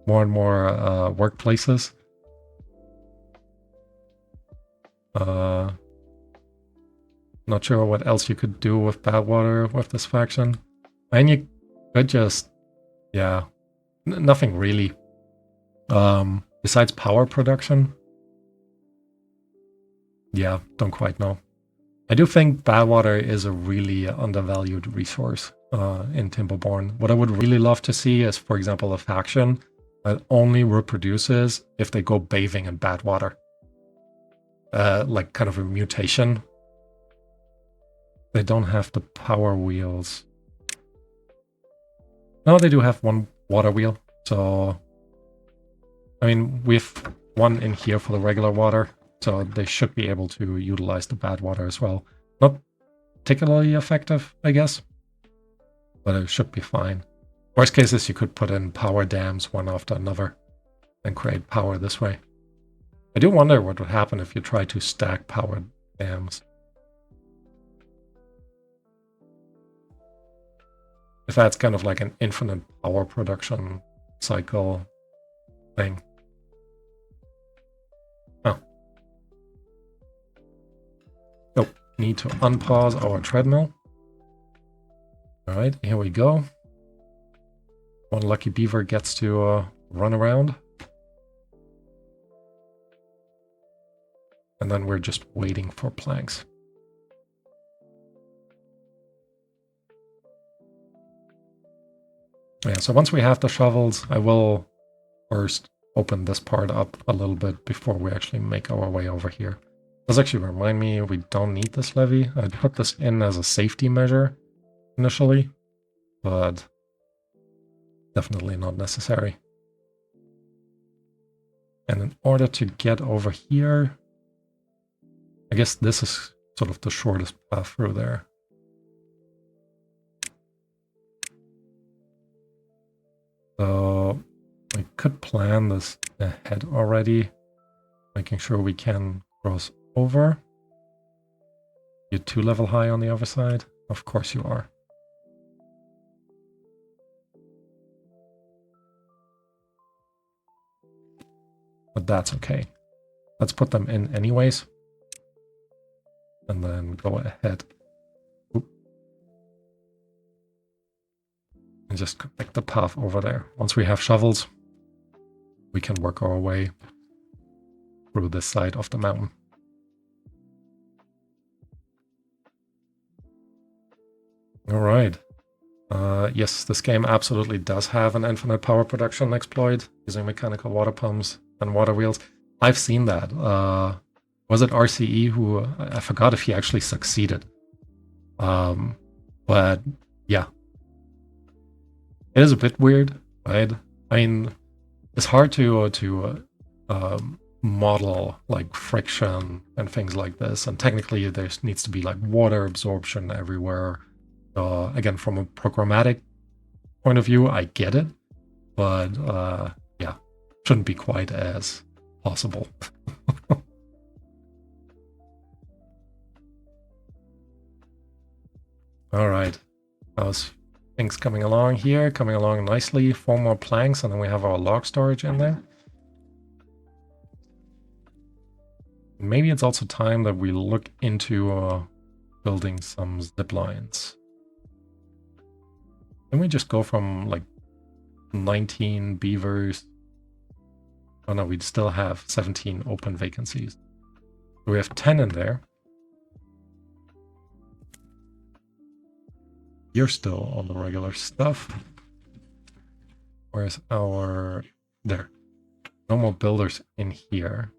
Speaker 1: more and more workplaces. Not sure what else you could do with bad water with this faction. And you could just, yeah, nothing really. Besides power production. Yeah, don't quite know. I do think bad water is a really undervalued resource in Timberborn. What I would really love to see is, for example, a faction that only reproduces if they go bathing in bad water. Like kind of a mutation. They don't have the power wheels. No, they do have one water wheel. So, I mean, we have one in here for the regular water. So they should be able to utilize the bad water as well. Not particularly effective, I guess. But it should be fine. Worst case is you could put in power dams one after another and create power this way. I do wonder what would happen if you try to stack power dams. If that's kind of like an infinite power production cycle thing. Oh. Oh, need to unpause our treadmill. Alright, here we go. One lucky beaver gets to run around. And then we're just waiting for planks. Yeah, so once we have the shovels, I will first open this part up a little bit before we actually make our way over here. Does actually remind me we don't need this levee. I put this in as a safety measure initially, but definitely not necessary. And in order to get over here, I guess this is sort of the shortest path through there. So we could plan this ahead already, making sure we can cross over. You're 2 level high on the other side? Of course you are. But that's okay. Let's put them in anyways. And then go ahead. Oop. And just connect the path over there. Once we have shovels, we can work our way through this side of the mountain. All right. Yes, this game absolutely does have an infinite power production exploit using mechanical water pumps and water wheels. I've seen that. Was it RCE who, I forgot if he actually succeeded. But yeah. It is a bit weird, right? I mean, it's hard to model like friction and things like this. And technically there needs to be like water absorption everywhere. Again, from a programmatic point of view, I get it. But yeah, shouldn't be quite as possible. All right, how's things coming along here? Coming along nicely. 4 more planks, and then we have our log storage in there. Maybe it's also time that we look into building some zip lines. Can we just go from like 19 beavers? Oh no, we still have 17 open vacancies. So we have 10 in there. You're still on the regular stuff. Where's our... There. No more builders in here.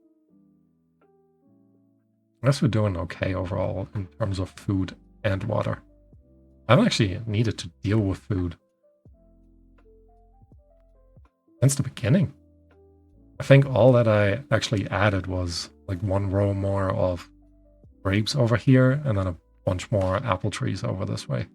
Speaker 1: I guess we're doing okay overall in terms of food and water. I haven't actually needed to deal with food. since the beginning. I think all that I actually added was like one row more of grapes over here and then a bunch more apple trees over this way.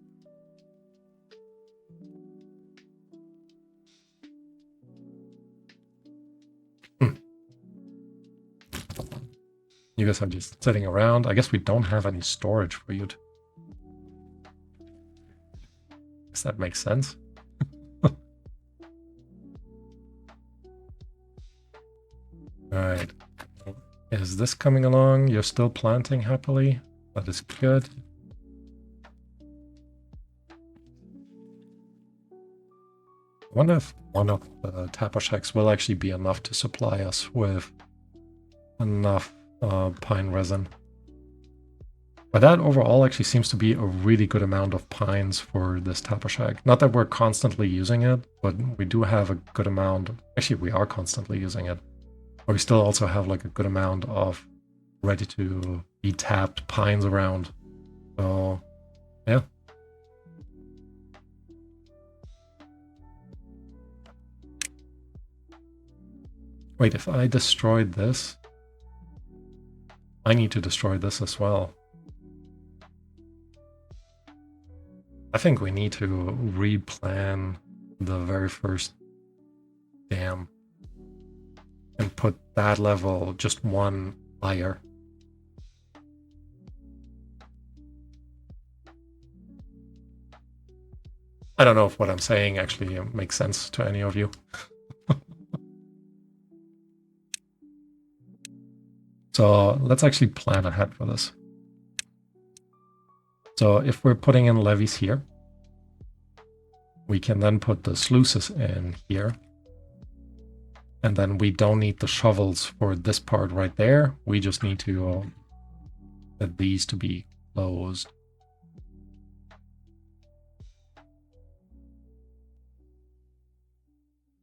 Speaker 1: You guys are just sitting around. I guess we don't have any storage for you. Does that make sense? Alright. Is this coming along? You're still planting happily? That is good. I wonder if one of the tapper shacks will actually be enough to supply us with enough pine resin. But that overall actually seems to be a really good amount of pines for this tapper shack. Not that we're constantly using it, but we do have a good amount. Actually, we are constantly using it. But we still also have like a good amount of ready to be tapped pines around. So, yeah. Wait, if I destroyed this, I need to destroy this as well. I think we need to replan the very first dam and put that level just one higher. I don't know if what I'm saying actually makes sense to any of you. So let's actually plan ahead for this. So if we're putting in levees here, we can then put the sluices in here. And then we don't need the shovels for this part right there. We just need to get these to be closed.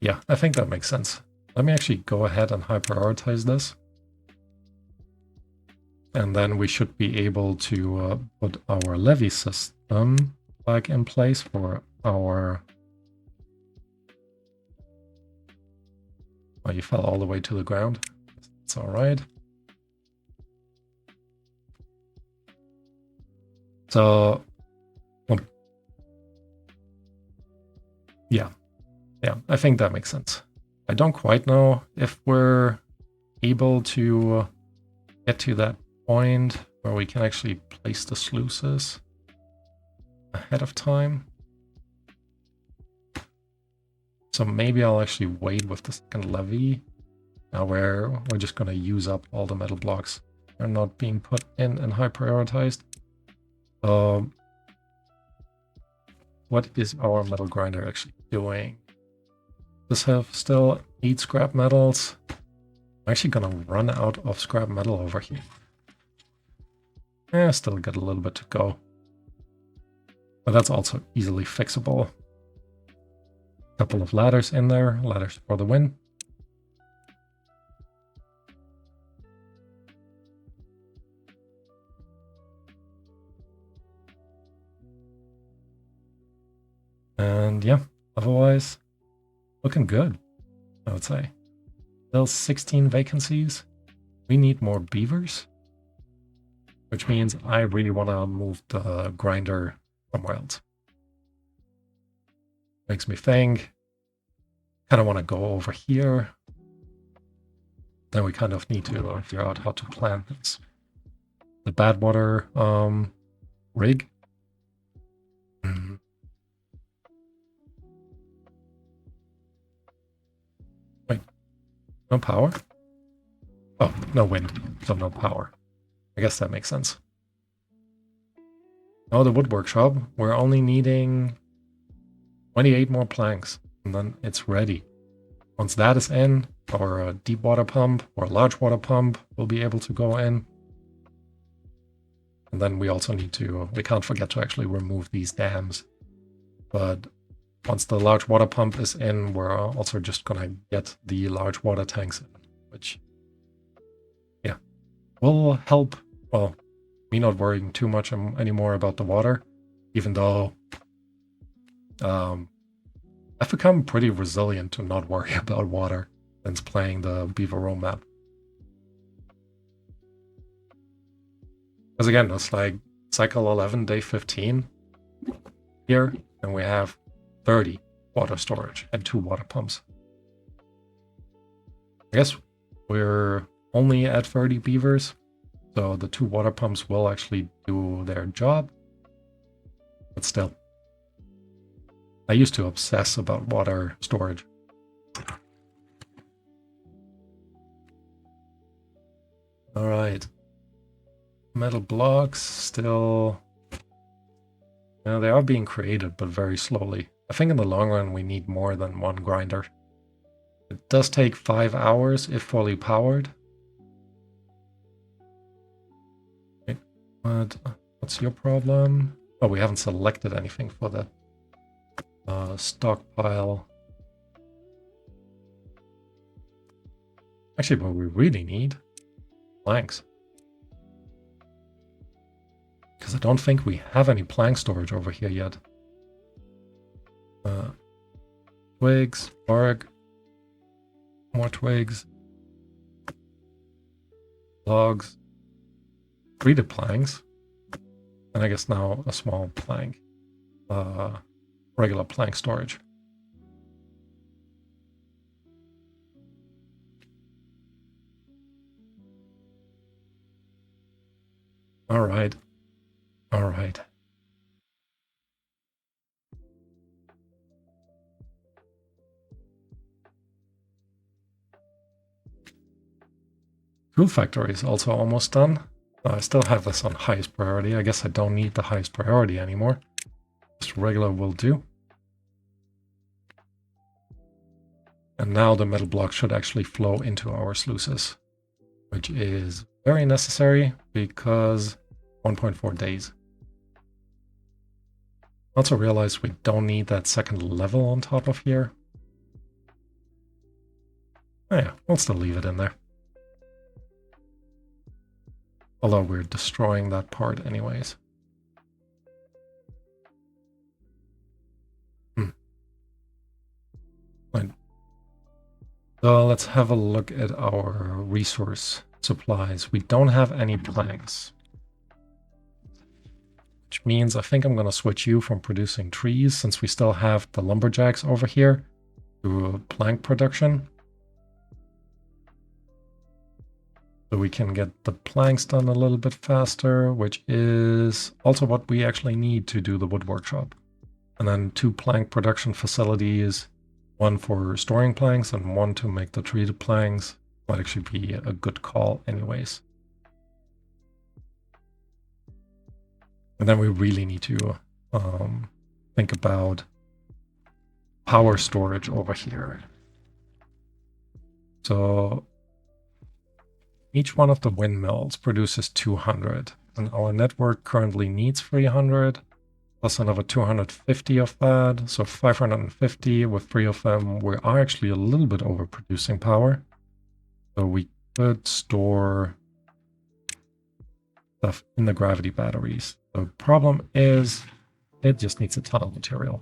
Speaker 1: Yeah, I think that makes sense. Let me actually go ahead and high prioritize this. And then we should be able to put our levee system back in place for our... Oh, you fell all the way to the ground. It's all right. So, well, yeah, I think that makes sense. I don't quite know if we're able to get to that point where we can actually place the sluices ahead of time. So maybe I'll actually wait with the second levee. Now we're just going to use up all the metal blocks. They're not being put in and high prioritized. What is our metal grinder actually doing? Does have still 8 scrap metals. I'm actually going to run out of scrap metal over here. Still got a little bit to go. But that's also easily fixable. Couple of ladders in there, ladders for the win. And yeah, otherwise, looking good, I would say. Still 16 vacancies. We need more beavers, which means I really want to move the grinder somewhere else. Makes me think. Kind of want to go over here. Then we kind of need to figure out how to plan this. The bad water rig. Wait, no power? Oh, no wind, so no power. I guess that makes sense. Oh, the wood workshop. We're only needing 28 more planks, and then it's ready. Once that is in, our deep water pump or large water pump will be able to go in. And then we also need to, we can't forget to actually remove these dams. But once the large water pump is in, we're also just gonna get the large water tanks in, which, yeah, will help, well, me not worrying too much anymore about the water, even though I've become pretty resilient to not worry about water since playing the Beaver Row map. Because again, it's like cycle 11, day 15 here, and we have 30 water storage and 2 water pumps. I guess we're only at 30 beavers, so the 2 water pumps will actually do their job. But still, I used to obsess about water storage. All right. Metal blocks still... they are being created, but very slowly. I think in the long run we need more than 1 grinder. It does take 5 hours if fully powered. Okay. What's your problem? Oh, we haven't selected anything for the stockpile. Actually, what we really need, planks. Because I don't think we have any plank storage over here yet. Twigs, bark, more twigs, logs, treated planks, and I guess now a small plank, regular plank storage. All right. All right. Tool factory is also almost done. I still have this on highest priority. I guess I don't need the highest priority anymore. Just regular will do. And now the metal block should actually flow into our sluices, which is very necessary because 1.4 days. Also realize we don't need that second level on top of here. Oh yeah, we'll still leave it in there. Although we're destroying that part anyways. Right. So let's have a look at our resource supplies. We don't have any planks. Which means I think I'm going to switch you from producing trees, since we still have the lumberjacks over here, to plank production. So we can get the planks done a little bit faster, which is also what we actually need to do the wood workshop. And then 2 plank production facilities, 1 for storing planks and 1 to make the treated planks. Might actually be a good call anyways. And then we really need to think about power storage over here. So each one of the windmills produces 200, and our network currently needs 300, plus another 250 of that, so 550. With 3 of them, we are actually a little bit overproducing power. So we could store stuff in the gravity batteries. The problem is, it just needs a ton of material.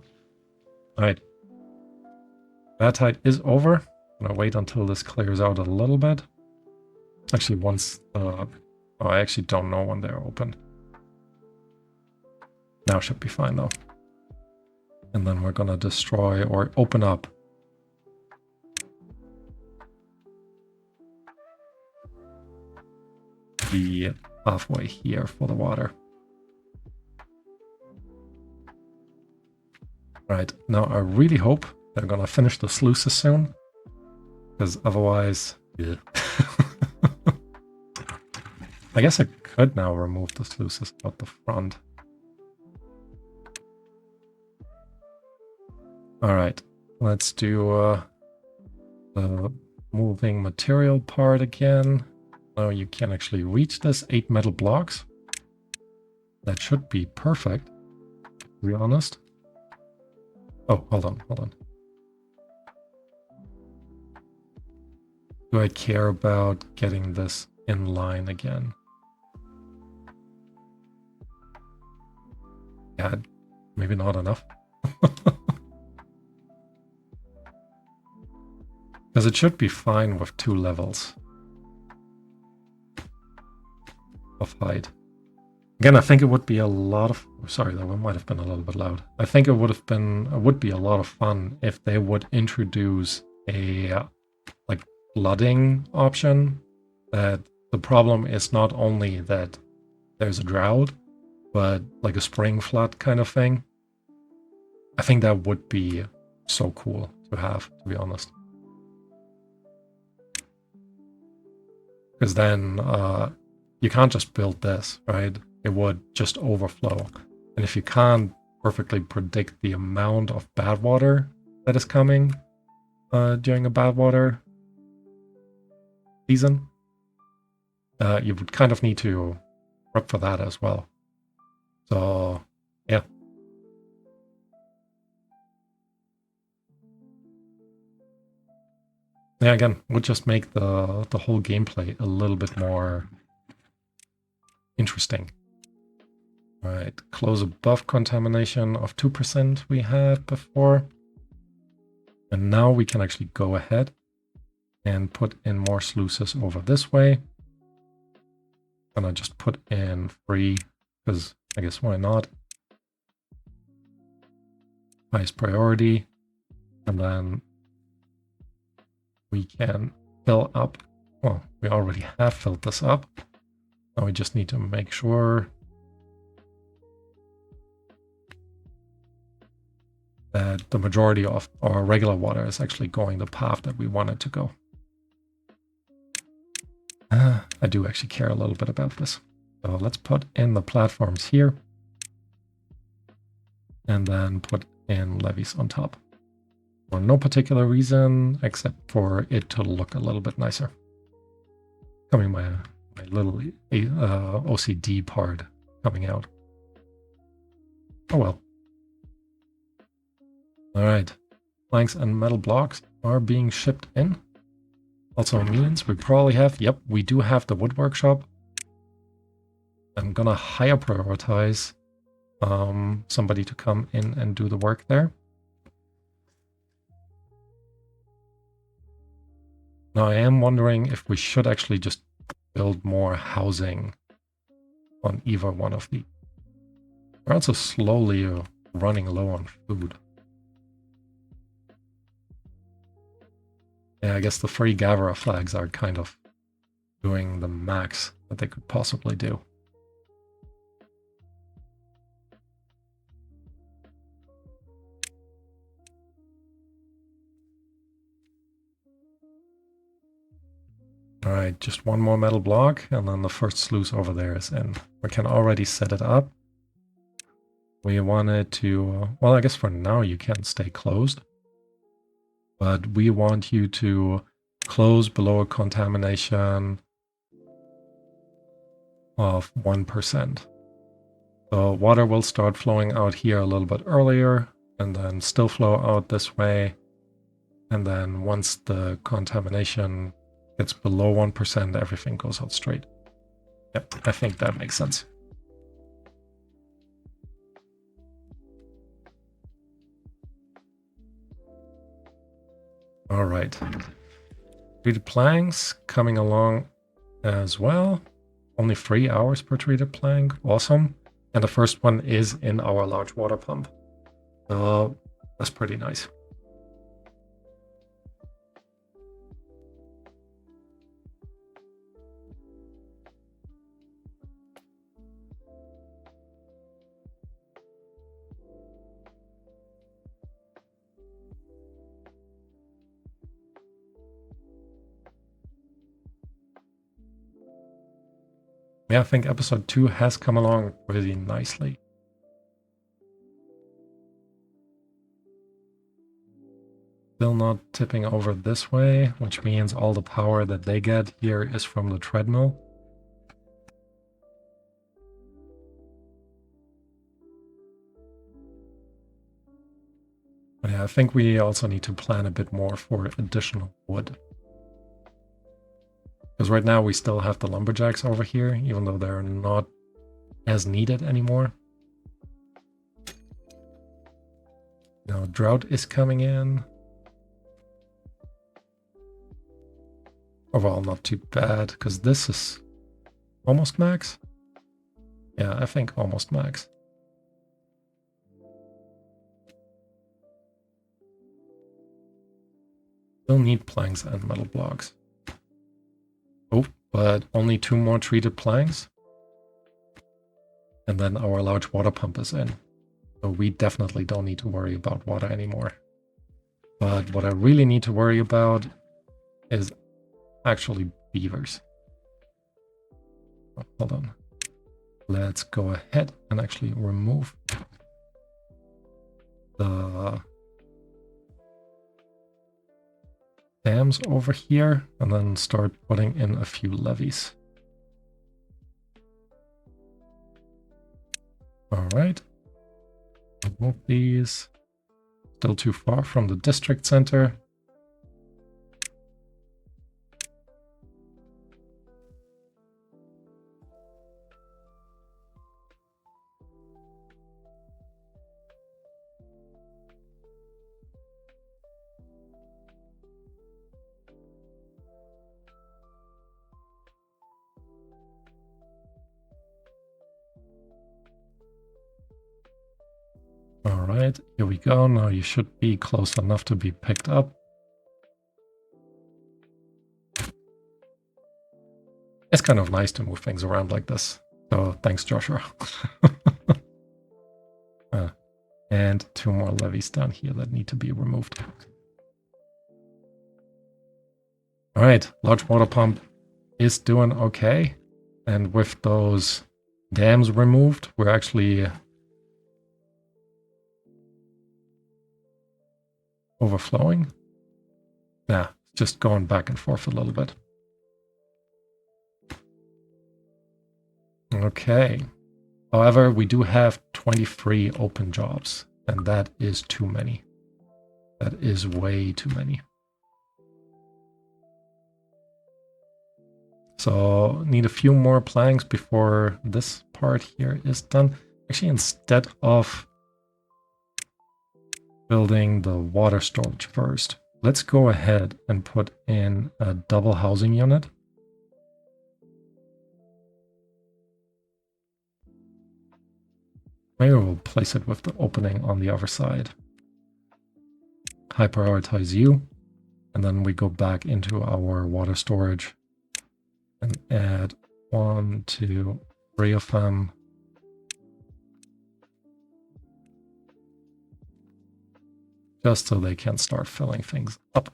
Speaker 1: Alright. Bad tide is over. I'm gonna wait until this clears out a little bit. Actually, once... oh, I actually don't know when they're open. Now should be fine, though. And then we're gonna destroy or open up the halfway here for the water. Right, now I really hope they're gonna finish the sluices soon, because otherwise... Yeah. I guess I could now remove the sluices out the front. Alright, let's do the moving material part again. Now you can actually reach this 8 metal blocks. That should be perfect, to be honest. Oh, hold on. Do I care about getting this in line again? Yeah, maybe not enough. Because it should be fine with 2 levels of height. Again, I think it would be a lot of... Sorry, that one might have been a little bit loud. I think it would be a lot of fun if they would introduce a like flooding option. That the problem is not only that there's a drought, but like a spring flood kind of thing. I think that would be so cool to have, to be honest. Because then you can't just build this, right? It would just overflow. And if you can't perfectly predict the amount of bad water that is coming during a bad water season, you would kind of need to prep for that as well. So, yeah. Yeah, again, would just make the whole gameplay a little bit more interesting. All right, close above contamination of 2% we had before. And now we can actually go ahead and put in more sluices over this way. And I just put in 3, because I guess why not? Highest priority. And then we can fill up. Well, we already have filled this up. Now we just need to make sure that the majority of our regular water is actually going the path that we want it to go. I do actually care a little bit about this. So let's put in the platforms here. And then put in levees on top. For no particular reason, except for it to look a little bit nicer. Coming my little OCD part coming out. Oh well. Alright. Planks and metal blocks are being shipped in. Also means we probably have, yep, we do have the wood workshop. I'm gonna higher prioritize somebody to come in and do the work there. Now I am wondering if we should actually just build more housing on either one of these. We're also slowly running low on food. Yeah, I guess the free gatherer flags are kind of doing the max that they could possibly do. Alright, just one more metal block, and then the first sluice over there is in. We can already set it up. We wanted to... well, I guess for now you can stay closed. But we want you to close below a contamination of 1%. So water will start flowing out here a little bit earlier, and then still flow out this way. And then once the contamination gets below 1%, everything goes out straight. Yep, I think that makes sense. All right. Treated planks coming along as well. Only 3 hours per treated plank. Awesome. And the first one is in our large water pump. So that's pretty nice. Yeah, I think episode 2 has come along really nicely. Still not tipping over this way, which means all the power that they get here is from the treadmill. But yeah, I think we also need to plan a bit more for additional wood. Because right now we still have the lumberjacks over here, even though they're not as needed anymore. Now drought is coming in. overall not too bad, because this is almost max. Yeah, I think almost max. Still need planks and metal blocks. Oh, but only 2 more treated planks. And then our large water pump is in. So we definitely don't need to worry about water anymore. But what I really need to worry about is actually beavers. Oh, hold on. Let's go ahead and actually remove the dams over here and then start putting in a few levees. All right. Remove these. Still too far from the district center. All right, here we go. Now you should be close enough to be picked up. It's kind of nice to move things around like this. So thanks, Joshua. And 2 more levees down here that need to be removed. All right, large water pump is doing okay. And with those dams removed, we're actually overflowing. Nah, just going back and forth a little bit. Okay. However, we do have 23 open jobs, and that is too many. That is way too many. So need a few more planks before this part here is done. Actually, instead of building the water storage first, let's go ahead and put in a double housing unit. Maybe we'll place it with the opening on the other side. High prioritize you, and then we go back into our water storage and add 1, 2, 3 of them. Just so they can start filling things up.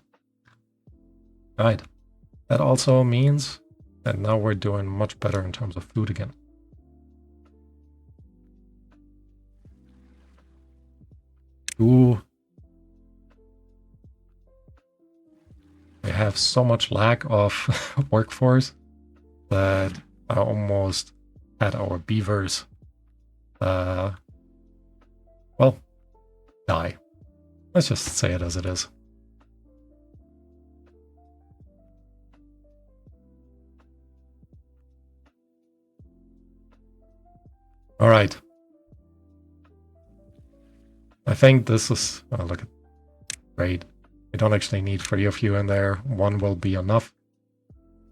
Speaker 1: All right. That also means that now we're doing much better in terms of food again. Ooh. We have so much lack of workforce that I almost had our beavers, well, die. Let's just say it as it is. All right. I think this is, oh, look at, great. We don't actually need 3 of you in there. 1 will be enough.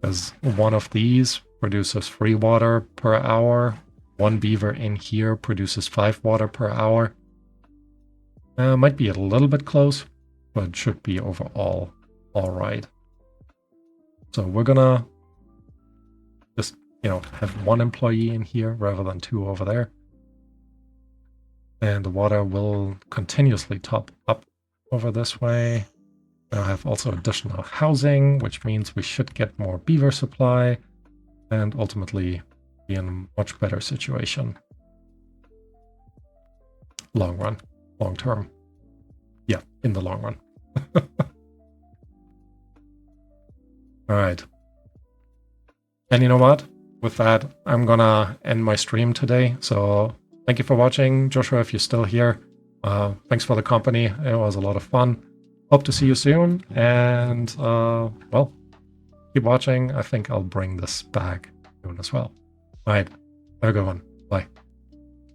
Speaker 1: Because 1 of these produces 3 water per hour. 1 beaver in here produces 5 water per hour. Might be a little bit close, but should be overall all right. So we're gonna just, have 1 employee in here rather than 2 over there. And the water will continuously top up over this way. Now have also additional housing, which means we should get more beaver supply and ultimately be in a much better situation. Long run, long term. Yeah, in the long run. All right. And you know what? With that, I'm gonna end my stream today. So thank you for watching. Joshua, if you're still here, thanks for the company. It was a lot of fun. Hope to see you soon. And, well, keep watching. I think I'll bring this back soon as well. All right. Have a good one. Bye.